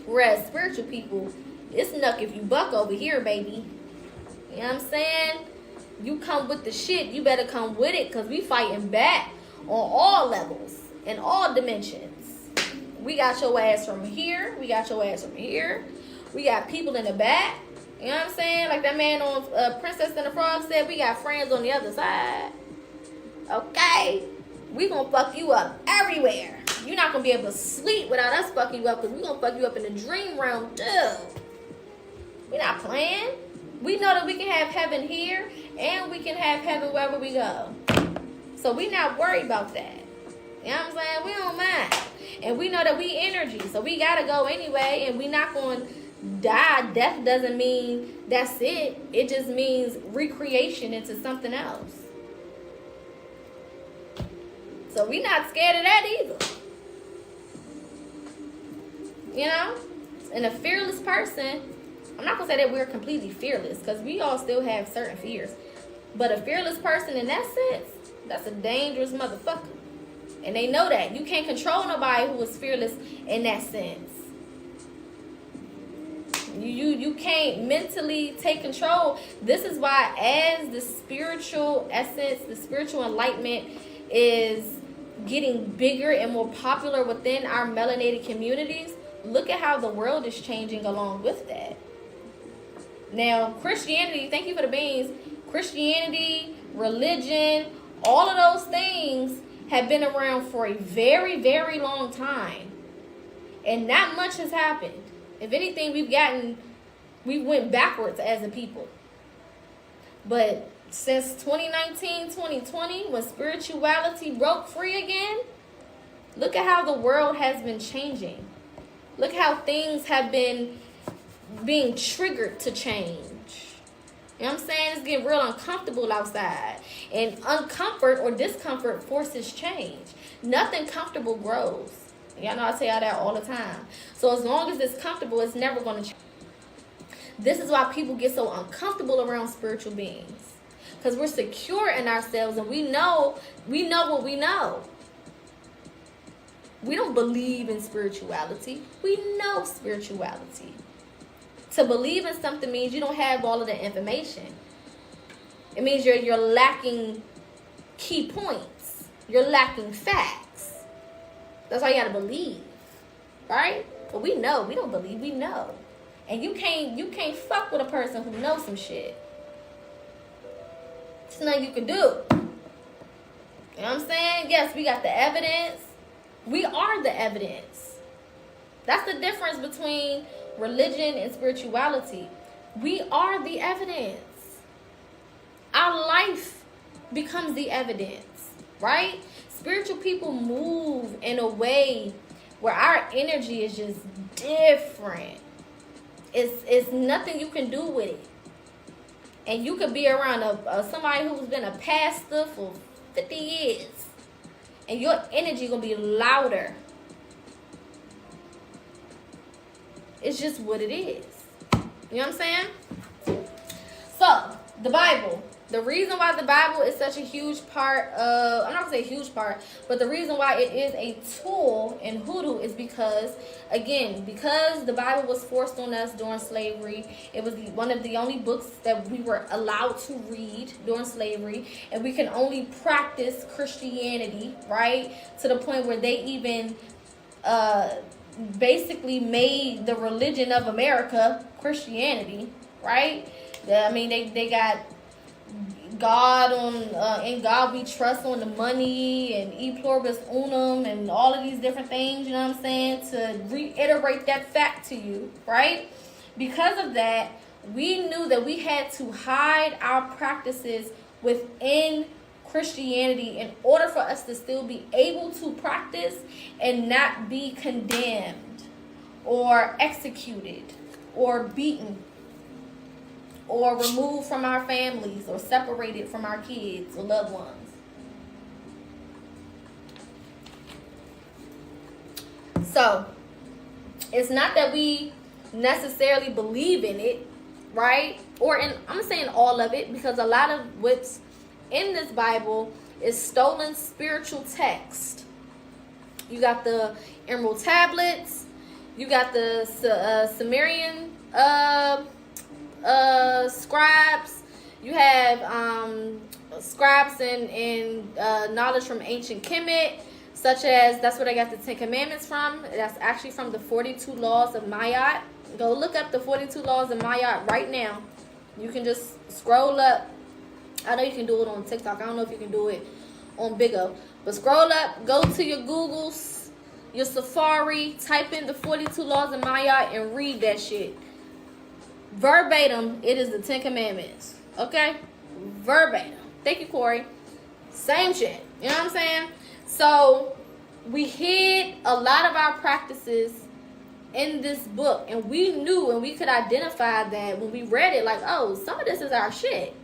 Whereas spiritual people, it's knuck if you buck over here, baby. You know what I'm saying? You come with the shit, you better come with it, because we fighting back on all levels, in all dimensions. We got your ass from here. We got your ass from here. We got people in the back. You know what I'm saying? Like that man on Princess and the Frog said, we got friends on the other side. Okay? We gonna fuck you up everywhere. You're not gonna be able to sleep without us fucking you up, because we gonna fuck you up in the dream realm too. We not playing. We know that we can have heaven here, and we can have heaven wherever we go. So we not worried about that. You know what I'm saying? We don't mind. And we know that we energy, so we gotta go anyway, and we not going to die. Death doesn't mean that's it. It just means recreation into something else. So we not scared of that either. You know? And a fearless person, I'm not going to say that we're completely fearless, because we all still have certain fears. But a fearless person in that sense, that's a dangerous motherfucker. And they know that. You can't control nobody who is fearless in that sense. You can't mentally take control. This is why, as the spiritual essence, the spiritual enlightenment is getting bigger and more popular within our melanated communities, look at how the world is changing along with that. Now, Christianity, thank you for the beans. Christianity, religion, all of those things have been around for a very, very long time. And not much has happened. If anything, we went backwards as a people. But since 2019, 2020, when spirituality broke free again, look at how the world has been changing. Look how things have been being triggered to change. You know what I'm saying? It's getting real uncomfortable outside. And uncomfort or discomfort forces change. Nothing comfortable grows. Y'all know I tell y'all that all the time. So as long as it's comfortable, it's never going to change. This is why people get so uncomfortable around spiritual beings. Because we're secure in ourselves and we know what we know. We don't believe in spirituality. We know spirituality. To believe in something means you don't have all of the information. It means you're lacking key points. You're lacking facts. That's why you gotta believe, right? But we know. We don't believe. We know. And you can't fuck with a person who knows some shit. There's nothing you can do. You know what I'm saying? Yes, we got the evidence. We are the evidence. That's the difference between religion and spirituality. We are the evidence. Our life becomes the evidence, right? Spiritual people move in a way where our energy is just different. It's nothing you can do with it. And you could be around somebody who's been a pastor for 50 years. And your energy going to be louder. It's just what it is. You know what I'm saying? So, the Bible. The reason why the Bible is such a huge part of, I'm not going to say huge part, but the reason why it is a tool in hoodoo is because, again, because the Bible was forced on us during slavery. It was one of the only books that we were allowed to read during slavery. And we can only practice Christianity, right? To the point where they even basically made the religion of America Christianity, right? I mean, they got God on in God we trust on the money and e pluribus unum and all of these different things, you know what I'm saying, to reiterate that fact to you, right? Because of that, we knew that we had to hide our practices within Christianity in order for us to still be able to practice and not be condemned or executed or beaten or removed from our families or separated from our kids or loved ones. So, it's not that we necessarily believe in it, right? I'm saying all of it, because a lot of what's in this Bible is stolen spiritual text. You got the Emerald Tablets. You got the Sumerian scribes. You have scribes and knowledge from ancient Kemet, such as, that's where I got the 10 Commandments from. That's actually from the 42 Laws of Mayat. Go look up the 42 Laws of Mayat right now. You can just scroll up. I know you can do it on TikTok. I don't know if you can do it on Big O. But scroll up, go to your Googles, your Safari, type in the 42 Laws of Mayat and read that shit. Verbatim, it is the 10 Commandments. Okay? Verbatim. Thank you, Corey. Same shit. You know what I'm saying? So, we hid a lot of our practices in this book, and we knew and we could identify that when we read it, like, oh, some of this is our shit.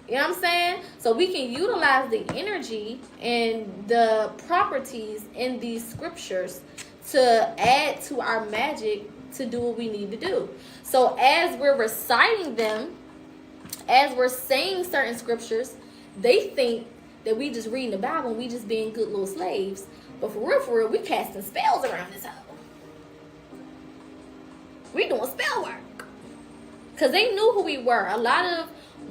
You know what I'm saying? So we can utilize the energy and the properties in these scriptures to add to our magic to do what we need to do. So as we're reciting them, as we're saying certain scriptures, they think that we just reading the Bible and we just being good little slaves. But for real, we casting spells around this house. We doing spell work. Because they knew who we were. A lot of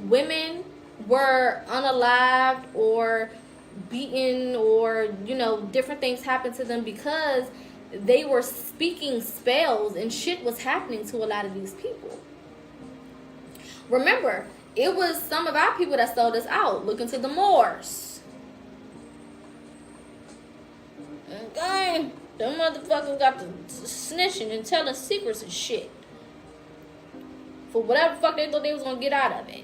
women were unalived or beaten, or, you know, different things happened to them because they were speaking spells and shit was happening to a lot of these people. Remember, it was some of our people that sold us out. Look into the Moors. Okay. Them motherfuckers got to snitching and telling secrets and shit. For whatever the fuck they thought they was gonna get out of it.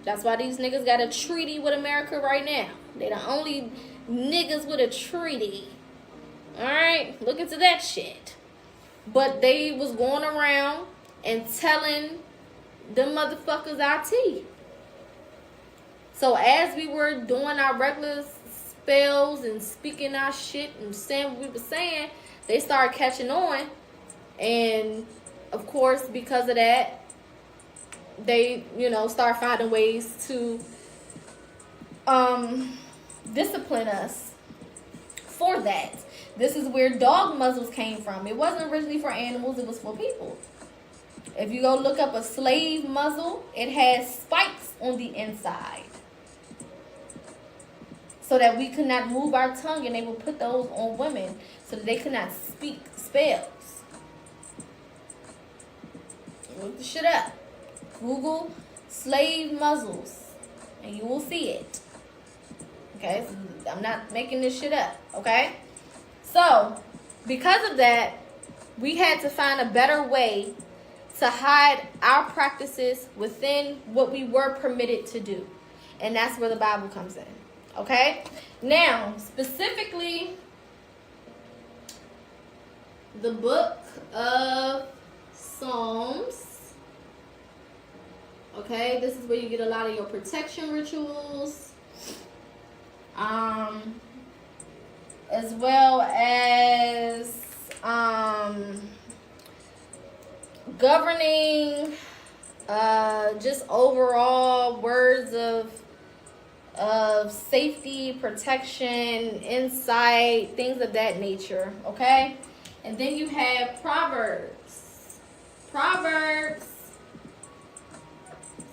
That's why these niggas got a treaty with America right now. They the only niggas with a treaty. Alright? Look into that shit. But they was going around and telling them motherfuckers our tea. So as we were doing our regular spells and speaking our shit and saying what we were saying, they started catching on. And of course, because of that, they, you know, start finding ways to discipline us for that. This is where dog muzzles came from. It wasn't originally for animals, it was for people. If you go look up a slave muzzle, it has spikes on the inside, so that we could not move our tongue, and they would put those on women so that they could not speak spells. Look the shit up. Google slave muzzles and you will see it. Okay, so I'm not making this shit up. Okay, so because of that, we had to find a better way to hide our practices within what we were permitted to do, and that's where the Bible comes in. Okay, now specifically the book of Psalms. Okay, this is where you get a lot of your protection rituals, as well as governing just overall words of safety, protection, insight, things of that nature. Okay, and then you have Proverbs.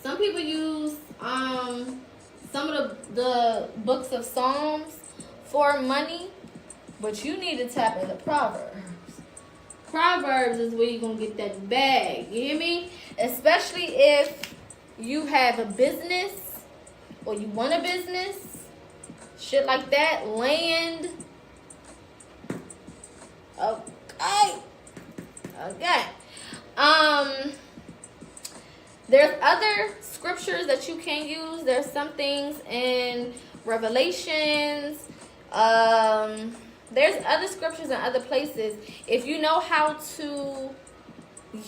Some people use some of the books of Psalms for money, but you need to tap into Proverbs. Proverbs is where you're going to get that bag. You hear me? Especially if you have a business or you want a business. Shit like that. Land. Okay. There's other scriptures that you can use. There's some things in Revelations. There's other scriptures in other places. If you know how to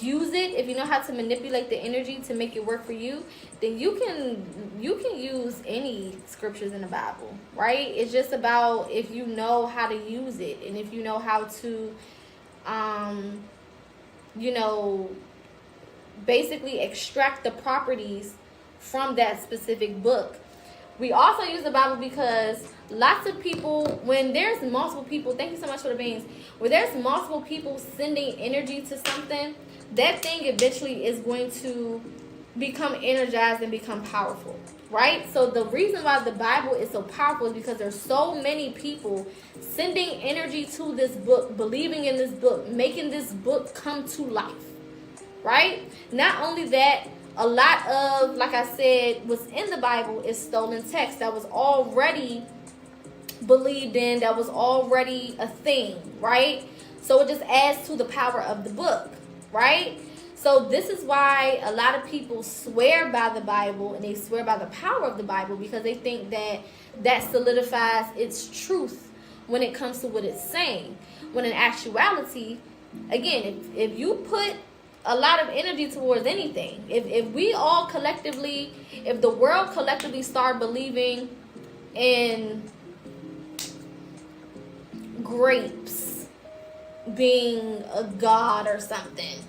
use it, if you know how to manipulate the energy to make it work for you, then you can use any scriptures in the Bible, right? It's just about if you know how to use it, and if you know how to basically extract the properties from that specific book. We also use the Bible because lots of people, when there's multiple people, thank you so much for the beans, when there's multiple people sending energy to something, that thing eventually is going to become energized and become powerful, right? So the reason why the Bible is so powerful is because there's so many people sending energy to this book, believing in this book, making this book come to life, right? Not only that, a lot of, like I said, what's in the Bible is stolen text that was already believed in, that was already a thing, right? So it just adds to the power of the book, right? So this is why a lot of people swear by the Bible, and they swear by the power of the Bible because they think that that solidifies its truth when it comes to what it's saying. When in actuality, again, if you put a lot of energy towards anything, if we all collectively, if the world collectively start believing in grapes being a god or something,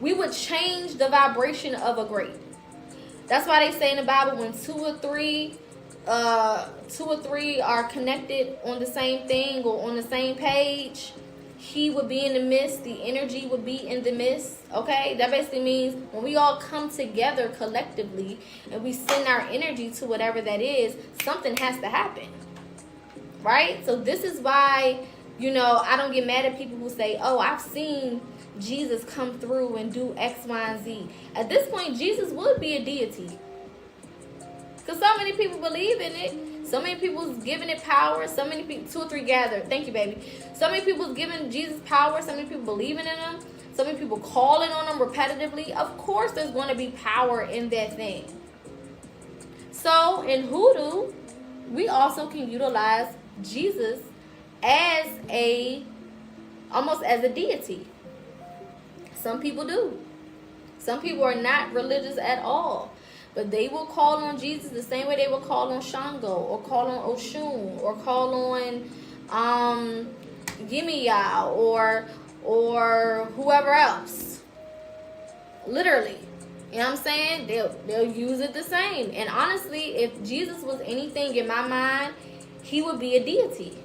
we would change the vibration of a grape. That's why they say in the Bible, when two or three are connected on the same thing or on the same page, he would be in the midst, the energy would be in the midst. Okay, that basically means when we all come together collectively and we send our energy to whatever that is, something has to happen, right? So this is why, you know, I don't get mad at people who say, oh, I've seen Jesus come through and do X, Y, and Z. At this point, Jesus would be a deity, because so many people believe in it. So many people's giving it power. So many people, 2 or 3 gathered. Thank you, baby. So many people's giving Jesus power. So many people believing in him. So many people calling on him repetitively. Of course, there's going to be power in that thing. So in hoodoo, we also can utilize Jesus as almost as a deity. Some people do. Some people are not religious at all, but they will call on Jesus the same way they will call on Shango, or call on Oshun, or call on Yimiya, or whoever else. Literally. You know what I'm saying? They'll use it the same. And honestly, if Jesus was anything in my mind, he would be a deity.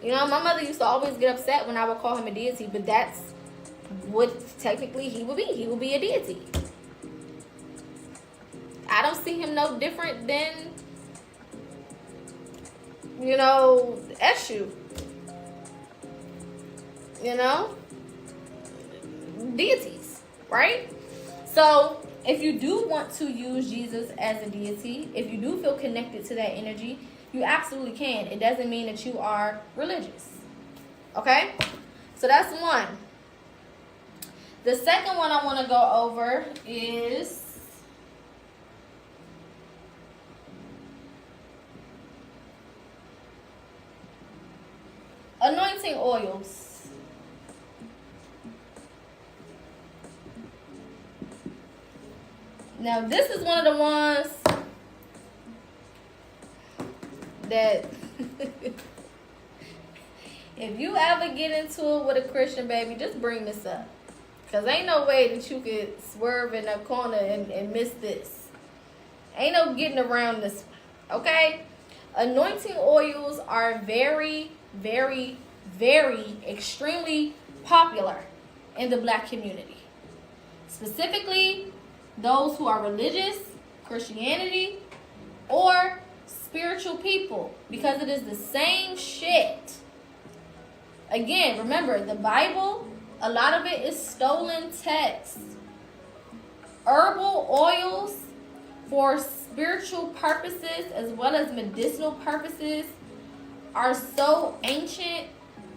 You know, my mother used to always get upset when I would call him a deity, but that's what technically he would be. He would be a deity. I don't see him no different than, you know, Eshu. You know? Deities, right? So, if you do want to use Jesus as a deity, if you do feel connected to that energy, you absolutely can. It doesn't mean that you are religious. Okay? So, that's one. The second one I want to go over is anointing oils. Now, this is one of the ones that if you ever get into it with a Christian, baby, just bring this up. Because ain't no way that you could swerve in a corner and miss this. Ain't no getting around this one. Okay? Anointing oils are very, very, very extremely popular in the black community. Specifically, those who are religious, Christianity, or spiritual people, because it is the same shit. Again, remember, the Bible, a lot of it is stolen text. Herbal oils for spiritual purposes as well as medicinal purposes are so ancient,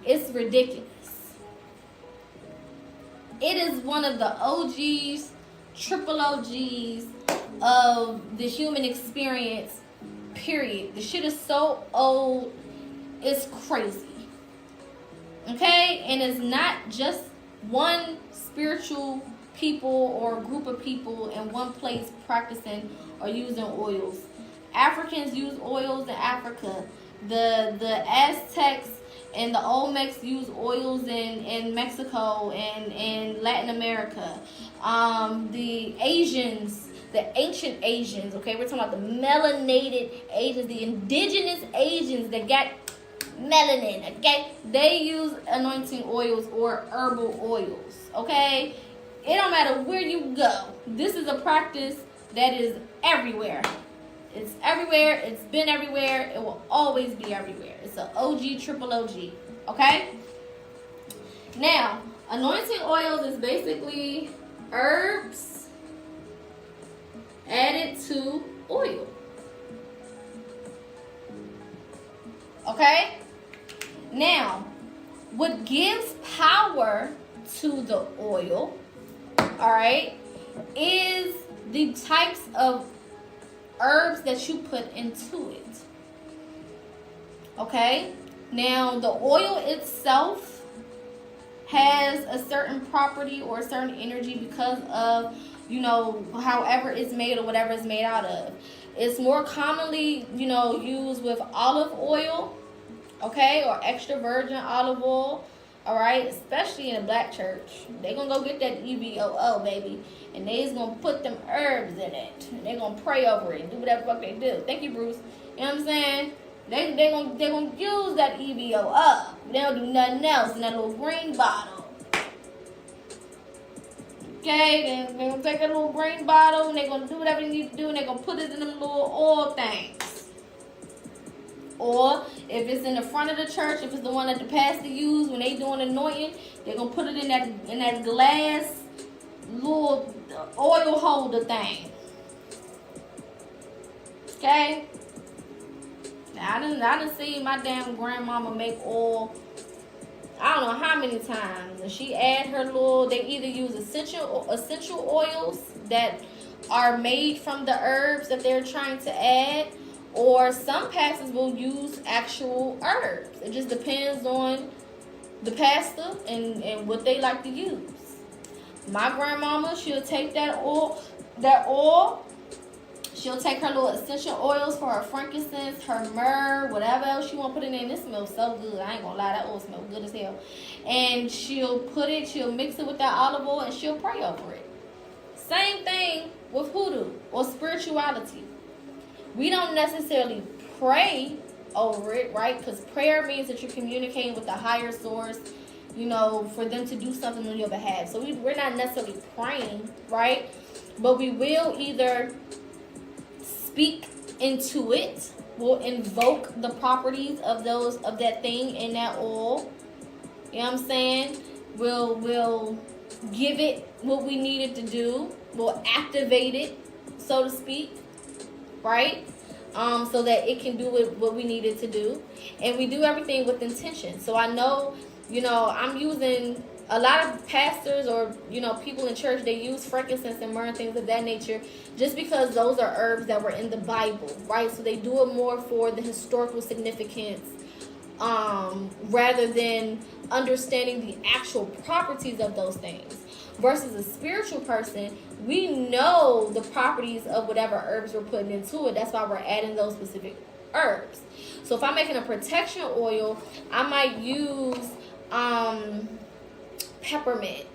it's ridiculous. It is one of the OGs, triple OGs of the human experience, period. The shit is so old, it's crazy. Okay? And it's not just one spiritual people or group of people in one place practicing or using oils. Africans use oils in Africa. The Aztecs and the Olmecs use oils in Mexico and in Latin America. The Asians, the ancient Asians, okay, we're talking about the melanated Asians, the indigenous Asians that got melanin, okay, they use anointing oils or herbal oils, okay? It don't matter where you go. This is a practice that is everywhere. It's everywhere. It's been everywhere. It will always be everywhere. It's an OG, triple OG. Okay? Now, anointing oils is basically herbs added to oil. Okay? Now, what gives power to the oil, all right, is the types of herbs that you put into it. Okay? Now, the oil itself has a certain property or a certain energy because of, however it's made or whatever it's made out of. It's more commonly, used with olive oil, okay, or extra virgin olive oil, all right, especially in a black church. They're going to go get that EVOO, baby, and they's going to put them herbs in it, and they're going to pray over it and do whatever the fuck they do. Thank you, Bruce. You know what I'm saying? They're gonna use that EVOO. They don't do nothing else in that little green bottle. Okay, they're gonna take that little green bottle and they're gonna do whatever they need to do, and they're gonna put it in them little oil things. Or if it's in the front of the church, if it's the one that the pastor used when they doing anointing, they're gonna put it in that glass little oil holder thing. Okay. Now, I done seen my damn grandmama make oil, I don't know how many times. And she add her little, they either use essential oils that are made from the herbs that they're trying to add, or some pastors will use actual herbs. It just depends on the pastor and what they like to use. My grandmama, she'll take that oil, she'll take her little essential oils for her frankincense, her myrrh, whatever else she want to put in there. And it smells so good. I ain't gonna lie, that oil smells good as hell. And she'll mix it with that olive oil, and she'll pray over it. Same thing with hoodoo or spirituality. We don't necessarily pray over it, right? Because prayer means that you're communicating with the higher source, for them to do something on your behalf. So we're not necessarily praying, right? But we will either speak into it, we'll invoke the properties of that thing in that oil. You know what I'm saying? We'll give it what we need it to do. We'll activate it, so to speak, right? So that it can do what we need it to do. And we do everything with intention. So I know, I'm using a lot of pastors or, people in church, they use frankincense and myrrh and things of that nature just because those are herbs that were in the Bible, right? So they do it more for the historical significance rather than understanding the actual properties of those things. Versus a spiritual person, we know the properties of whatever herbs we're putting into it. That's why we're adding those specific herbs. So if I'm making a protection oil, I might use peppermint.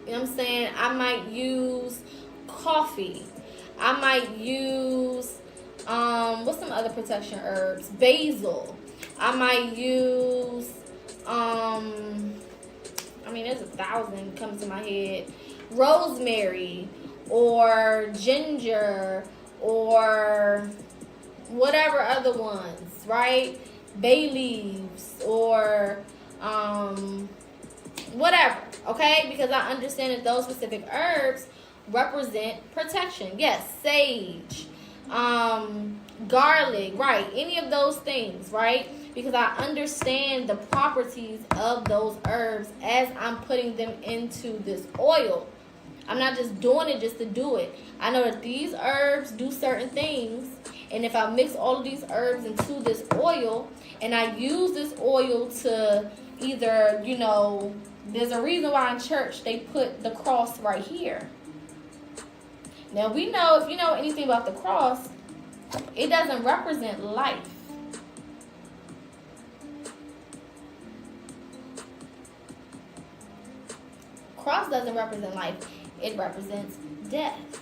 You know what I'm saying? I might use coffee. I might use what's some other protection herbs? Basil. I might use there's 1,000 comes to my head. Rosemary or ginger or whatever other ones, right? Bay leaves or whatever, okay? Because I understand that those specific herbs represent protection. Yes, sage, garlic, right? Any of those things, right? Because I understand the properties of those herbs as I'm putting them into this oil. I'm not just doing it just to do it. I know that these herbs do certain things, and if I mix all of these herbs into this oil, and I use this oil to either, there's a reason why in church they put the cross right here. Now we know, if you know anything about the cross, it doesn't represent life. Cross doesn't represent life. It represents death.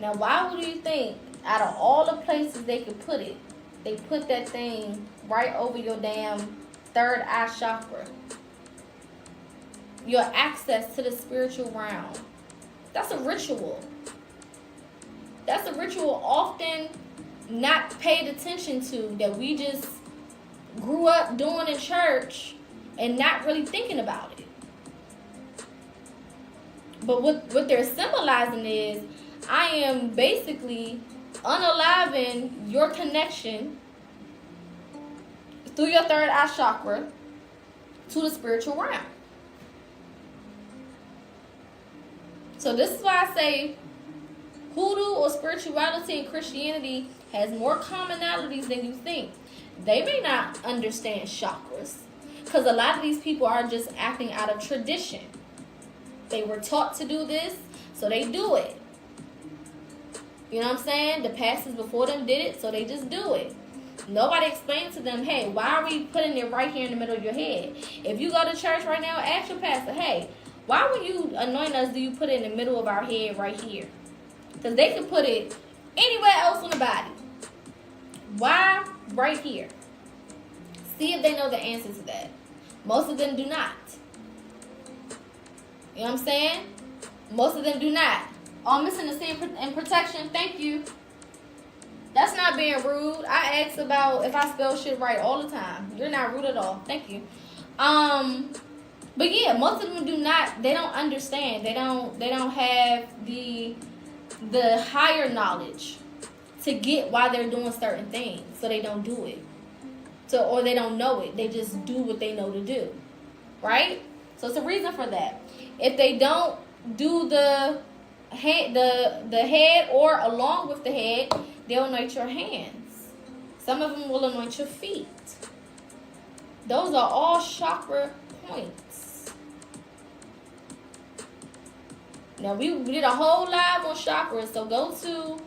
Now, why would you think, out of all the places they could put it, they put that thing right over your damn third eye chakra? Your access to the spiritual realm. That's a ritual. That's a ritual often not paid attention to, that we just grew up doing in church and not really thinking about it. But what they're symbolizing is, I am basically unaliving your connection through your third eye chakra to the spiritual realm. So this is why I say hoodoo or spirituality and Christianity has more commonalities than you think. They may not understand chakras, because a lot of these people are just acting out of tradition. They were taught to do this, so they do it. You know what I'm saying? The pastors before them did it, so they just do it. Nobody explained to them, hey, why are we putting it right here in the middle of your head? If you go to church right now, ask your pastor, hey, why when you anoint us do you put it in the middle of our head right here? Because they can put it anywhere else on the body. Why right here? See if they know the answer to that. Most of them do not. You know what I'm saying? Most of them do not. Oh, I'm missing the sin and protection. Thank you. That's not being rude. I ask about if I spell shit right all the time. You're not rude at all. Thank you. But yeah, most of them do not. They don't understand. They don't have the higher knowledge to get why they're doing certain things. So they don't do it. Or they don't know it. They just do what they know to do. Right? So it's a reason for that. If they don't do the head or along with the head, they'll anoint your hands. Some of them will anoint your feet. Those are all chakra points. Now we did a whole live on chakras, so go to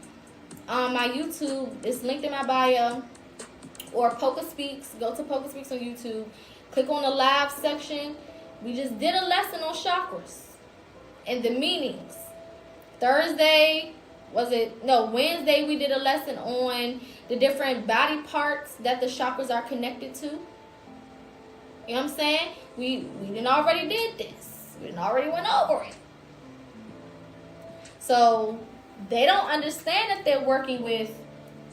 my YouTube. It's linked in my bio, or PocaSPEAKS. Go to PocaSPEAKS on YouTube. Click on the live section. We just did a lesson on chakras and the meanings. Wednesday we did a lesson on the different body parts that the chakras are connected to. You know what I'm saying? We done already did this. We done already went over it. So they don't understand that they're working with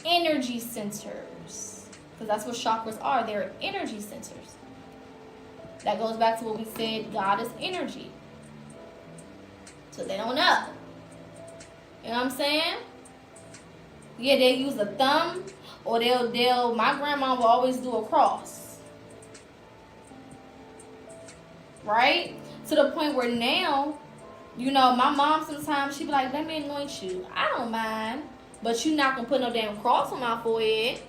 energy centers. Because that's what chakras are. They're energy centers. That goes back to what we said, God is energy. So they don't know. You know what I'm saying? Yeah, they use a thumb, or my grandma will always do a cross. Right? To the point where now, you know, my mom sometimes, she be like, let me anoint you. I don't mind. But you not going to put no damn cross on my forehead.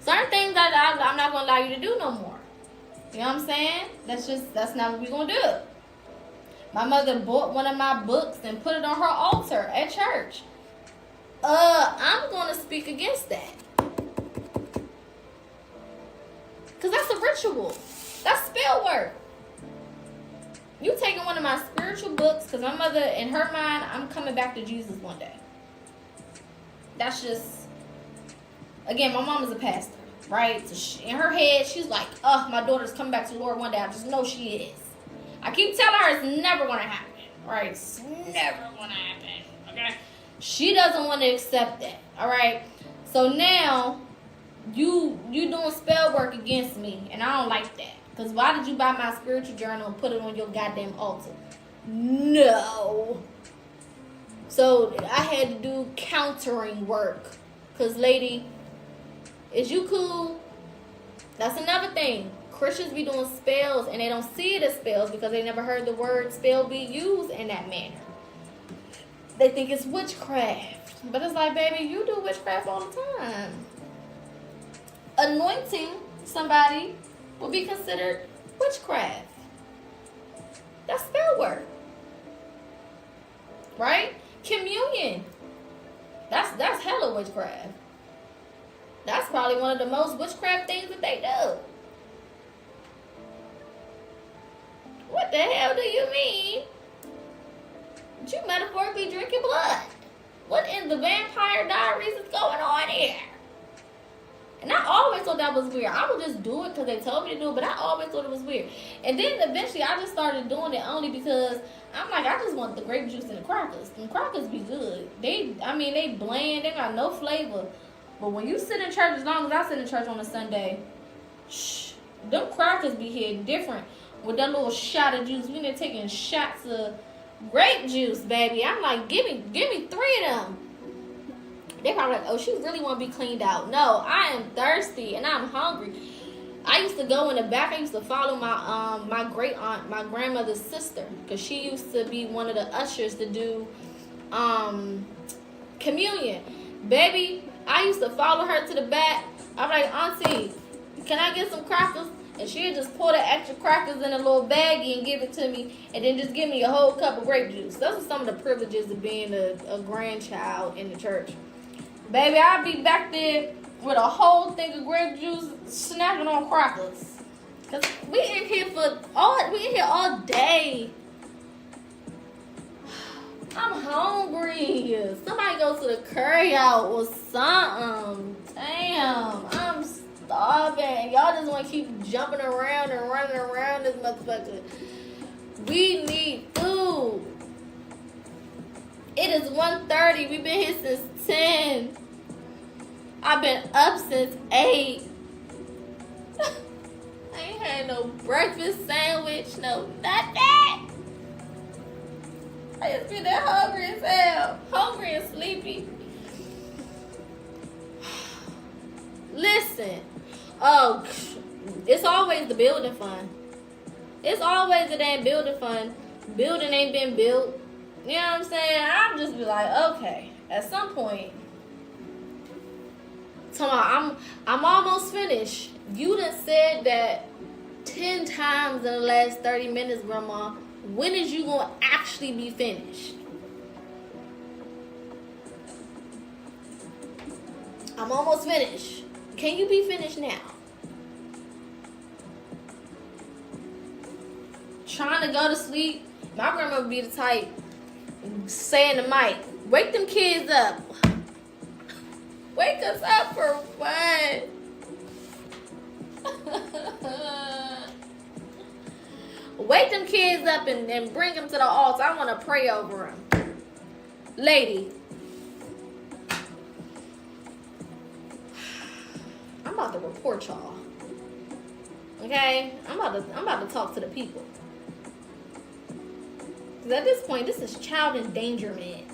Certain things that I'm not going to allow you to do no more. You know what I'm saying? That's not what we're going to do. My mother bought one of my books and put it on her altar at church. I'm going to speak against that. Because that's a ritual. That's spell work. You taking one of my spiritual books, because my mother, in her mind, I'm coming back to Jesus one day. That's just, again, my mom is a pastor, right? So in her head, she's like, oh, my daughter's coming back to the Lord one day. I just know she is. I keep telling her it's never going to happen, right? It's never going to happen, okay? She doesn't want to accept that, all right? So now, you doing spell work against me, and I don't like that. Because why did you buy my spiritual journal and put it on your goddamn altar? No. So I had to do countering work. Because, lady, is you cool? That's another thing. Christians be doing spells and they don't see it as spells because they never heard the word spell be used in that manner. They think it's witchcraft. But it's like, baby, you do witchcraft all the time. Anointing somebody will be considered witchcraft. That's spell work. Right? Communion. That's hella witchcraft. That's probably one of the most witchcraft things that they do. What the hell do you mean? You metaphorically drinking blood. What in the Vampire Diaries is going on here? And I always thought that was weird. I would just do it because they told me to do it, but I always thought it was weird. And then eventually I just started doing it only because I'm like, I just want the grape juice and the crackers. The crackers be good. They bland. They got no flavor. But when you sit in church, as long as I sit in church on a Sunday, them crackers be hitting different. With that little shot of juice, we been taking shots of grape juice, baby. I'm like, give me 3 of them. They probably like, oh, she really want to be cleaned out. No, I am thirsty and I'm hungry. I used to go in the back. I used to follow my great aunt, my grandmother's sister, because she used to be one of the ushers to do communion. Baby, I used to follow her to the back. I'm like, Auntie, can I get some crackers? And she'd just pour the extra crackers in a little baggie and give it to me, and then just give me a whole cup of grape juice. Those are some of the privileges of being a grandchild in the church. Baby, I'd be back there with a whole thing of grape juice, snacking on crackers. Cause we in here all day. I'm hungry. Somebody go to the curry out or something. Damn, I'm starving. Y'all just want to keep jumping around and running around this motherfucker. We need food. It is 1:30. We've been here since 10. I've been up since 8. I ain't had no breakfast sandwich, no nothing. I just been that hungry as hell. Hungry and sleepy. Listen. Oh, it's always the building fund. It's always the damn building fund. Building ain't been built. You know what I'm saying? I'm just be like, okay, at some point. I'm almost finished. You done said that 10 times in the last 30 minutes, Grandma. When is you gonna actually be finished? I'm almost finished. Can you be finished now? Trying to go to sleep. My grandma would be the type saying to Mike, wake them kids up. Wake us up for what? Wake them kids up and bring them to the altar. I want to pray over them. Lady, I'm about to report y'all. Okay? I'm about to talk to the people. Because at this point, this is child endangerment.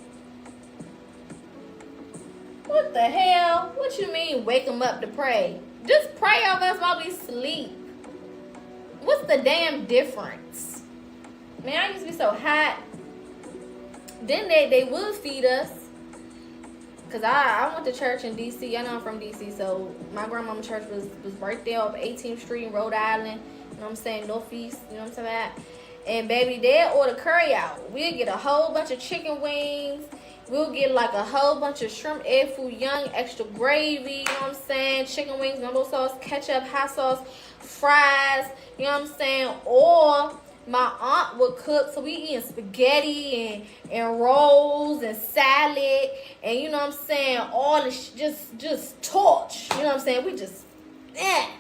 What the hell? What you mean wake them up to pray? Just pray over us while we sleep. What's the damn difference? Man, I used to be so hot. Then they would feed us. Because I went to church in D.C. I know I'm from D.C. So my grandmama's church was right there off 18th Street in Rhode Island. You know what I'm saying? Northeast. You know what I'm saying? And baby, they'll order curry out. We'll get a whole bunch of chicken wings. We'll get like a whole bunch of shrimp, egg foo young, extra gravy, you know what I'm saying? Chicken wings, gumbo sauce, ketchup, hot sauce, fries, you know what I'm saying? Or my aunt would cook, so we eating spaghetti and rolls and salad, and you know what I'm saying? All this just torch, you know what I'm saying? We just, Then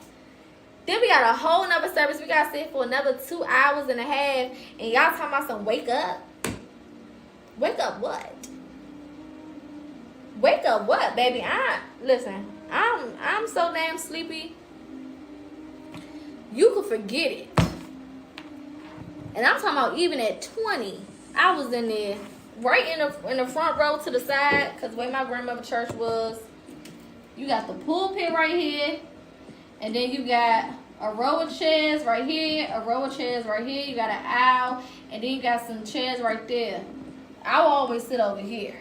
we got a whole nother service. We got to sit for another 2 hours and a half, and y'all talking about some wake up? Wake up what? Wake up what, baby? Listen, I'm so damn sleepy. You could forget it. And I'm talking about even at 20, I was in there, right in the front row to the side, because the way my grandmother's church was, you got the pulpit right here, and then you got a row of chairs right here, a row of chairs right here, you got an aisle, and then you got some chairs right there. I would always sit over here.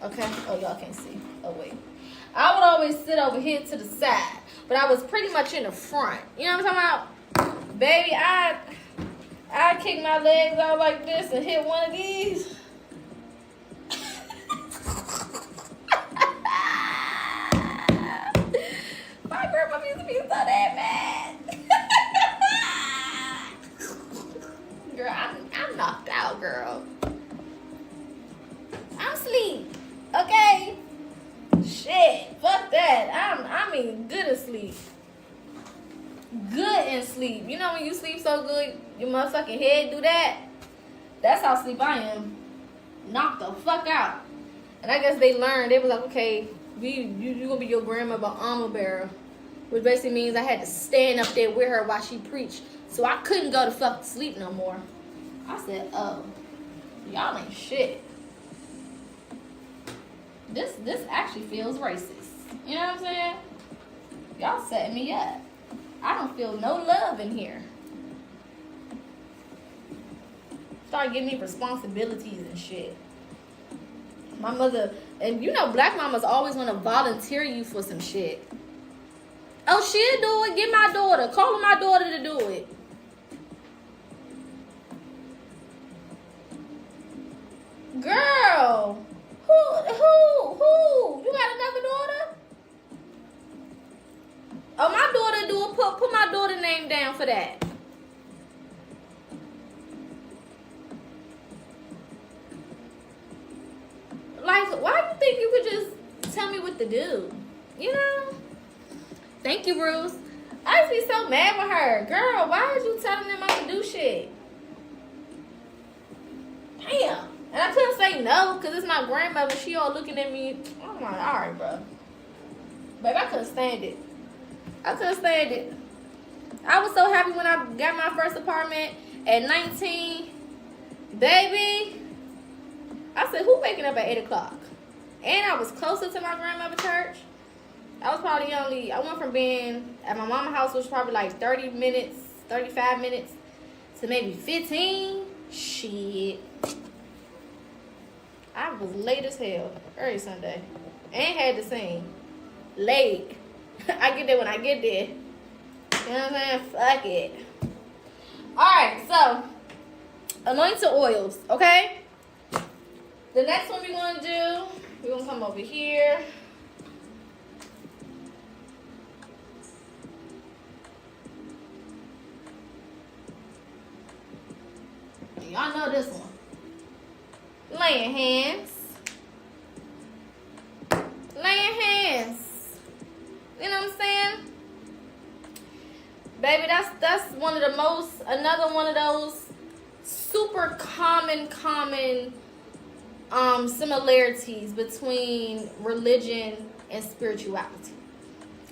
Okay? Oh, y'all can't see. Oh, wait. I would always sit over here to the side. But I was pretty much in the front. You know what I'm talking about? Baby, I kick my legs out like this and hit one of these. My grandma used to be so damn mad. Girl, I'm knocked out, girl. I'm asleep. Okay? Shit. Fuck that. I mean, good asleep. Good and sleep. You know when you sleep so good, your motherfucking head do that? That's how sleep I am. Knocked the fuck out. And I guess they learned. They was like, okay, you gonna be your grandmother armor bearer. Which basically means I had to stand up there with her while she preached. So I couldn't go to fuck sleep no more. I said, oh, y'all ain't shit. This actually feels racist. You know what I'm saying? Y'all setting me up. I don't feel no love in here. Start giving me responsibilities and shit. My mother, and you know, black mamas always want to volunteer you for some shit. Oh, she'll do it. Get my daughter. Call my daughter to do it. Girl, who? You got another daughter? Oh, my daughter do it. Put my daughter name down for that. Like, why do you think you could just tell me what to do? You know? Thank you, Bruce. I used to be so mad with her. Girl, why are you telling them I'm to do shit? Damn. And I couldn't say no because it's my grandmother. She all looking at me. I'm like, all right, bro. Babe, I couldn't stand it. I couldn't stand it. I was so happy when I got my first apartment at 19. Baby, I said, who waking up at 8 o'clock? And I was closer to my grandmother's church. I was probably I went from being at my mama's house, which was probably like 30 minutes, 35 minutes, to maybe 15. Shit. I was late as hell every Sunday. And had to sing. Late. I get there when I get there. You know what I'm saying? Fuck it. Alright, so anointed oils, okay? The next one we're going to do, we're going to come over here. Y'all know this one. Laying hands. Laying hands. You know what I'm saying? Baby, that's one of the most, another one of those super common similarities between religion and spirituality.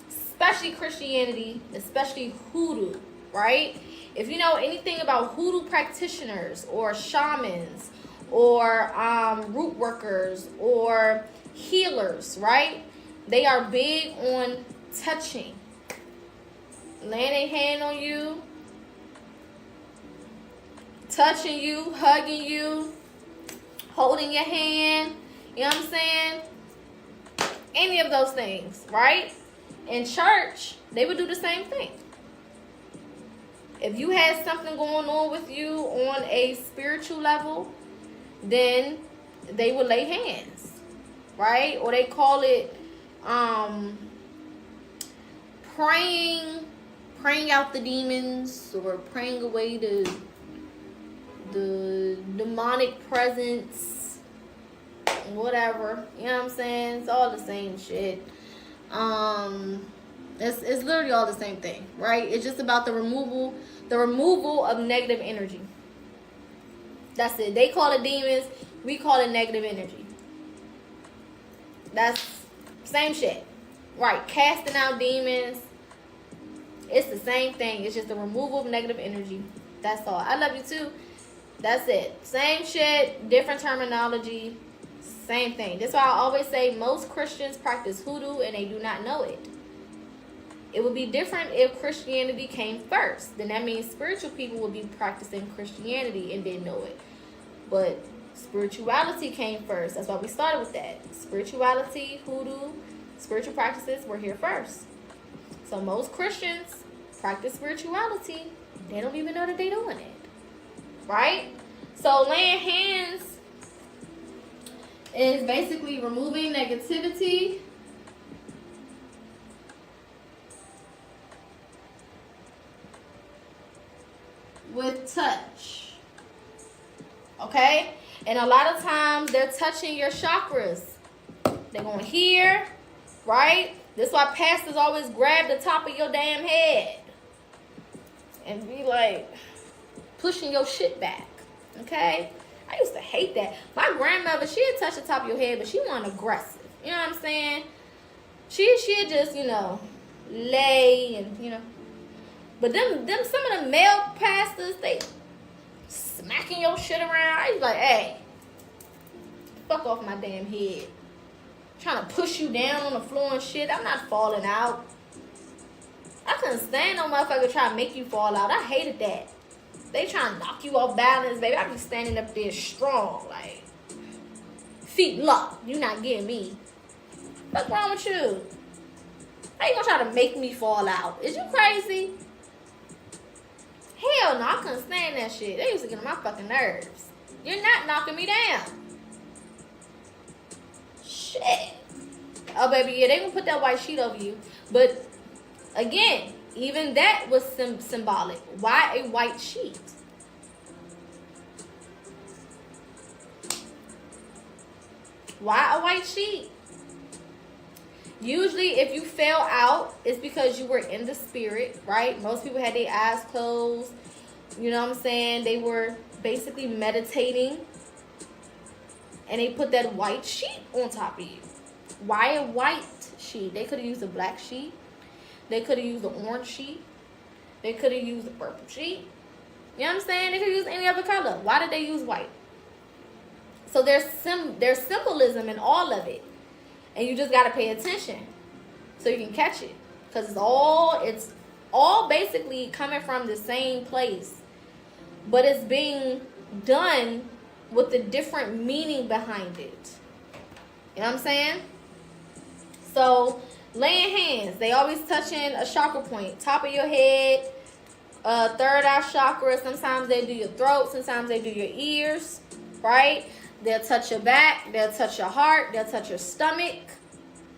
Especially Christianity, especially hoodoo, right? If you know anything about hoodoo practitioners or shamans or root workers or healers, right? They are big on touching. Laying a hand on you, touching you, hugging you, holding your hand, you know what I'm saying? Any of those things, right? In church, they would do the same thing. If you had something going on with you on a spiritual level, then they would lay hands, right? Or they call it praying out the demons or praying away the demonic presence, whatever. You know what I'm saying? It's all the same shit. It's literally all the same thing, right? It's just about the removal of negative energy. That's it. They call it demons. We call it negative energy. That's same shit. Right. Casting out demons. It's the same thing. It's just the removal of negative energy. That's all. I love you too. That's it. Same shit. Different terminology. Same thing. That's why I always say most Christians practice hoodoo and they do not know it. It would be different if Christianity came first. Then that means spiritual people would be practicing Christianity and didn't know it. But spirituality came first. That's why we started with that. Spirituality, hoodoo, spiritual practices were here first. So most Christians practice spirituality. They don't even know that they're doing it. Right? So laying hands is basically removing negativity. With touch. Okay? And a lot of times they're touching your chakras. They're going here, right? That's why pastors always grab the top of your damn head and be like pushing your shit back. Okay? I used to hate that. My grandmother, she'd touch the top of your head, but she wasn't aggressive. You know what I'm saying? She'd just, lay and, But them some of the male pastors, they smacking your shit around. I was like, hey, fuck off my damn head. Trying to push you down on the floor and shit. I'm not falling out. I couldn't stand no motherfucker trying to make you fall out. I hated that. They trying to knock you off balance, baby. I be standing up there strong, like feet locked. You're not getting me. What's wrong with you? How you gonna try to make me fall out? Is you crazy? Hell no, I couldn't stand that shit. They used to get on my fucking nerves. You're not knocking me down. Shit. Oh, baby, yeah, they gonna put that white sheet over you. But, again, even that was symbolic. Why a white sheet? Why a white sheet? Usually, if you fell out, it's because you were in the spirit, right? Most people had their eyes closed. You know what I'm saying? They were basically meditating. And they put that white sheet on top of you. Why a white sheet? They could have used a black sheet. They could have used an orange sheet. They could have used a purple sheet. You know what I'm saying? They could have used any other color. Why did they use white? So there's symbolism in all of it. And you just got to pay attention so you can catch it. Because it's all basically coming from the same place. But it's being done with a different meaning behind it. You know what I'm saying? So, laying hands. They always touching a chakra point. Top of your head, third eye chakra. Sometimes they do your throat. Sometimes they do your ears. Right? They'll touch your back. They'll touch your heart. They'll touch your stomach.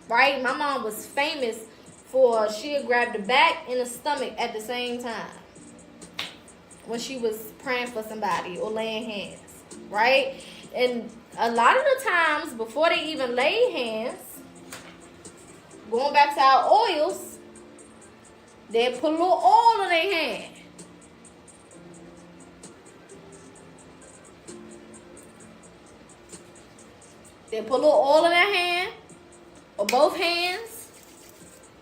Right? My mom was famous for she'd grab the back and the stomach at the same time when she was praying for somebody or laying hands. Right? And a lot of the times, before they even lay hands, going back to our oils, they put a little oil on their hand. They put a little oil in their hand, or both hands,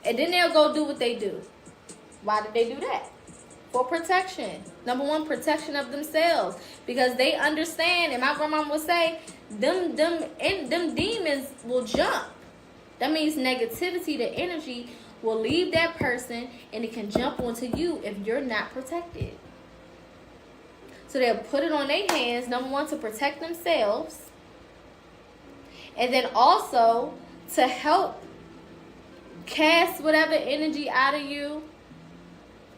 and then they'll go do what they do. Why did they do that? For protection. Number one, protection of themselves. Because they understand, and my grandma would say, them demons will jump. That means negativity, the energy, will leave that person, and it can jump onto you if you're not protected. So they'll put it on their hands, number one, to protect themselves. And then also to help cast whatever energy out of you,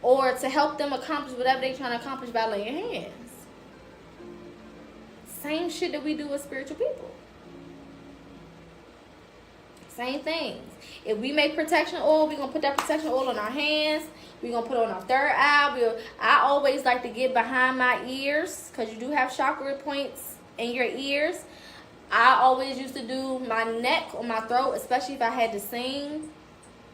or to help them accomplish whatever they're trying to accomplish by laying hands. Same shit that we do with spiritual people. Same things. If we make protection oil, we're going to put that protection oil on our hands. We're going to put it on our third eye. I always like to get behind my ears, because you do have chakra points in your ears. I always used to do my neck or my throat, especially if I had to sing.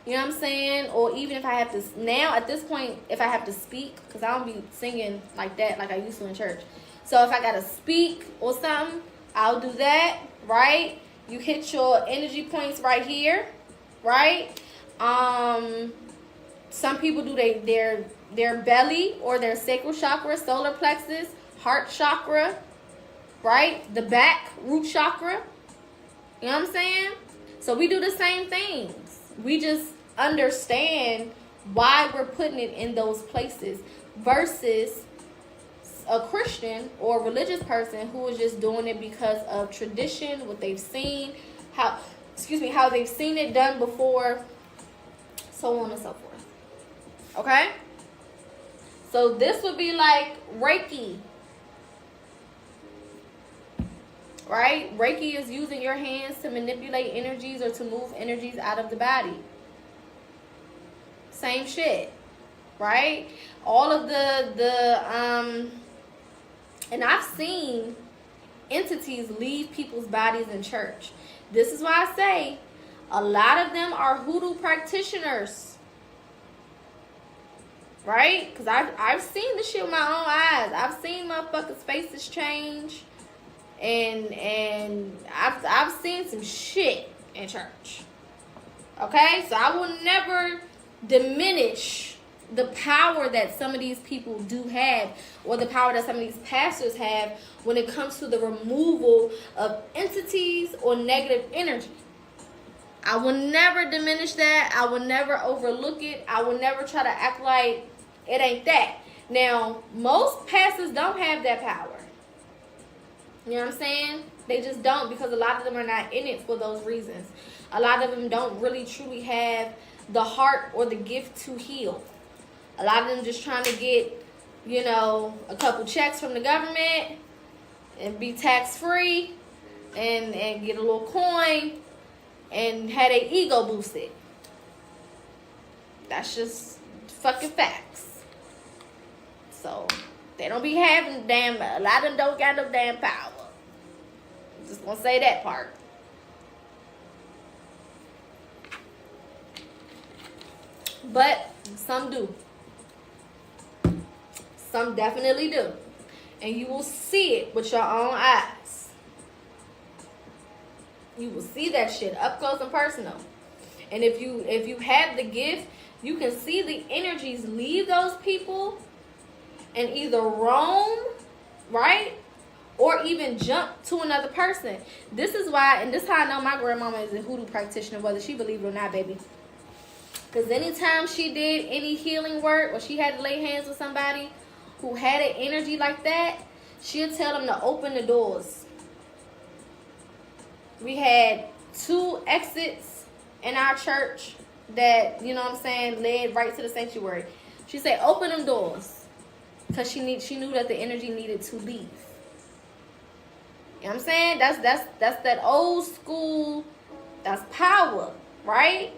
You know what I'm saying? Or even if I have to, now at this point, if I have to speak, because I don't be singing like that like I used to in church. So if I got to speak or something, I'll do that, right? You hit your energy points right here, right? Some people do their belly or their sacral chakra, solar plexus, heart chakra, right? The back, root chakra. You know what I'm saying? So we do the same things. We just understand why we're putting it in those places versus a Christian or a religious person who is just doing it because of tradition, what they've seen, how they've seen it done before, so on and so forth. Okay? So this would be like Reiki. Right? Reiki is using your hands to manipulate energies or to move energies out of the body. Same shit. Right? All of and I've seen entities leave people's bodies in church. This is why I say a lot of them are hoodoo practitioners. Right? Because I've seen this shit with my own eyes. I've seen motherfuckers' faces change. And I've seen some shit in church. Okay? So I will never diminish the power that some of these people do have, or the power that some of these pastors have when it comes to the removal of entities or negative energy. I will never diminish that. I will never overlook it. I will never try to act like it ain't that. Now, most pastors don't have that power. You know what I'm saying? They just don't, because a lot of them are not in it for those reasons. A lot of them don't really truly have the heart or the gift to heal. A lot of them just trying to get, you know, a couple checks from the government and be tax-free and get a little coin and have their ego boosted. That's just fucking facts. So, they don't be having a lot of them don't got no damn power. Just gonna say that part. But some do. Some definitely do. And you will see it with your own eyes. You will see that shit up close and personal. And if you have the gift, you can see the energies leave those people and either roam, right? Or even jump to another person. This is why, and this is how I know my grandmama is a hoodoo practitioner, whether she believed it or not, baby. Because anytime she did any healing work or she had to lay hands on somebody who had an energy like that, she'll tell them to open the doors. We had 2 exits in our church that, you know what I'm saying, led right to the sanctuary. She said, open them doors. Because she knew that the energy needed to leave. You know what I'm saying? That's that old school, that's power, right?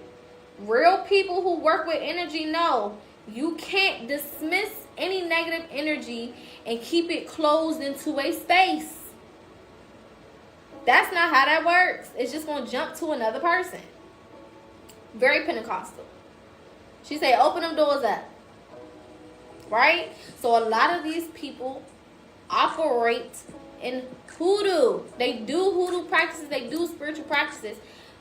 Real people who work with energy know you can't dismiss any negative energy and keep it closed into a space. That's not how that works. It's just going to jump to another person. Very Pentecostal. She said, open them doors up. Right? So a lot of these people operate in hoodoo. They do hoodoo practices. They do spiritual practices.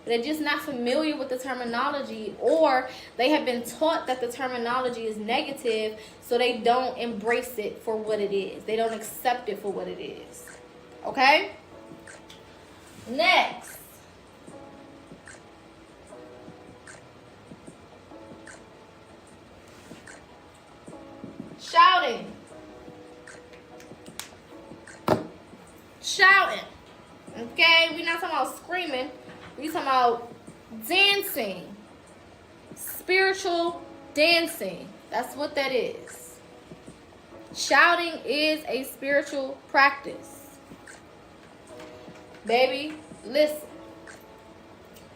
They're just not familiar with the terminology, or they have been taught that the terminology is negative, so they don't embrace it for what it is. They don't accept it for what it is. Okay? Next. Shouting. Shouting. Okay? We're not talking about screaming. We're talking about dancing. Spiritual dancing. That's what that is. Shouting is a spiritual practice. Baby, listen.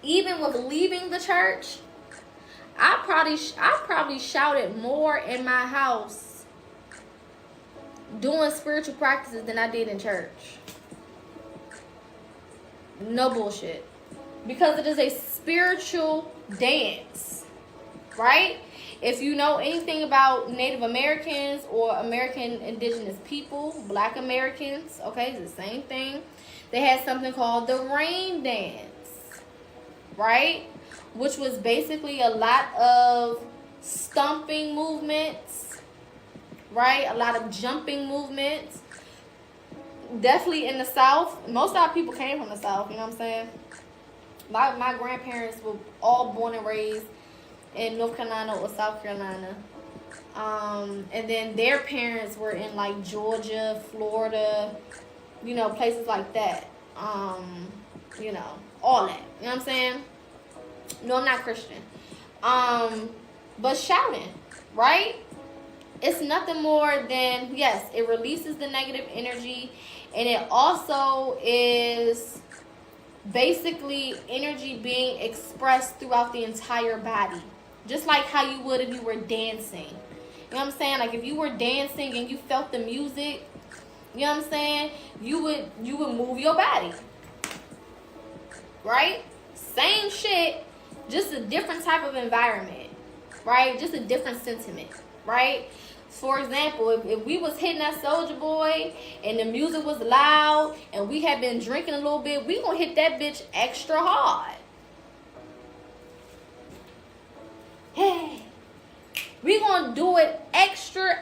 Even with leaving the church, I probably shouted more in my house doing spiritual practices than I did in church. No bullshit. Because it is a spiritual dance, right? If you know anything about Native Americans or American indigenous people, Black Americans, okay, it's the same thing. They had something called the rain dance, right? Which was basically a lot of stomping movements, right? A lot of jumping movements. Definitely in the South. Most of our people came from the South, you know what I'm saying? My grandparents were all born and raised in North Carolina or South Carolina. And then their parents were in like Georgia, Florida, you know, places like that. You know, all that. You know what I'm saying? No, I'm not Christian. But shouting, right? It's nothing more than, yes, it releases the negative energy, and it also is basically energy being expressed throughout the entire body. Just like how you would if you were dancing. You know what I'm saying? Like if you were dancing and you felt the music, you know what I'm saying? You would move your body. Right? Same shit, just a different type of environment. Right? Just a different sentiment. Right? For example, if we was hitting that Soulja Boy and the music was loud and we had been drinking a little bit, we gonna hit that bitch extra hard. Hey, we gonna do it extra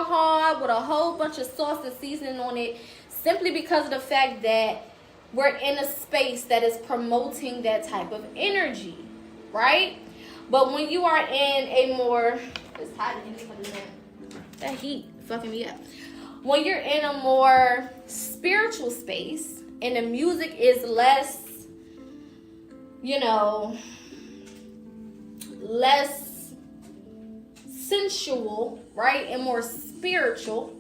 hard with a whole bunch of sauce and seasoning on it, simply because of the fact that we're in a space that is promoting that type of energy, right? But when you are in a more, it's hot in here, that heat fucking me up. When you're in a more spiritual space and the music is less, less sensual, right, and more spiritual,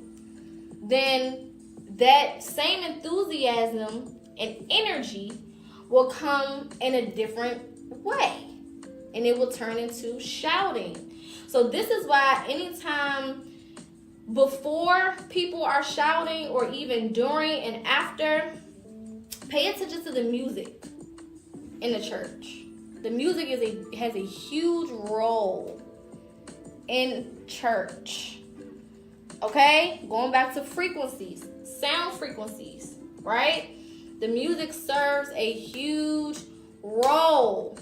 then that same enthusiasm and energy will come in a different way, and it will turn into shouting. So this is why anytime before people are shouting, or even during and after, pay attention to the music in the church. The music has a huge role in church. Okay? Going back to frequencies, sound frequencies, right? The music serves a huge role.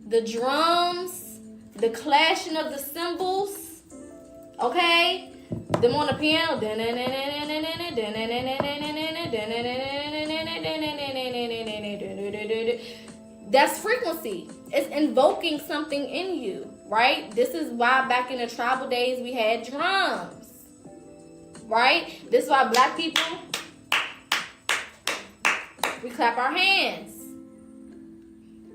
The drums, the clashing of the cymbals, okay? Them on the piano. That's frequency. It's invoking something in you, right? This is why back in the tribal days we had drums, right? This is why black people, we clap our hands.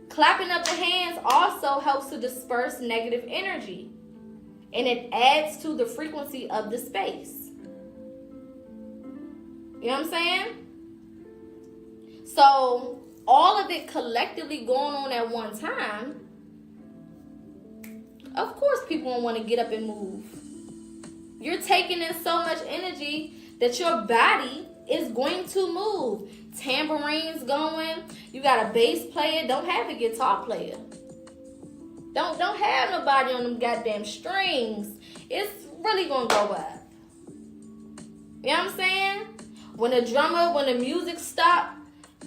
Clapping up the hands also helps to disperse negative energy, and it adds to the frequency of the space. You know what I'm saying? So all of it collectively going on at one time, of course people won't want to get up and move. You're taking in so much energy that your body is going to move. Tambourines going. You got a bass player. Don't have a guitar player. Don't have nobody on them goddamn strings. It's really gonna go up. You know what I'm saying? When the music stop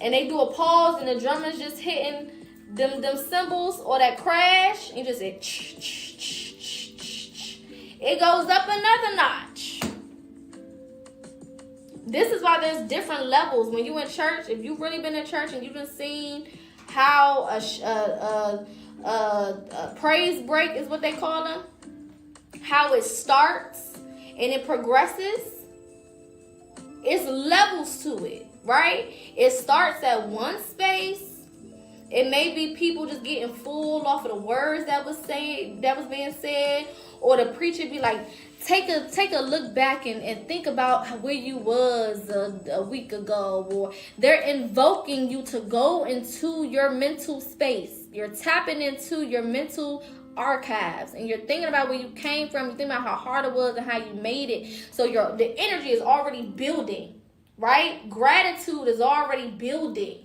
and they do a pause and the drummer's just hitting them cymbals or that crash, you just say it goes up another notch. This is why there's different levels. When you in church, if you've really been in church and you've been seeing how a praise break is what they call them, how it starts and it progresses, it's levels to it, right? It starts at one space. It may be people just getting full off of the words that was being said, or the preacher be like, take a look back and think about where you was a week ago, or they're invoking you to go into your mental space. You're tapping into your mental archives, and you're thinking about where you came from. You think about how hard it was and how you made it. So the energy is already building, right? Gratitude is already building.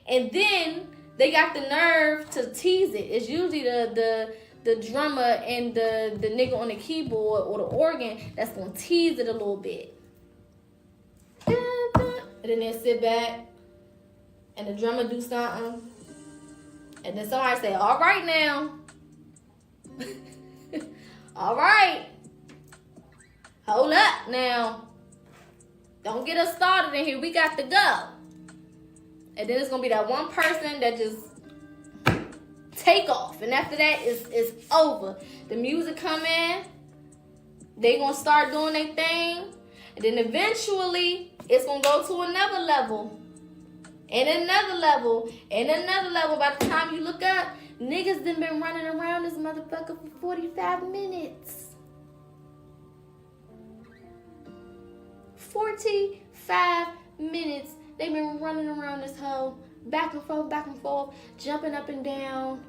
And then they got the nerve to tease it. It's usually the drummer and the nigga on the keyboard or the organ that's gonna tease it a little bit. And then they sit back and the drummer do something. And then somebody say, all right now. All right. Hold up now. Don't get us started in here. We got to go. And then it's going to be that one person that just take off. And after that, it's over. The music come in. They going to start doing their thing. And then eventually, it's going to go to another level. And another level. And another level. By the time you look up, niggas done been running around this motherfucker for 45 minutes. 45 minutes. They've been running around this hole, back and forth, jumping up and down.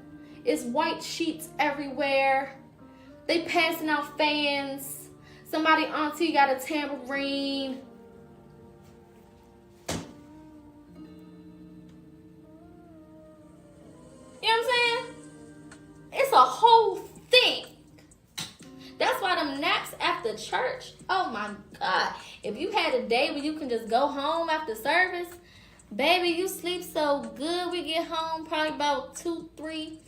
It's white sheets everywhere. They passing out fans. Somebody auntie got a tambourine. You know what I'm saying? It's a whole thing. That's why them naps after church, oh my God. If you had a day where you can just go home after service, baby, you sleep so good. We get home probably about 2, 3.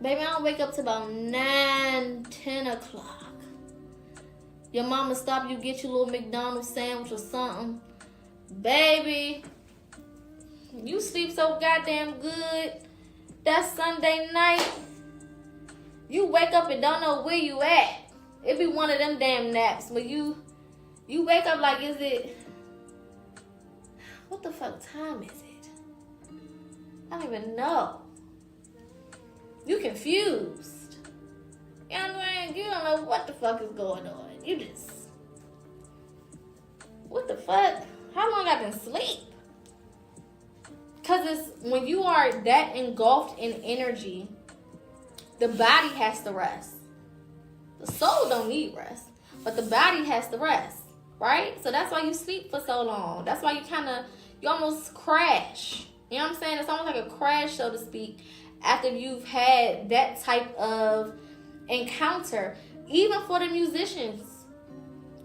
Baby, I don't wake up till about 9, 10 o'clock. Your mama stop you, get you a little McDonald's sandwich or something. Baby, you sleep so goddamn good. That Sunday night, you wake up and don't know where you at. It be one of them damn naps where you You wake up like, what the fuck time is it? I don't even know. You confused. You know what I mean? You don't know what the fuck is going on. You just, what the fuck? How long I been asleep? Because it's when you are that engulfed in energy, the body has to rest. The soul don't need rest, but the body has to rest, right? So that's why you sleep for so long. That's why you almost crash. You know what I'm saying? It's almost like a crash, so to speak, after you've had that type of encounter. Even for the musicians.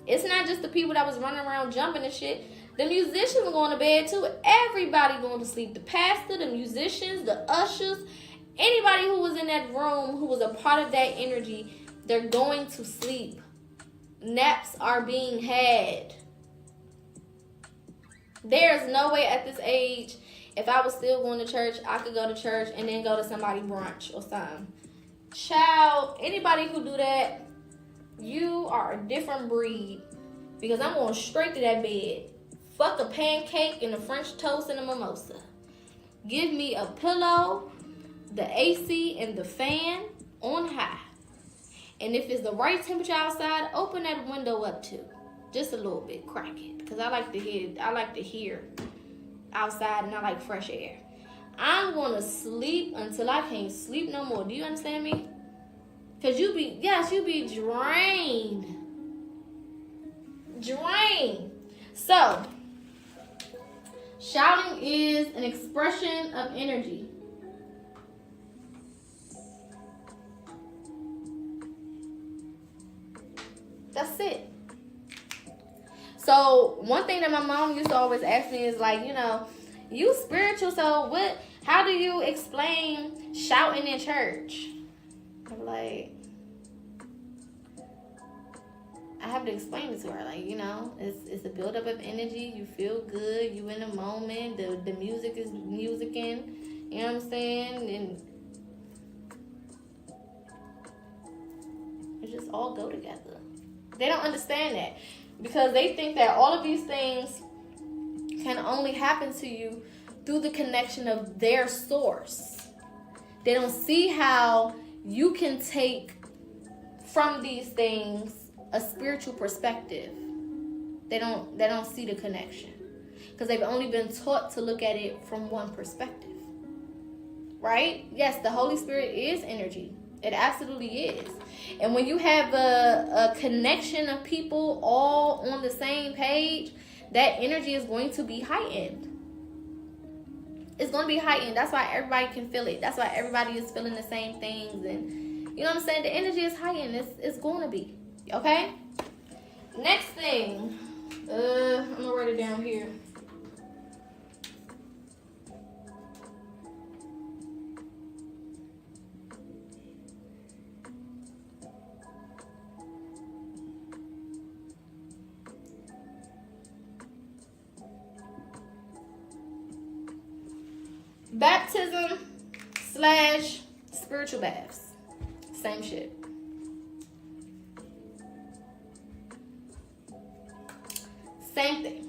It's not just the people that was running around jumping and shit. The musicians are going to bed too. Everybody going to sleep. The pastor, the musicians, the ushers, anybody who was in that room who was a part of that energy, they're going to sleep. Naps are being had. There's no way at this age, if I was still going to church, I could go to church and then go to somebody's brunch or something. Child, anybody who do that, you are a different breed. Because I'm going straight to that bed. Fuck a pancake and a French toast and a mimosa. Give me a pillow, the AC and the fan on high. And if it's the right temperature outside, open that window up too. Just a little bit, crack it. Because I like to hear outside and I like fresh air. I'm going to sleep until I can't sleep no more. Do you understand me? Because you be drained. Drained. So, shouting is an expression of energy. That's it. So, one thing that my mom used to always ask me is like, you spiritual, so how do you explain shouting in church? I'm like, I have to explain it to her. Like, it's a buildup of energy. You feel good. You in the moment. The music is musicking. You know what I'm saying? And it just all go together. They don't understand that. Because they think that all of these things can only happen to you through the connection of their source. They don't see how you can take from these things a spiritual perspective. They don't see the connection. Because they've only been taught to look at it from one perspective. Right? Yes, the Holy Spirit is energy. It absolutely is. And when you have a connection of people all on the same page, that energy is going to be heightened. It's going to be heightened. That's why everybody can feel it. That's why everybody is feeling the same things. And you know what I'm saying? The energy is heightened. It's going to be. Okay? Next thing. I'm going to write it down here. Baptism / spiritual baths. Same shit. Same thing.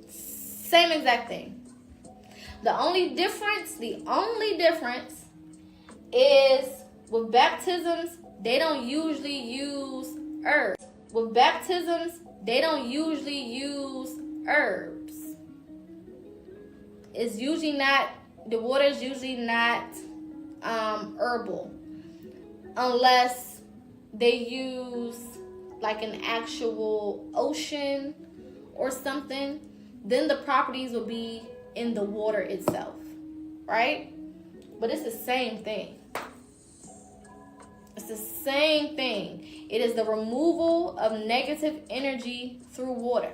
Same exact thing. The only difference is with baptisms, they don't usually use herbs. With baptisms, they don't usually use herbs. It's usually not, the water is usually not herbal. Unless they use like an actual ocean or something. Then the properties will be in the water itself. Right? But it's the same thing. It's the same thing. It is the removal of negative energy through water.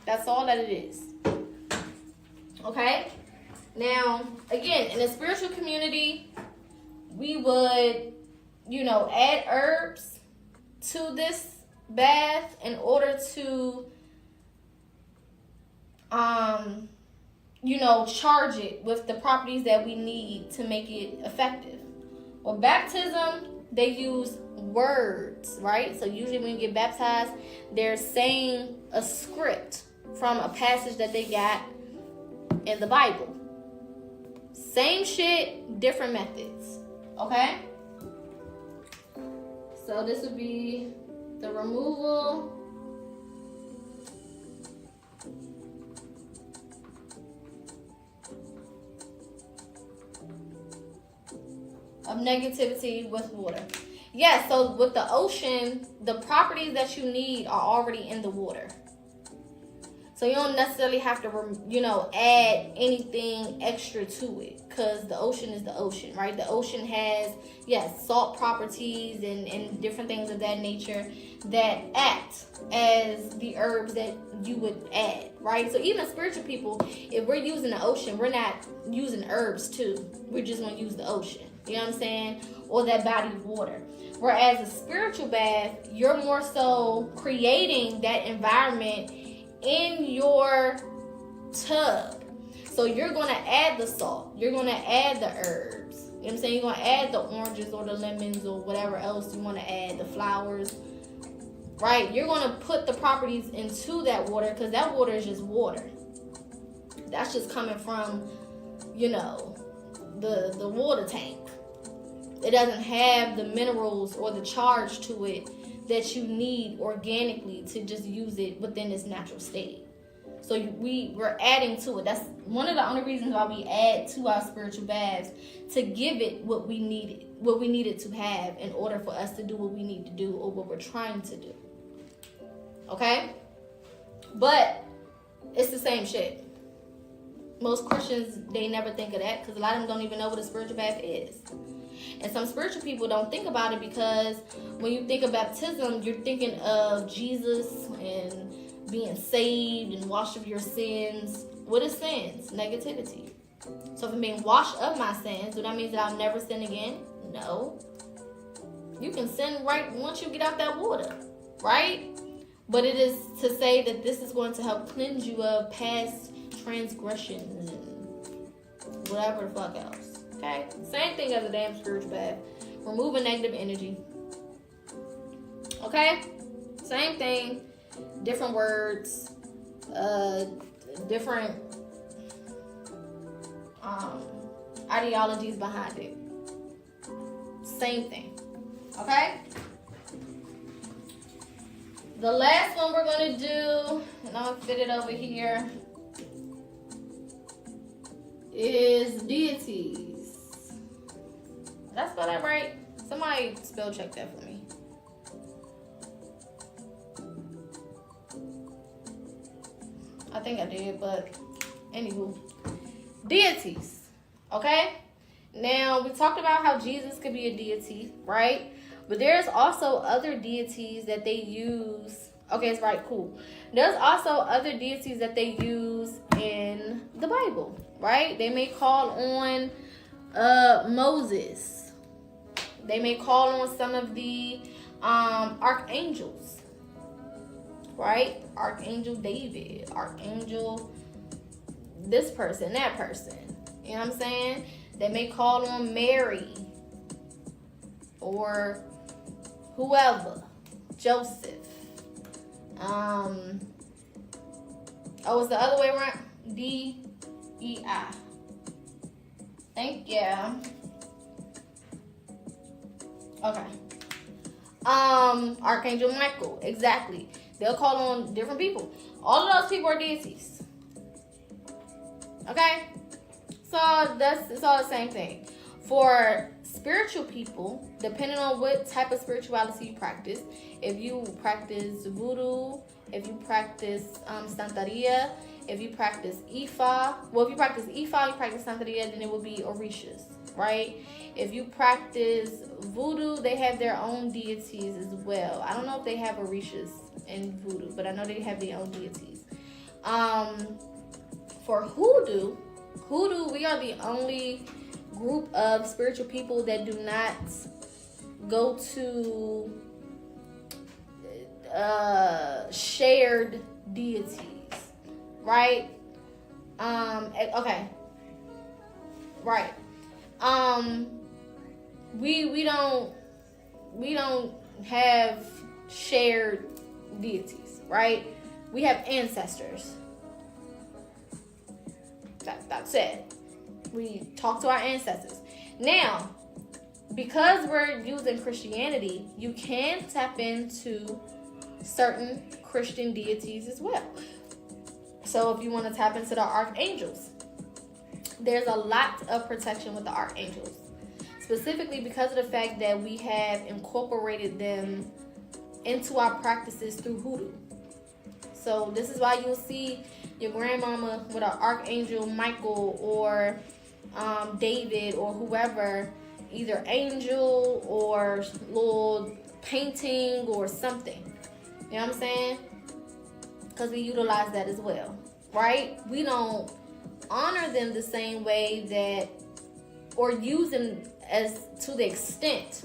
That's all that it is. Okay? Now, again, in the spiritual community, we would, add herbs to this bath in order to, charge it with the properties that we need to make it effective. With baptism, they use words, right? So usually when you get baptized, they're saying a script from a passage that they got in the Bible. Same shit, different methods. Okay? So this would be the removal of negativity with water. Yeah, so with the ocean, the properties that you need are already in the water. So you don't necessarily have to, add anything extra to it, because the ocean is the ocean, right? The ocean has, yes, salt properties and different things of that nature that act as the herbs that you would add, right? So even spiritual people, if we're using the ocean, we're not using herbs too. We're just going to use the ocean. You know what I'm saying? Or that body of water. Whereas a spiritual bath, you're more so creating that environment in your tub. So you're going to add the salt. You're going to add the herbs. You know what I'm saying? You're going to add the oranges or the lemons or whatever else you want to add, the flowers. Right? You're going to put the properties into that water, because that water is just water. That's just coming from, the water tank. It doesn't have the minerals or the charge to it that you need organically to just use it within its natural state. So we're adding to it. That's one of the only reasons why we add to our spiritual baths, to give it what we needed to have in order for us to do what we need to do, or what we're trying to do. Okay? But it's the same shit. Most Christians, they never think of that, because a lot of them don't even know what a spiritual bath is. And some spiritual people don't think about it, because when you think of baptism, you're thinking of Jesus and being saved and washed of your sins. What is sins? Negativity. So if I'm being washed of my sins, do that mean that I'll never sin again? No. You can sin right once you get out that water, right? But it is to say that this is going to help cleanse you of past transgressions and whatever the fuck else. Okay? Same thing as a damn spiritual bath. Removing negative energy. Okay? Same thing. Different words. Different ideologies behind it. Same thing. Okay? The last one we're going to do, and I'm going to fit it over here, is deities. Did I spell that right? Somebody spell check that for me. I think I did, but anywho. Deities. Okay? Now, we talked about how Jesus could be a deity, right? But there's also other deities that they use. Okay, it's right, cool. There's also other deities that they use in the Bible, right? They may call on Moses. They may call on some of the archangels, right? Archangel David, Archangel this person, that person. You know what I'm saying? They may call on Mary or whoever, Joseph. It's the other way around. D-E-I. Thank you. Okay. Archangel Michael, exactly. They'll call on different people. All of those people are deities. Okay? So it's all the same thing. For spiritual people, depending on what type of spirituality you practice, if you practice voodoo, if you practice Santeria, if you practice Ifa, if you practice Ifa, you practice Santeria, then it would be Orishas, right? If you practice voodoo, they have their own deities as well. I don't know if they have Orishas in voodoo, but I know they have their own deities. For hoodoo, we are the only group of spiritual people that do not go to shared deities, right? Okay, right. We don't have shared deities, right? We have ancestors. That's it. We talk to our ancestors. Now, because we're using Christianity, you can tap into certain Christian deities as well. So if you want to tap into the archangels, there's a lot of protection with the archangels, specifically because of the fact that we have incorporated them into our practices through hoodoo. So this is why you'll see your grandmama with an archangel Michael or David or whoever, either angel or little painting or something. You know what I'm saying? Because we utilize that as well, right? We don't honor them the same way that, or use them as to the extent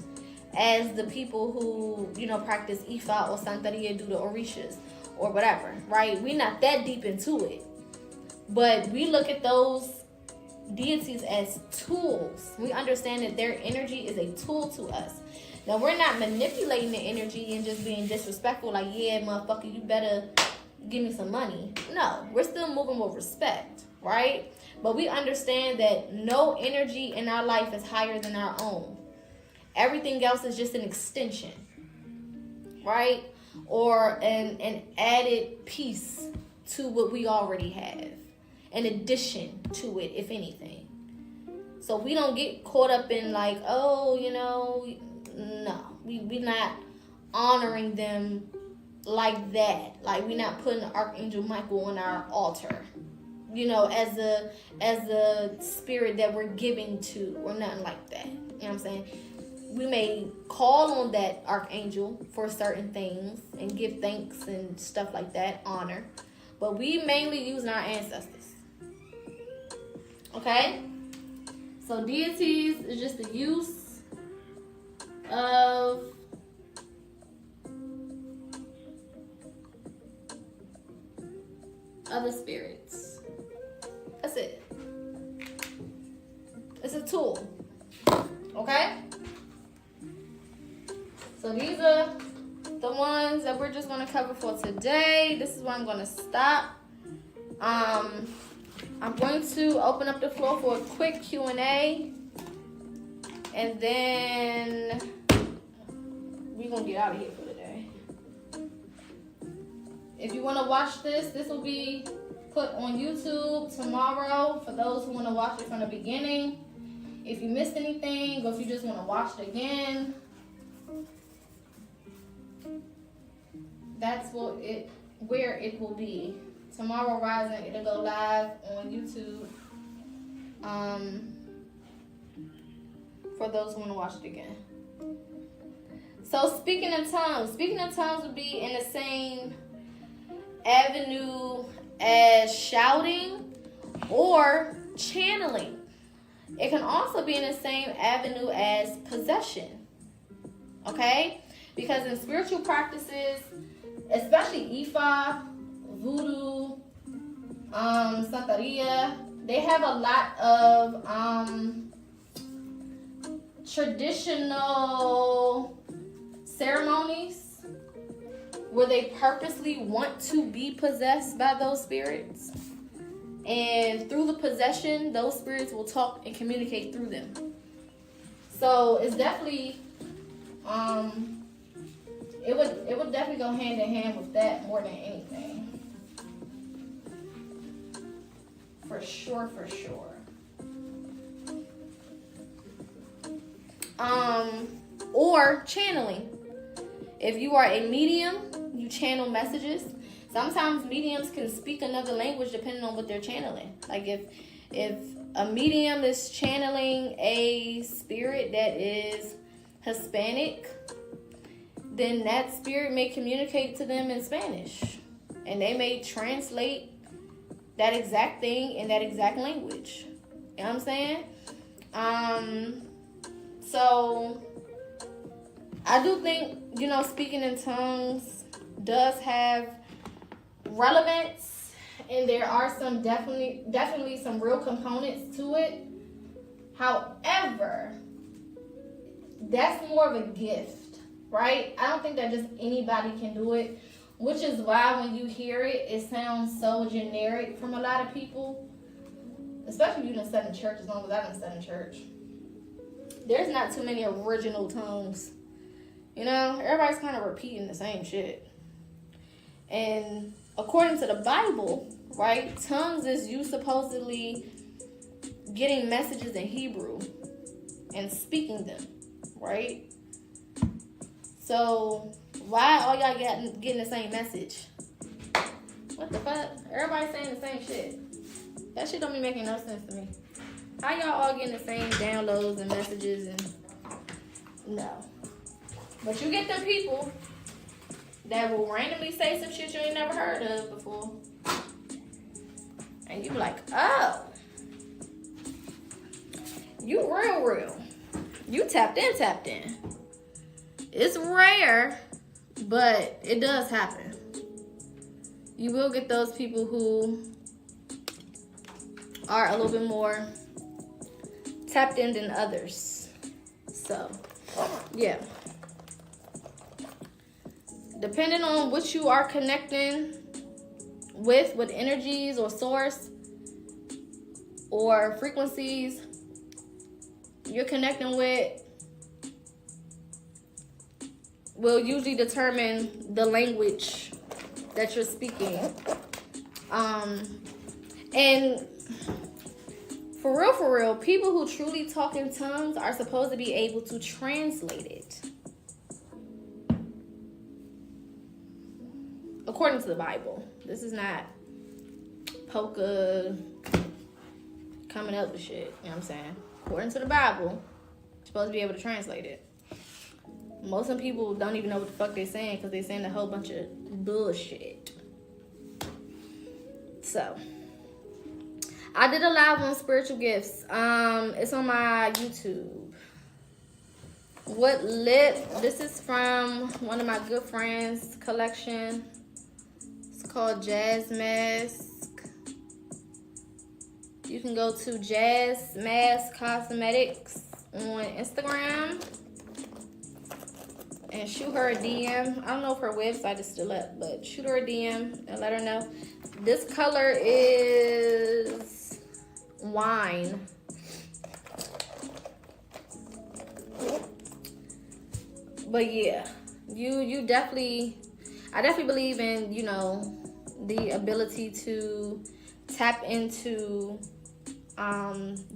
as the people who, you know, practice Ifa or Santeria, do the Orishas or whatever, right? We're not that deep into it. But we look at those deities as tools. We understand that their energy is a tool to us. Now, we're not manipulating the energy and just being disrespectful, like, yeah, motherfucker, you better give me some money. No, we're still moving with respect, right? But we understand that no energy in our life is higher than our own. Everything else is just an extension, right? Or an added piece to what we already have. An addition to it, if anything. So we don't get caught up in like, oh, you know, no. We're not honoring them like that. Like, we're not putting Archangel Michael on our altar, you know, as a spirit that we're giving to, or nothing like that. You know what I'm saying? We may call on that archangel for certain things and give thanks and stuff like that, honor. But we mainly use our ancestors. Okay? So deities is just the use of other spirits. That's it. It's a tool. Okay? So these are the ones that we're just going to cover for today. This is where I'm going to stop. I'm going to open up the floor for a quick Q&A. And then we're going to get out of here for today. If you want to watch this will be put on YouTube tomorrow for those who want to watch it from the beginning. If you missed anything, or if you just want to watch it again, that's where it will be. Tomorrow rising, it'll go live on YouTube. For those who want to watch it again. So speaking in tongues would be in the same avenue as shouting or channeling. It can also be in the same avenue as possession. Okay? Because in spiritual practices, especially Ifa, Voodoo, Santeria, they have a lot of traditional ceremonies where they purposely want to be possessed by those spirits. And through the possession, those spirits will talk and communicate through them. So it's definitely, it would definitely go hand in hand with that more than anything. For sure. Or channeling. If you are a medium, you channel messages. Sometimes mediums can speak another language depending on what they're channeling. Like if a medium is channeling a spirit that is Hispanic, then that spirit may communicate to them in Spanish. And they may translate that exact thing in that exact language. You know what I'm saying? So I do think, speaking in tongues does have relevance, and there are some definitely some real components to it. However, that's more of a gift, right? I don't think that just anybody can do it, which is why when you hear it, it sounds so generic from a lot of people, especially if you done sat in church as long as I done sat in church. There's not too many original tongues. You know, everybody's kind of repeating the same shit. And according to the Bible, right, tongues is you supposedly getting messages in Hebrew and speaking them, right? So why all y'all getting the same message? What the fuck? Everybody's saying the same shit. That shit don't be making no sense to me. How y'all all getting the same downloads and messages and no. But you get them people that will randomly say some shit you ain't never heard of before. And you be like, oh, you real. You tapped in. It's rare, but it does happen. You will get those people who are a little bit more tapped in than others. So, yeah. Depending on what you are connecting with energies or source or frequencies you're connecting with, will usually determine the language that you're speaking. And for real, people who truly talk in tongues are supposed to be able to translate it. According to the Bible. This is not Poca coming up with shit. You know what I'm saying? According to the Bible, you're supposed to be able to translate it. Most of the people don't even know what the fuck they're saying because they're saying a whole bunch of bullshit. So, I did a live on spiritual gifts. It's on my YouTube. What lit? This is from one of my good friends' collection. It's called Jazz Mask. You can go to Jazz Mask Cosmetics on Instagram and shoot her a DM. I don't know if her website is still up, but shoot her a DM and let her know. This color is wine. But yeah, you definitely, I definitely believe in, you know, the ability to tap into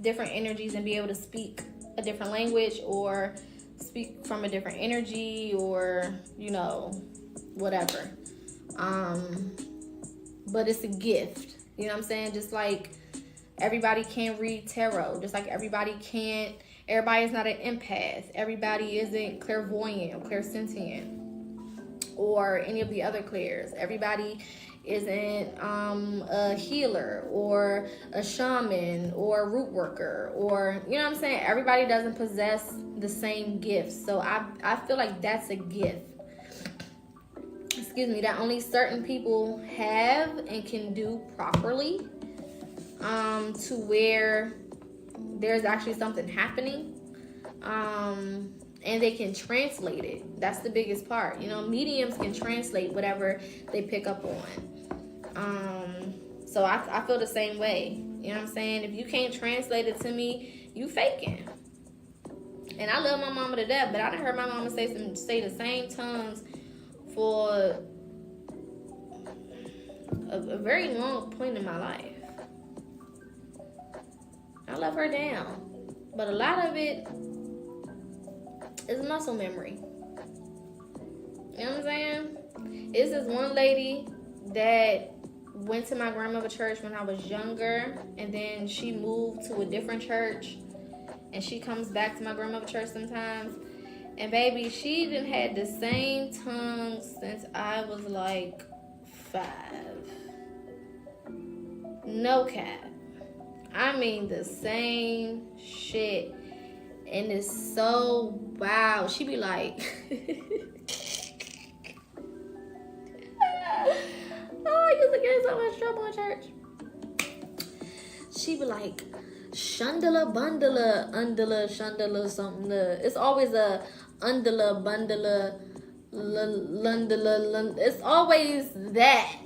different energies and be able to speak a different language or speak from a different energy or, you know, whatever. But it's a gift, you know what I'm saying? Just like everybody can't read tarot, just like everybody is not an empath. Everybody isn't clairvoyant or clairsentient or any of the other clairs. Everybody isn't a healer or a shaman or a root worker or, you know what I'm saying? Everybody doesn't possess the same gifts. So I feel like that's a gift. Excuse me, that only certain people have and can do properly, to where there's actually something happening, and they can translate it. That's the biggest part. You know, mediums can translate whatever they pick up on. So I feel the same way. You know what I'm saying? If you can't translate it to me, you faking. And I love my mama to death, but I done heard my mama say the same tongues for a very long point in my life. I love her down. But a lot of it is muscle memory. You know what I'm saying? It's this one lady that went to my grandmother's church when I was younger, and then she moved to a different church, and she comes back to my grandmother's church sometimes. And baby, she done had the same tongue since I was like 5. No cap. I mean the same shit. And it's so wow. She be like, oh, I used to get in so much trouble in church. She be like, Shandala, bundala, undala, shandala, something. It's always a undula, bundula, lundula. It's always that.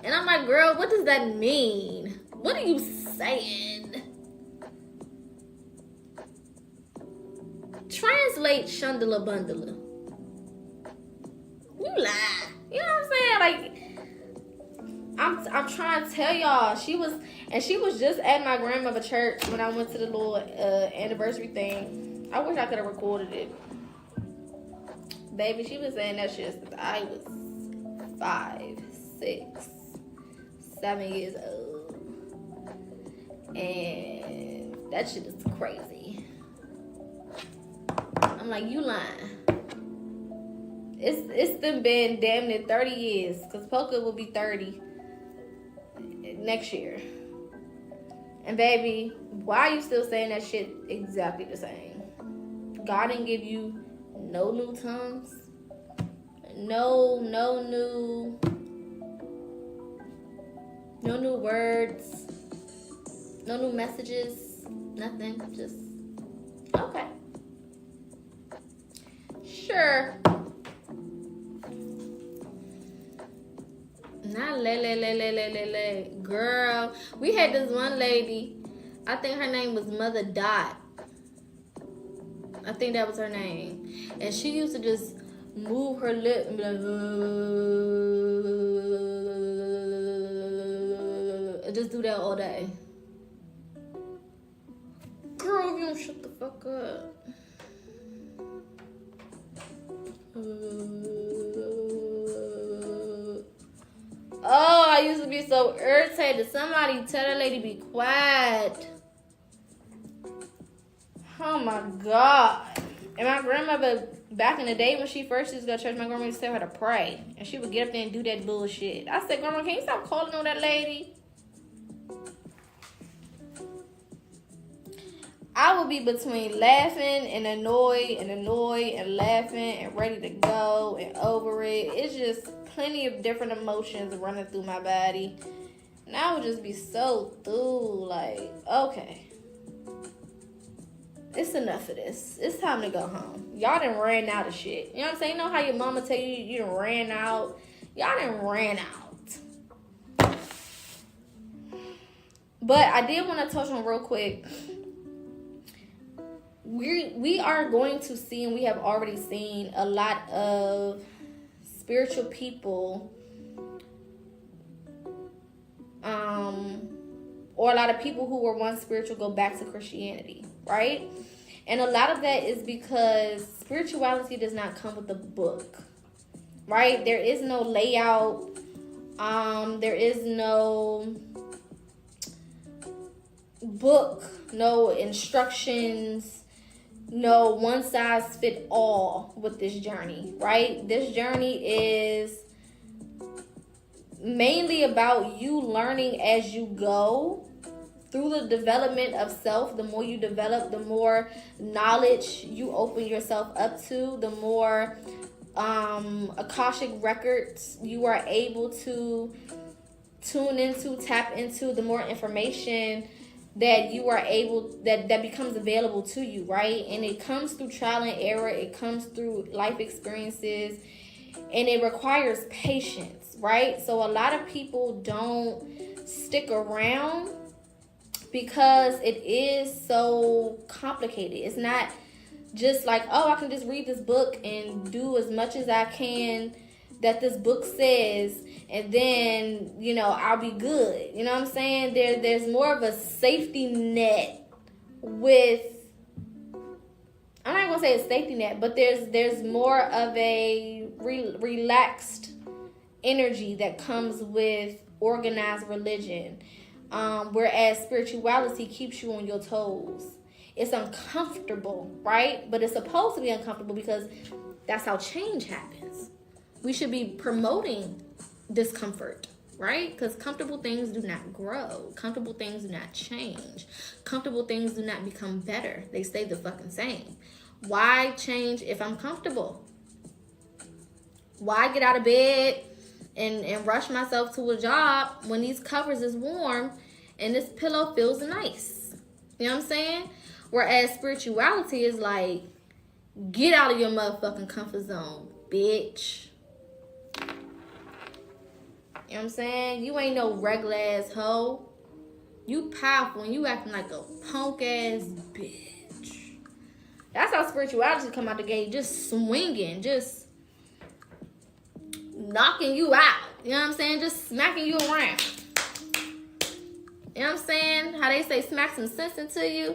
And I'm like, girl, what does that mean? What are you saying? Translate shundula bundula. You lie. You know what I'm saying? Like, I'm trying to tell y'all. She was just at my grandmother's church when I went to the little anniversary thing. I wish I could have recorded it. Baby, she was saying that shit since I was 5, 6, 7 years old. And that shit is crazy. I'm like, you lying. It's been damn near 30 years. Because Poca will be 30 next year. And baby, why are you still saying that shit exactly the same? God didn't give you no new tongues. No new words. No new messages. Nothing. Just okay. Sure. Not le. Girl, we had this one lady. I think her name was Mother Dot. I think that was her name. And she used to just move her lip and be like, just do that all day. Girl, if you don't shut the fuck up. Oh, I used to be so irritated. Somebody tell that lady be quiet. Oh my God. And my grandmother, back in the day when she first used to go to church, my grandmother used to tell her to pray. And she would get up there and do that bullshit. I said, Grandma, can you stop calling on that lady? I would be between laughing and annoyed and laughing and ready to go and over it. It's just plenty of different emotions running through my body. And I would just be so through, like, okay. It's enough of this. It's time to go home. Y'all done ran out of shit. You know what I'm saying? You know how your mama tell you done ran out? Y'all done ran out. But I did want to touch on real quick. We are going to see, and we have already seen, a lot of spiritual people, or a lot of people who were once spiritual go back to Christianity, right? And a lot of that is because spirituality does not come with a book, right? There is no layout. There is no book, no instructions, no one size fit all with this journey, right? This journey is mainly about you learning as you go through the development of self. The more you develop, the more knowledge you open yourself up to, the more Akashic records you are able to tune into, tap into, the more information that you are able, that becomes available to you, right? And it comes through trial and error. It comes through life experiences, and it requires patience, right? So a lot of people don't stick around because it is so complicated. It's not just like, oh, I can just read this book and do as much as I can that this book says, and then, you know, I'll be good. You know what I'm saying? There's more of a safety net with, I'm not going to say a safety net, but there's more of a relaxed energy that comes with organized religion. Whereas spirituality keeps you on your toes. It's uncomfortable, right? But it's supposed to be uncomfortable because that's how change happens. We should be promoting discomfort, right? Because comfortable things do not grow. Comfortable things do not change. Comfortable things do not become better. They stay the fucking same. Why change if I'm comfortable? Why get out of bed and rush myself to a job when these covers is warm and this pillow feels nice? You know what I'm saying? Whereas spirituality is like, Get out of your motherfucking comfort zone, bitch. You know what I'm saying? You ain't no regular ass hoe. You powerful and you acting like a punk ass bitch. That's how spirituality come out the gate. Just swinging. Just knocking you out. You know what I'm saying? Just smacking you around. You know what I'm saying? How they say smack some sense into you.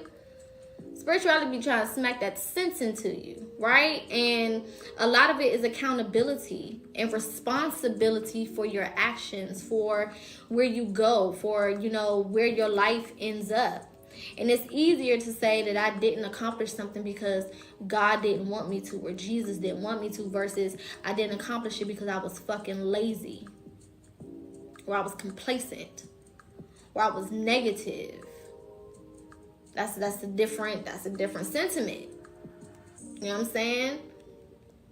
Spirituality be trying to smack that sense into you, right? And a lot of it is accountability and responsibility for your actions, for where you go, for, you know, where your life ends up. And it's easier to say that I didn't accomplish something because God didn't want me to, or Jesus didn't want me to, versus I didn't accomplish it because I was fucking lazy, or I was complacent, or I was negative. That's a different sentiment. You know what I'm saying?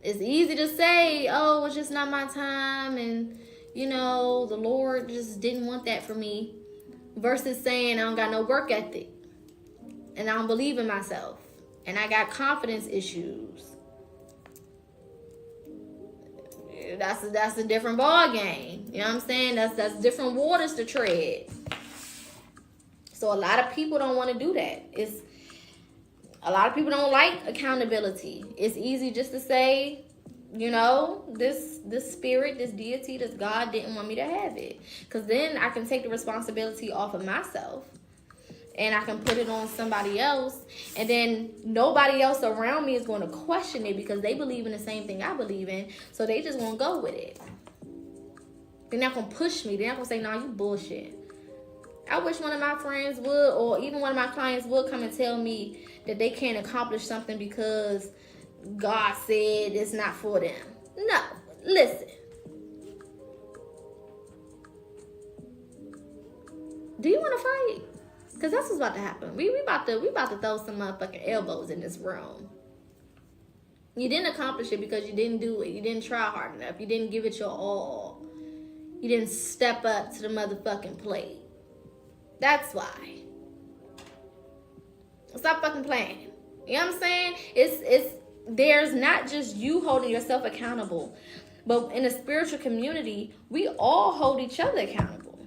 It's easy to say, oh, it's just not my time, and you know, the Lord just didn't want that for me, versus saying I don't got no work ethic, and I don't believe in myself, and I got confidence issues. That's a different ball game. You know what I'm saying? That's different waters to tread. So a lot of people don't want to do that. A lot of people don't like accountability. It's easy just to say, you know, this spirit, this deity, this God didn't want me to have it. Because then I can take the responsibility off of myself and I can put it on somebody else. And then nobody else around me is going to question it because they believe in the same thing I believe in. So they just won't go with it. They're not going to push me. They're not going to say, no, you bullshit. I wish one of my friends would, or even one of my clients would come and tell me that they can't accomplish something because God said it's not for them. No, listen. Do you want to fight? Because that's what's about to happen. We about to throw some motherfucking elbows in this room. You didn't accomplish it because you didn't do it. You didn't try hard enough. You didn't give it your all. You didn't step up to the motherfucking plate. That's why. Stop fucking playing. You know what I'm saying? It's there's not just you holding yourself accountable, but in a spiritual community, we all hold each other accountable.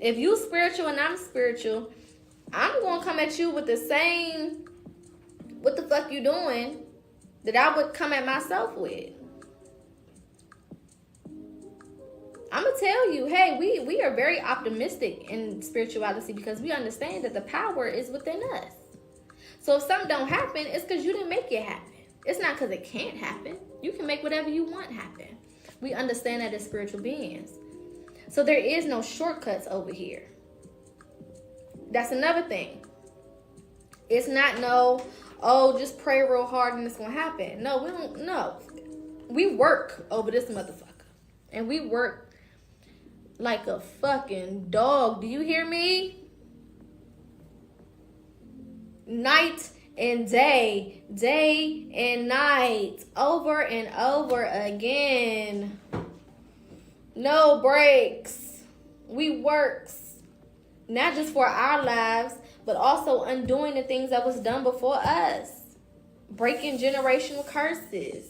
If you spiritual and I'm spiritual, I'm gonna come at you with the same what the fuck you doing that I would come at myself with. I'm going to tell you, hey, we are very optimistic in spirituality because we understand that the power is within us. So if something don't happen, it's because you didn't make it happen. It's not because it can't happen. You can make whatever you want happen. We understand that as spiritual beings. So there is no shortcuts over here. That's another thing. It's not just pray real hard and it's going to happen. No, we don't. No. We work over this motherfucker. And we work like a fucking dog. Do you hear me? Night and day, day and night, over and over again. No breaks. We works. Not just for our lives, but also undoing the things that was done before us. Breaking generational curses.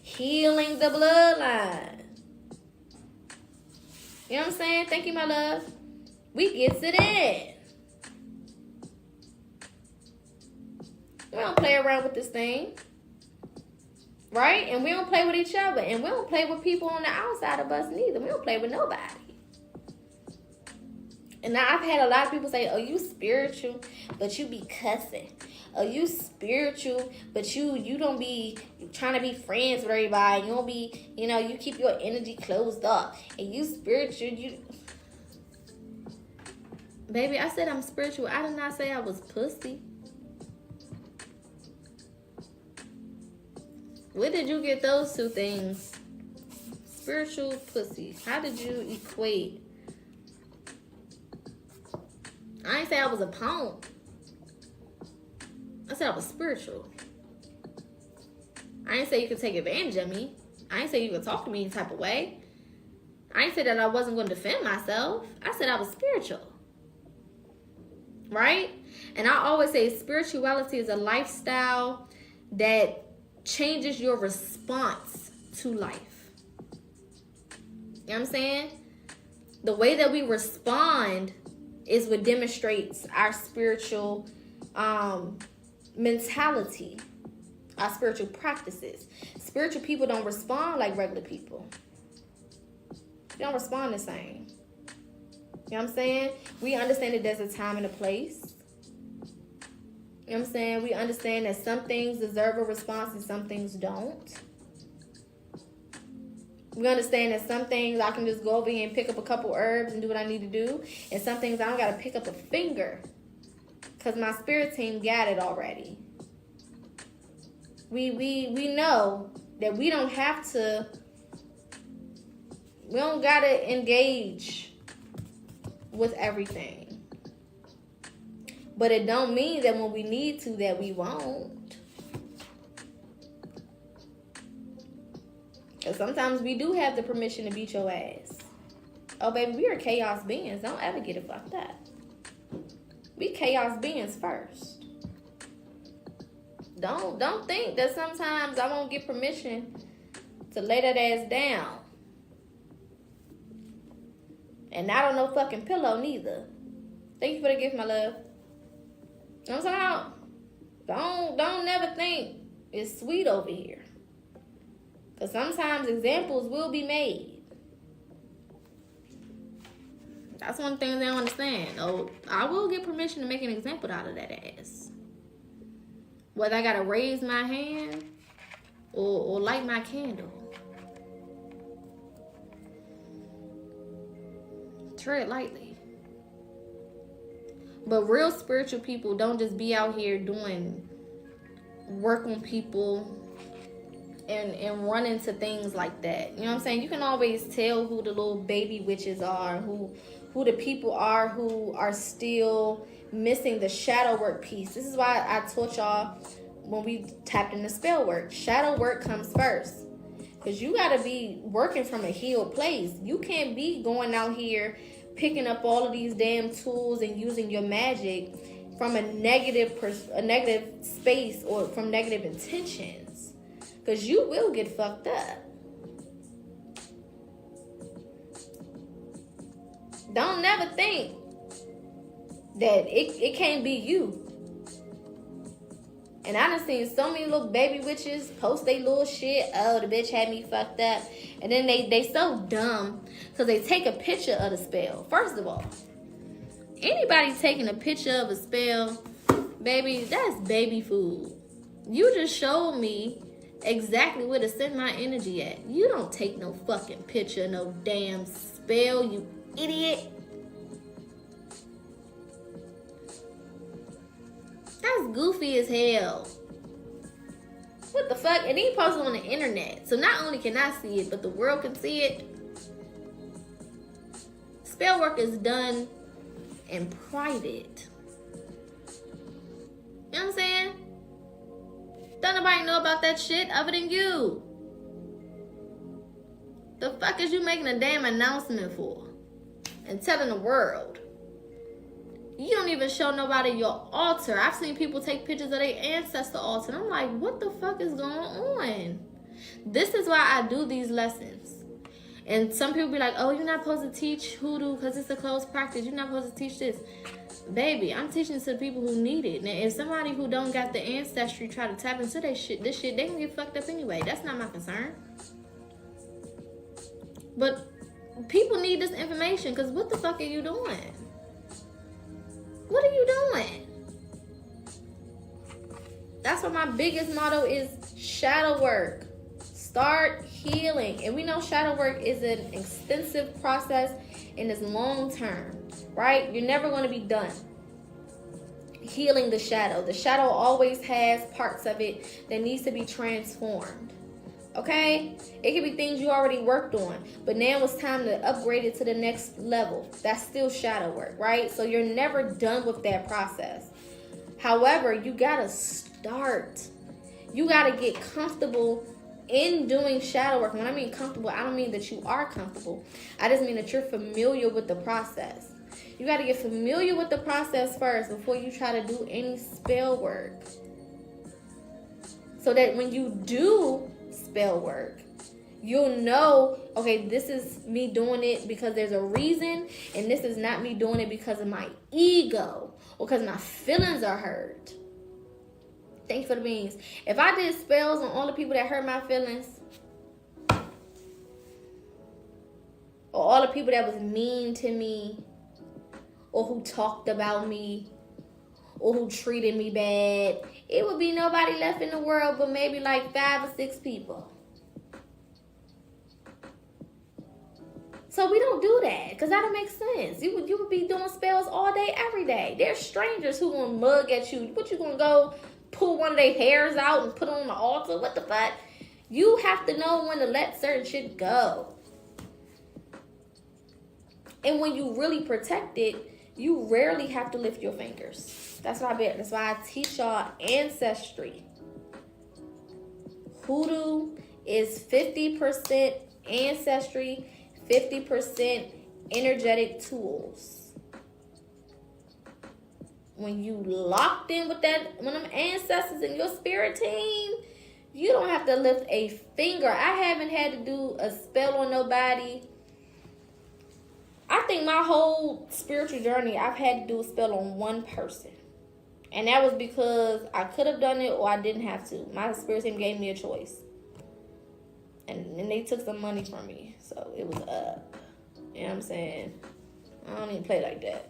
Healing the bloodline. You know what I'm saying? Thank you, my love. We gets it in. We don't play around with this thing. Right? And we don't play with each other. And we don't play with people on the outside of us neither. We don't play with nobody. And now I've had a lot of people say, oh, you spiritual, but you be cussing. Oh, you spiritual, but you don't be trying to be friends with everybody. You don't be, you keep your energy closed up. And you spiritual, Baby, I said I'm spiritual. I did not say I was pussy. Where did you get those two things? Spiritual, pussy. How did you equate? I ain't say I was a punk. I said I was spiritual. I ain't say you could take advantage of me. I ain't say you could talk to me any type of way. I ain't say that I wasn't going to defend myself. I said I was spiritual. right? And I always say spirituality is a lifestyle that changes your response to life. You know what I'm saying? The way that we respond is what demonstrates our spiritual mentality, our spiritual practices. Spiritual people don't respond like regular people. They don't respond the same. You know what I'm saying? We understand that there's a time and a place. You know what I'm saying? We understand that some things deserve a response and some things don't. We understand that some things I can just go over here and pick up a couple herbs and do what I need to do. And some things I don't got to pick up a finger. Because my spirit team got it already. We know that we don't have to, we don't got to engage with everything. But it don't mean that when we need to that we won't. Because sometimes we do have the permission to beat your ass. Oh, baby, we are chaos beings. Don't ever get it fucked up. We chaos beings first. Don't think that sometimes I won't get permission to lay that ass down. And not on no fucking pillow neither. Thank you for the gift, my love. You know what I'm talking about? Don't never think it's sweet over here. Because sometimes examples will be made. That's one thing they don't understand. Oh, I will get permission to make an example out of that ass. Whether I gotta raise my hand or light my candle. Tread lightly. But real spiritual people don't just be out here doing work on people and run into things like that. You know what I'm saying? You can always tell who the little baby witches are, who the people are who are still missing the shadow work piece. This is why I taught y'all when we tapped into spell work. Shadow work comes first. Because you got to be working from a healed place. You can't be going out here picking up all of these damn tools and using your magic from a negative space or from negative intentions. Because you will get fucked up. Don't never think that it can't be you. And I done seen so many little baby witches post they little shit. Oh, the bitch had me fucked up. And then they so dumb because they take a picture of the spell. First of all, anybody taking a picture of a spell, baby, that's baby food. You just showed me exactly where to send my energy at. You don't take no fucking picture of no damn spell, you idiot. That's goofy as hell. What the fuck? And he posted on the internet. So not only can I see it, but the world can see it. Spell work is done in private. You know what I'm saying? Don't nobody know about that shit other than you. The fuck is you making a damn announcement for? And telling the world? You don't even show nobody your altar. I've seen people take pictures of their ancestor altar. And I'm like, what the fuck is going on? This is why I do these lessons. And some people be like, oh, you're not supposed to teach hoodoo because it's a closed practice. You're not supposed to teach this. Baby, I'm teaching to the people who need it. Now, if somebody who don't got the ancestry try to tap into this shit, they gonna get fucked up anyway. That's not my concern. But people need this information because what the fuck are you doing? What are you doing? That's why my biggest motto is shadow work. Start healing. And we know shadow work is an extensive process and it's long term, right? You're never going to be done healing the shadow. The shadow always has parts of it that needs to be transformed. Okay? It could be things you already worked on, but now it's time to upgrade it to the next level. That's still shadow work, right? So you're never done with that process. However, you gotta start. You gotta get comfortable in doing shadow work. When I mean comfortable, I don't mean that you are comfortable. I just mean that you're familiar with the process. You got to get familiar with the process first before you try to do any spell work. So that when you do spell work, you'll know, okay, this is me doing it because there's a reason, and this is not me doing it because of my ego or because my feelings are hurt. Thanks for the beans. If I did spells on all the people that hurt my feelings, or all the people that was mean to me, or who talked about me, or who treated me bad, it would be nobody left in the world but maybe like 5 or 6 people. So we don't do that, because that don't make sense. You would be doing spells all day, every day. There's strangers who gonna mug at you. What, you gonna go pull one of their hairs out and put it on the altar? What the fuck? You have to know when to let certain shit go. And when you really protect it, you rarely have to lift your fingers. That's what I bet. That's why I teach y'all ancestry. Hoodoo is 50% ancestry, 50% energetic tools. When you locked in with that, when them ancestors and your spirit team, you don't have to lift a finger. I haven't had to do a spell on nobody. I think my whole spiritual journey, I've had to do a spell on one person. And that was because I could have done it or I didn't have to. My spirit team gave me a choice. And they took some money from me. So it was up. You know what I'm saying? I don't even play like that.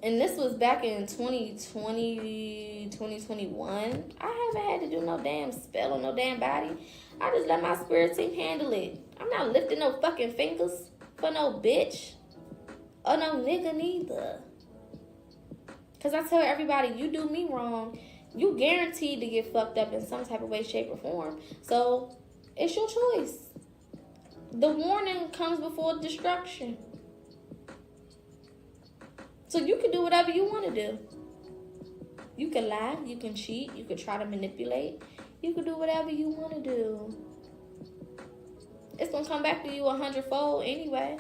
And this was back in 2020, 2021. I haven't had to do no damn spell on no damn body. I just let my spirit team handle it. I'm not lifting no fucking fingers for no bitch. Or no nigga neither. Because I tell everybody, you do me wrong, you guaranteed to get fucked up in some type of way, shape, or form. So, it's your choice. The warning comes before destruction. So, you can do whatever you want to do. You can lie, you can cheat, you can try to manipulate. You can do whatever you want to do. It's going to come back to you 100-fold anyway.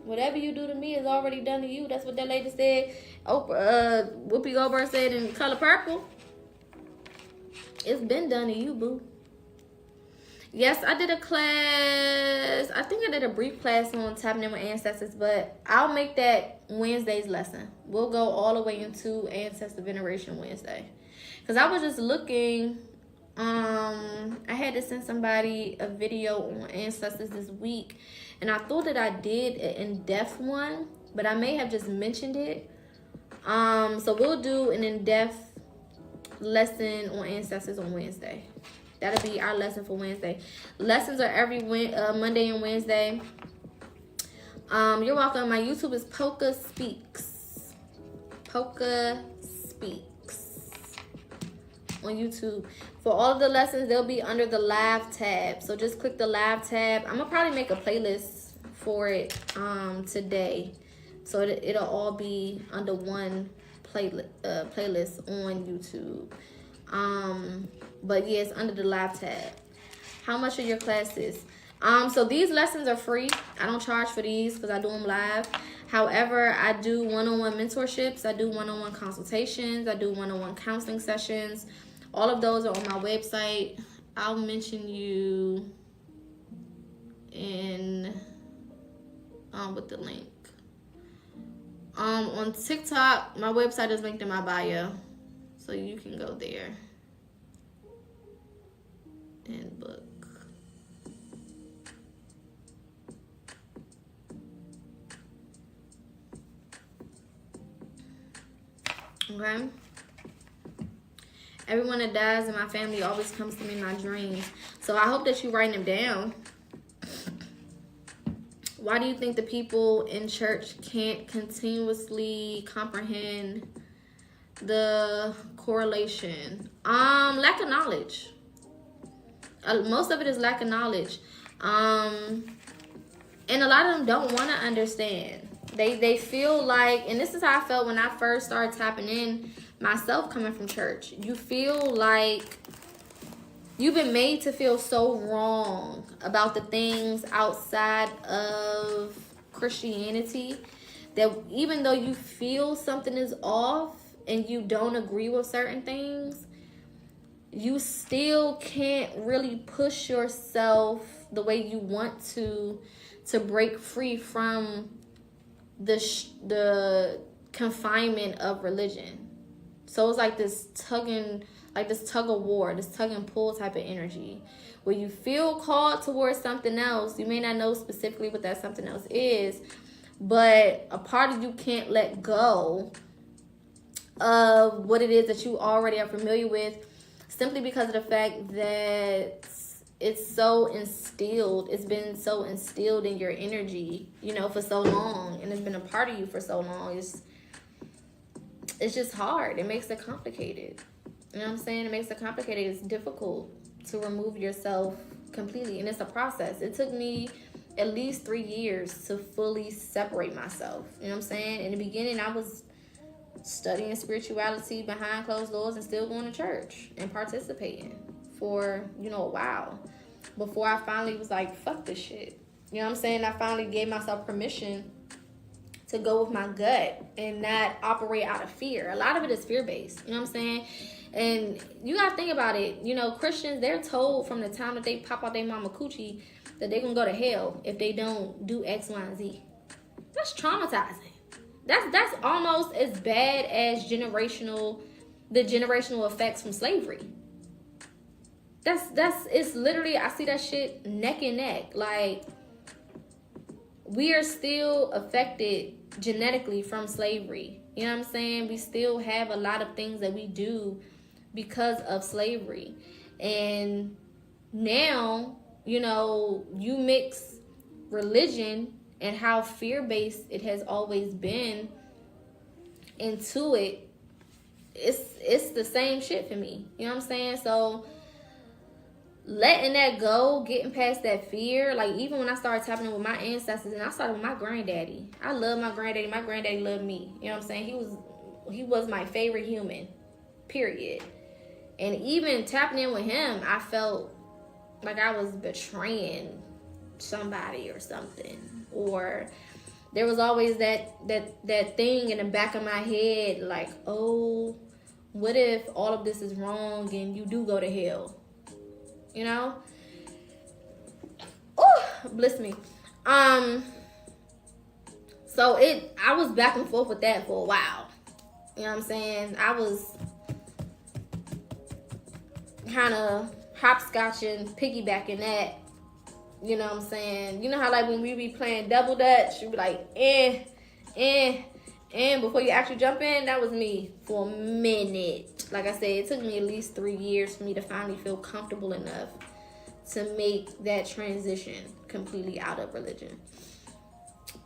Whatever you do to me is already done to you. That's what that lady said. Whoopi Goldberg said in Color Purple. It's been done to you, boo. Yes, I did a class. I think I did a brief class on tapping in with ancestors, but I'll make that Wednesday's lesson. We'll go all the way into Ancestor Veneration Wednesday. Because I was just looking. I had to send somebody a video on ancestors this week, and I thought that I did an in-depth one, but I may have just mentioned it. So we'll do an in-depth lesson on ancestors on Wednesday. That'll be our lesson for Wednesday. Lessons are every Monday and Wednesday. You're welcome. My YouTube is PocaSPEAKS. PocaSPEAKS on YouTube. For all of the lessons, they'll be under the live tab. So just click the live tab. I'm gonna probably make a playlist for it today, so it'll all be under one playlist on YouTube. But yes, under the live tab. How much are your classes? So these lessons are free. I don't charge for these because I do them live. However, I do one-on-one mentorships. I do one-on-one consultations. I do one-on-one counseling sessions. All of those are on my website. I'll mention you in with the link. On TikTok, my website is linked in my bio, so you can go there and book. Okay. Everyone that dies in my family always comes to me in my dreams. So I hope that you write them down. Why do you think the people in church can't continuously comprehend the correlation? Lack of knowledge. Most of it is lack of knowledge. And a lot of them don't want to understand. They feel like, and this is how I felt when I first started tapping in myself coming from church. You feel like you've been made to feel so wrong about the things outside of Christianity, that even though you feel something is off and you don't agree with certain things, you still can't really push yourself the way you want to break free from the confinement of religion. So it's like this tug of war, this tug and pull type of energy, where you feel called towards something else. You may not know specifically what that something else is, but a part of you can't let go of what it is that you already are familiar with, simply because of the fact that it's so instilled. It's been so instilled in your energy, for so long, and it's been a part of you for so long. It's just hard. It makes it complicated. You know what I'm saying? It makes it complicated. It's difficult to remove yourself completely, and it's a process. It took me at least 3 years to fully separate myself. You know what I'm saying? In the beginning, I was studying spirituality behind closed doors and still going to church and participating for, a while, before I finally was like, fuck this shit. You know what I'm saying? I finally gave myself permission to go with my gut and not operate out of fear. A lot of it is fear-based. You know what I'm saying? And you gotta think about it. Christians, they're told from the time that they pop out their mama coochie that they're gonna go to hell if they don't do X, Y, and Z. That's traumatizing. That's almost as bad as the generational effects from slavery. It's literally, I see that shit neck and neck. Like, we are still affected genetically from slavery. You know what I'm saying? We still have a lot of things that we do because of slavery. And now, you mix religion and how fear-based it has always been into it. It's the same shit for me. You know what I'm saying? So letting that go, getting past that fear, like even when I started tapping in with my ancestors, and I started with my granddaddy. I love my granddaddy. My granddaddy loved me. You know what I'm saying? He was my favorite human, period. And even tapping in with him, I felt like I was betraying somebody or something. Or there was always that thing in the back of my head, like, oh, what if all of this is wrong and you do go to hell? Oh, bless me. So I was back and forth with that for a while. You know what I'm saying? I was kind of hopscotching, piggybacking that. You know what I'm saying? You know how, like, when we be playing double dutch, you be like, and before you actually jump in? That was me for a minute. Like I said, it took me at least 3 years for me to finally feel comfortable enough to make that transition completely out of religion.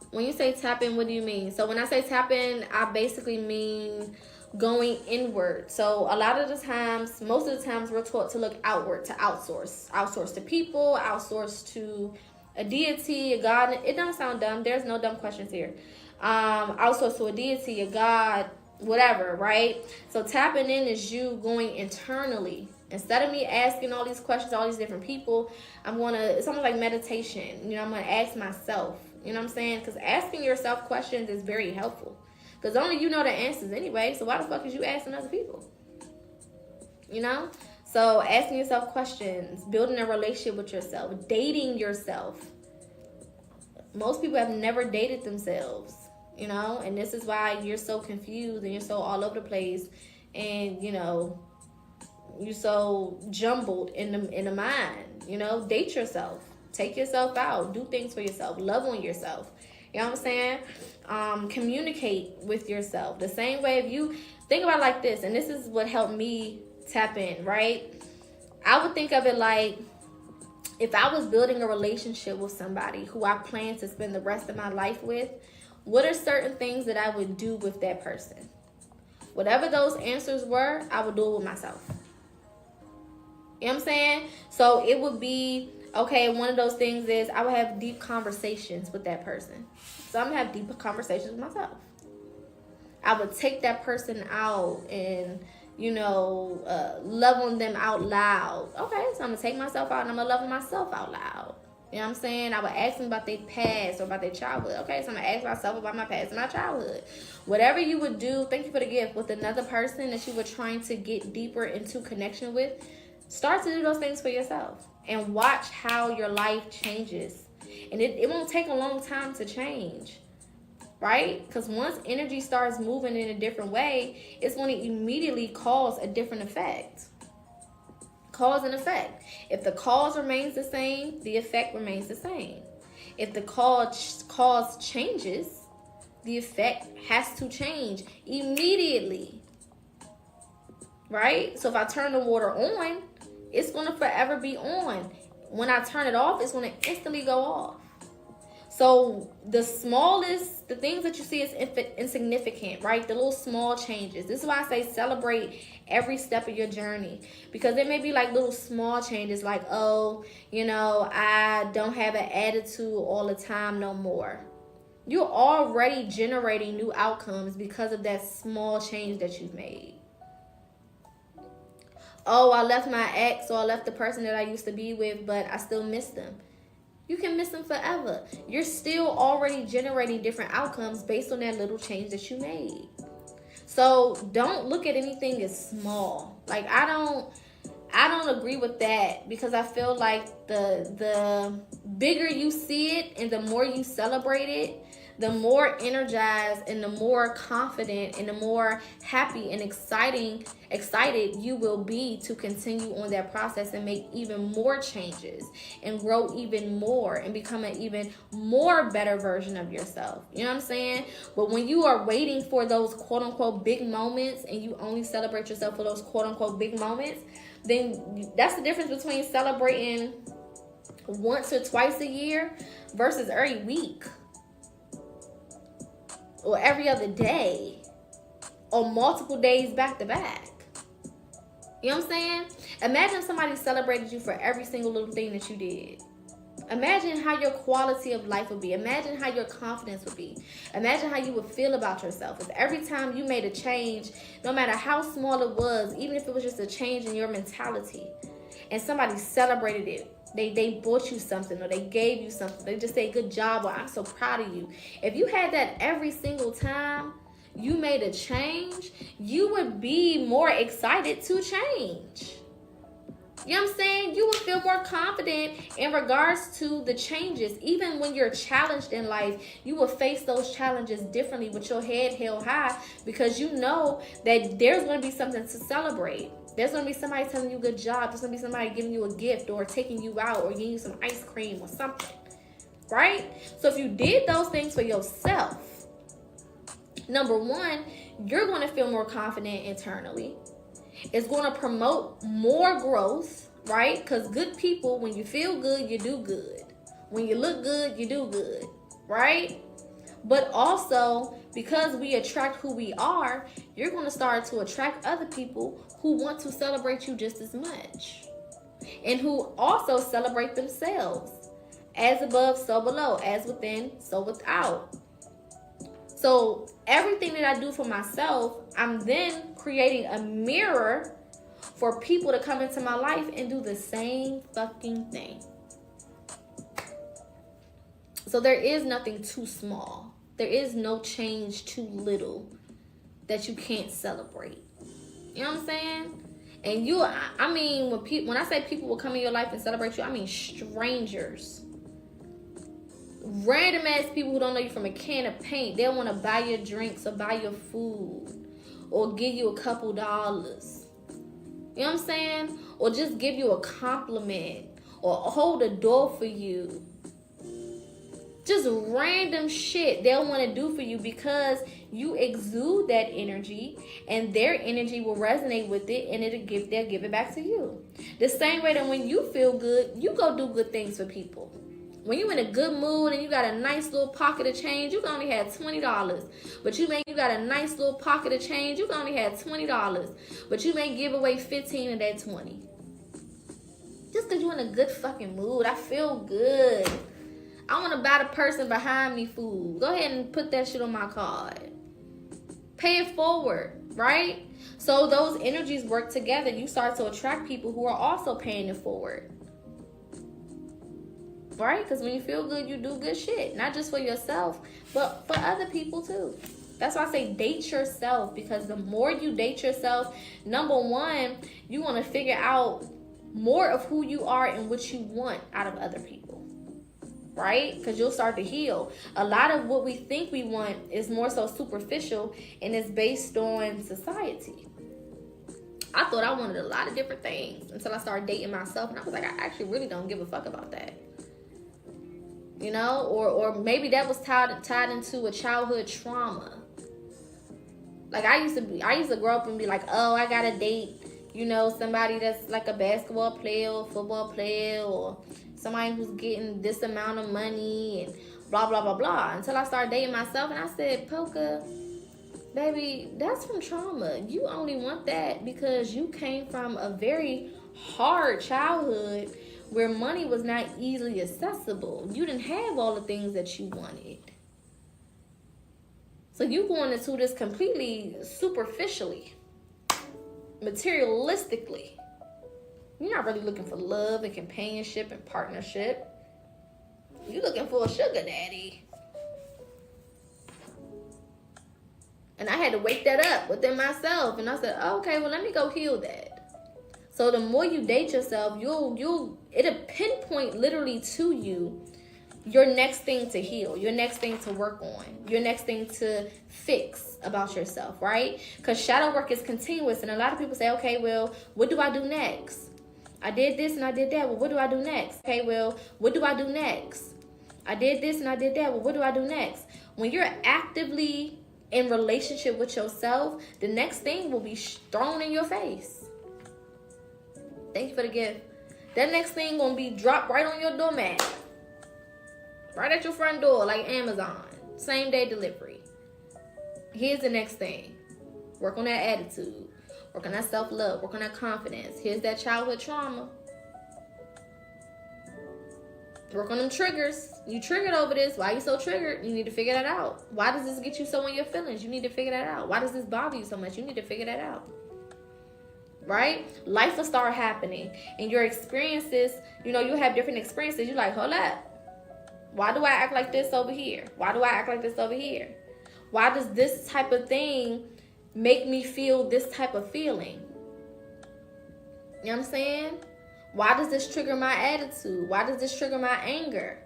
When you say tap in, what do you mean? So when I say tap in, I basically mean going inward. So a lot of the times, most of the times, we're taught to look outward, to outsource to people, outsource to a deity, a god. It don't sound dumb. There's no dumb questions here. Outsource to a deity, a god, whatever, right? So tapping in is you going internally. Instead of me asking all these questions, all these different people, it's almost like meditation. I'm going to ask myself, you know what I'm saying? Because asking yourself questions is very helpful. Because only you know the answers anyway. So why the fuck is you asking other people? So asking yourself questions, building a relationship with yourself, dating yourself. Most people have never dated themselves, and this is why you're so confused and you're so all over the place, and you're so jumbled in the mind. Date yourself, take yourself out, do things for yourself, love on yourself. You know what I'm saying? Communicate with yourself. The same way, if you think about it like this, and this is what helped me tap in, right? I would think of it like, if I was building a relationship with somebody who I plan to spend the rest of my life with, what are certain things that I would do with that person? Whatever those answers were, I would do it with myself. You know what I'm saying? So it would be, okay, one of those things is I would have deep conversations with that person. So I'm going to have deeper conversations with myself. I would take that person out and, love on them out loud. Okay, so I'm going to take myself out and I'm going to love on myself out loud. You know what I'm saying? I would ask them about their past or about their childhood. Okay, so I'm going to ask myself about my past and my childhood. Whatever you would do, thank you for the gift, with another person that you were trying to get deeper into connection with, start to do those things for yourself. And watch how your life changes. And it won't take a long time to change. Right? Because once energy starts moving in a different way, it's going to immediately cause a different effect. Cause and effect. If the cause remains the same, the effect remains the same. If the cause changes, the effect has to change immediately. Right? So if I turn the water on, it's going to forever be on. When I turn it off, it's going to instantly go off. So the things that you see is insignificant, right? The little small changes. This is why I say celebrate every step of your journey. Because there may be like little small changes like, oh, you know, I don't have an attitude all the time no more. You're already generating new outcomes because of that small change that you've made. Oh, I left my ex, or I left the person that I used to be with, but I still miss them. You can miss them forever. You're still already generating different outcomes based on that little change that you made. So don't look at anything as small. Like I don't agree with that, because I feel like the bigger you see it and the more you celebrate it, the more energized and the more confident and the more happy and excited you will be to continue on that process and make even more changes and grow even more and become an even more better version of yourself. You know what I'm saying? But when you are waiting for those quote unquote big moments and you only celebrate yourself for those quote unquote big moments, then that's the difference between celebrating once or twice a year versus every week. Or every other day, or multiple days back to back. You know what I'm saying? Imagine somebody celebrated you for every single little thing that you did. Imagine how your quality of life would be. Imagine how your confidence would be. Imagine how you would feel about yourself. If every time you made a change, no matter how small it was, even if it was just a change in your mentality, and somebody celebrated it, They bought you something, or they gave you something. They just say, good job, or I'm so proud of you. If you had that every single time you made a change, you would be more excited to change. You know what I'm saying? You would feel more confident in regards to the changes. Even when you're challenged in life, you will face those challenges differently with your head held high, because you know that there's going to be something to celebrate. There's going to be somebody telling you good job. There's going to be somebody giving you a gift or taking you out or giving you some ice cream or something. Right? So if you did those things for yourself, number one, you're going to feel more confident internally. It's going to promote more growth, right? Because good people, when you feel good, you do good. When you look good, you do good, right? But also, because we attract who we are, you're going to start to attract other people who want to celebrate you just as much. And who also celebrate themselves. As above, so below. As within, so without. So everything that I do for myself, I'm then creating a mirror for people to come into my life and do the same fucking thing. So there is nothing too small. There is no change too little that you can't celebrate. You know what I'm saying? And when I say people will come in your life and celebrate you, I mean strangers. Random ass people who don't know you from a can of paint. They'll want to buy your drinks or buy your food or give you a couple dollars. You know what I'm saying? Or just give you a compliment or hold a door for you. Just random shit they'll want to do for you because you exude that energy, and their energy will resonate with it, and they'll give it back to you. The same way that when you feel good, you go do good things for people. When you're in a good mood and you got a nice little pocket of change, you can only have $20. But you got a nice little pocket of change, you can only have $20. But you may give away 15 of that 20. Just because you're in a good fucking mood. I feel good. I want to buy the person behind me food. Go ahead and put that shit on my card. Pay it forward, right? So those energies work together. You start to attract people who are also paying it forward. right? Because when you feel good, you do good shit. Not just for yourself, but for other people too. That's why I say date yourself, because the more you date yourself, number one, you want to figure out more of who you are and what you want out of other people, right? Because you'll start to heal. A lot of what we think we want is more so superficial, and it's based on society. I thought I wanted a lot of different things until I started dating myself, and I was like, I actually really don't give a fuck about that. You know, or maybe that was tied into a childhood trauma. Like I used to grow up and be like, oh, I gotta date, you know, somebody that's like a basketball player or football player, or somebody who's getting this amount of money and blah blah blah blah. Until I started dating myself, and I said, Poca, baby, that's from trauma. You only want that because you came from a very hard childhood where money was not easily accessible. You didn't have all the things that you wanted. So you going into this completely superficially, materialistically. You're not really looking for love and companionship and partnership. You're looking for a sugar daddy. And I had to wake that up within myself. And I said, oh, okay, well, let me go heal that. So the more you date yourself, it'll pinpoint literally to you your next thing to heal, your next thing to work on, your next thing to fix about yourself, right? Because shadow work is continuous. And a lot of people say, okay, well, what do I do next? I did this and I did that. Well, what do I do next? Okay, well, what do I do next? I did this and I did that. Well, what do I do next? When you're actively in relationship with yourself, the next thing will be thrown in your face. Thank you for the gift. That next thing gonna be dropped right on your doormat. Right at your front door, like Amazon. Same day delivery. Here's the next thing. Work on that attitude. Work on that self-love. Work on that confidence. Here's that childhood trauma. Work on them triggers. You triggered over this. Why are you so triggered? You need to figure that out. Why does this get you so in your feelings? You need to figure that out. Why does this bother you so much? You need to figure that out. Right? Life will start happening. And your experiences, you'll have different experiences. You're like, hold up. Why do I act like this over here? Why do I act like this over here? Why does this type of thing make me feel this type of feeling? You know what I'm saying? Why does this trigger my attitude? Why does this trigger my anger?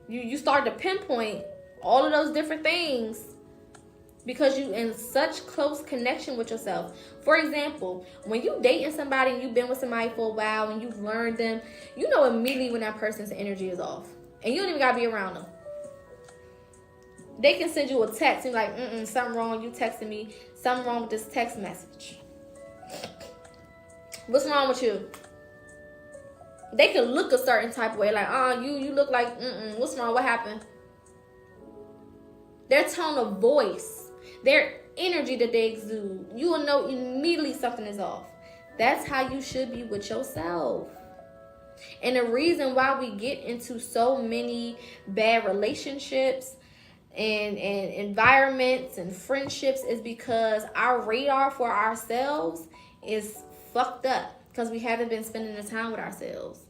You start to pinpoint all of those different things because you're in such close connection with yourself. For example, when you dating somebody and you've been with somebody for a while and you've learned them, you know immediately when that person's energy is off. And you don't even gotta be around them. They can send you a text and be like, something wrong, you texting me. Something wrong with this text message. What's wrong with you? They can look a certain type of way, like, you look like, what's wrong, what happened? Their tone of voice, their energy that they exude, you will know immediately something is off. That's how you should be with yourself. And the reason why we get into so many bad relationships and environments and friendships is because our radar for ourselves is fucked up because we haven't been spending the time with ourselves.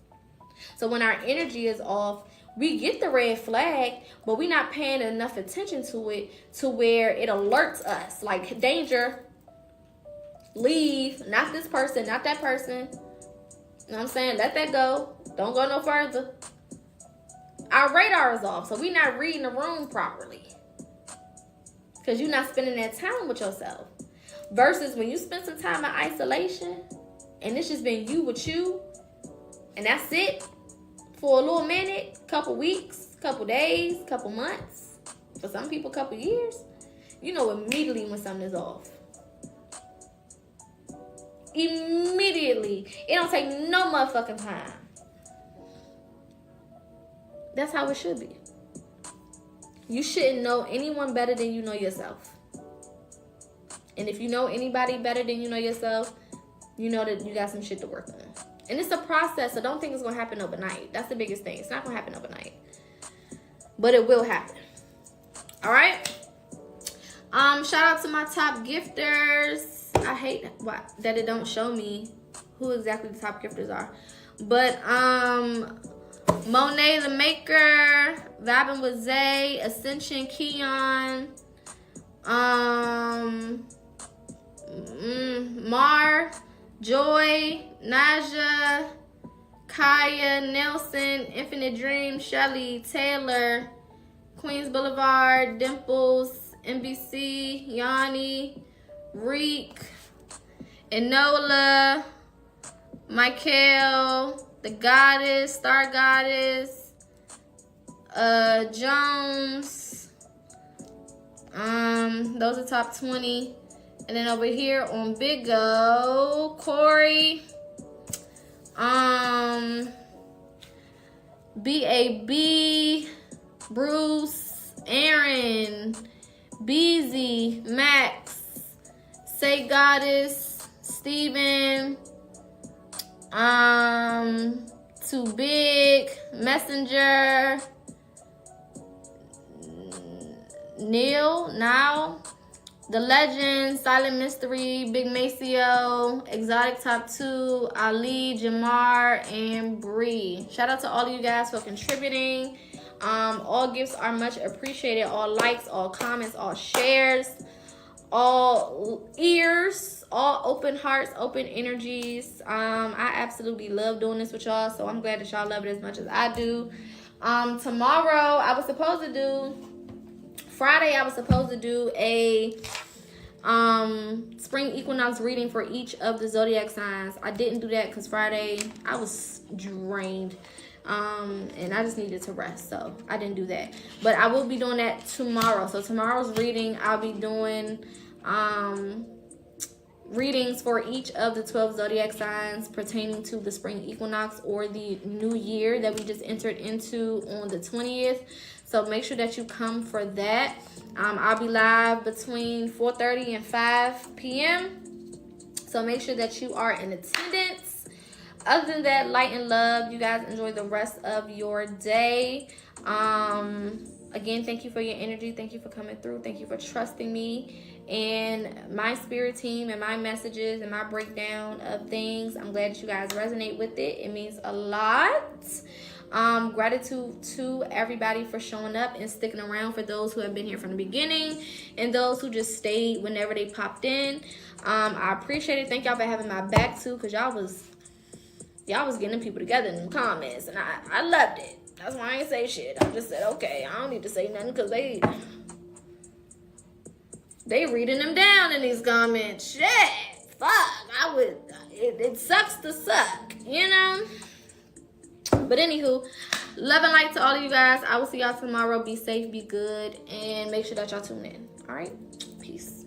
So when our energy is off, we get the red flag, but we're not paying enough attention to it to where it alerts us. Like, danger, leave, not this person, not that person. You know what I'm saying? Let that go. Don't go no further. Our radar is off, so we're not reading the room properly. Because you're not spending that time with yourself. Versus when you spend some time in isolation, and it's just been you with you, and that's it for a little minute, couple weeks, couple days, couple months, for some people, couple years, you know immediately when something is off. Immediately. It don't take no motherfucking time. That's how it should be. You shouldn't know anyone better than you know yourself. And if you know anybody better than you know yourself, you know that you got some shit to work on. And it's a process, so don't think it's going to happen overnight. That's the biggest thing. It's not going to happen overnight. But it will happen. All right? Shout out to my top gifters. I hate that it don't show me who exactly the top gifters are. But Monet the Maker, Vibing with Zay, Ascension Keon, Mar, Joy, Naja, Kaya, Nelson, Infinite Dream, Shelly, Taylor, Queens Boulevard, Dimples, NBC, Yanni, Reek, Enola, Michael, The Goddess, Star Goddess, Jones. Those are top 20. And then over here on Big O, Corey, BAB, Bruce, Aaron, Beezy, Max, Say Goddess, Steven, Too Big, Messenger, Neil, Now, The Legend, Silent Mystery, Big Maceo, Exotic Top 2, Ali, Jamar, and Bree. Shout out to all of you guys for contributing. All gifts are much appreciated. All likes, all comments, all shares, all ears, all open hearts, open energies. I absolutely love doing this with y'all, so I'm glad that y'all love it as much as I do. Tomorrow, Friday, I was supposed to do a spring equinox reading for each of the zodiac signs. I didn't do that because Friday I was drained, and I just needed to rest, so I didn't do that. But I will be doing that tomorrow. So tomorrow's reading, I'll be doing readings for each of the 12 zodiac signs pertaining to the spring equinox or the new year that we just entered into on the 20th. So make sure that you come for that. I'll be live between 4:30 and 5 p.m. So make sure that you are in attendance. Other than that, light and love. You guys enjoy the rest of your day. Again, thank you for your energy. Thank you for coming through. Thank you for trusting me and my spirit team and my messages and my breakdown of things. I'm glad that you guys resonate with it. It means a lot. Gratitude to everybody for showing up and sticking around, for those who have been here from the beginning and those who just stayed whenever they popped in. I appreciate it. Thank y'all for having my back too, because y'all was getting people together in the comments, and I loved it. That's why I ain't say shit. I just said, okay, I don't need to say nothing because they reading them down in these comments. Shit, fuck, it sucks to suck, you know? But anywho, love and light to all of you guys. I will see y'all tomorrow. Be safe, be good, and make sure that y'all tune in. All right? Peace.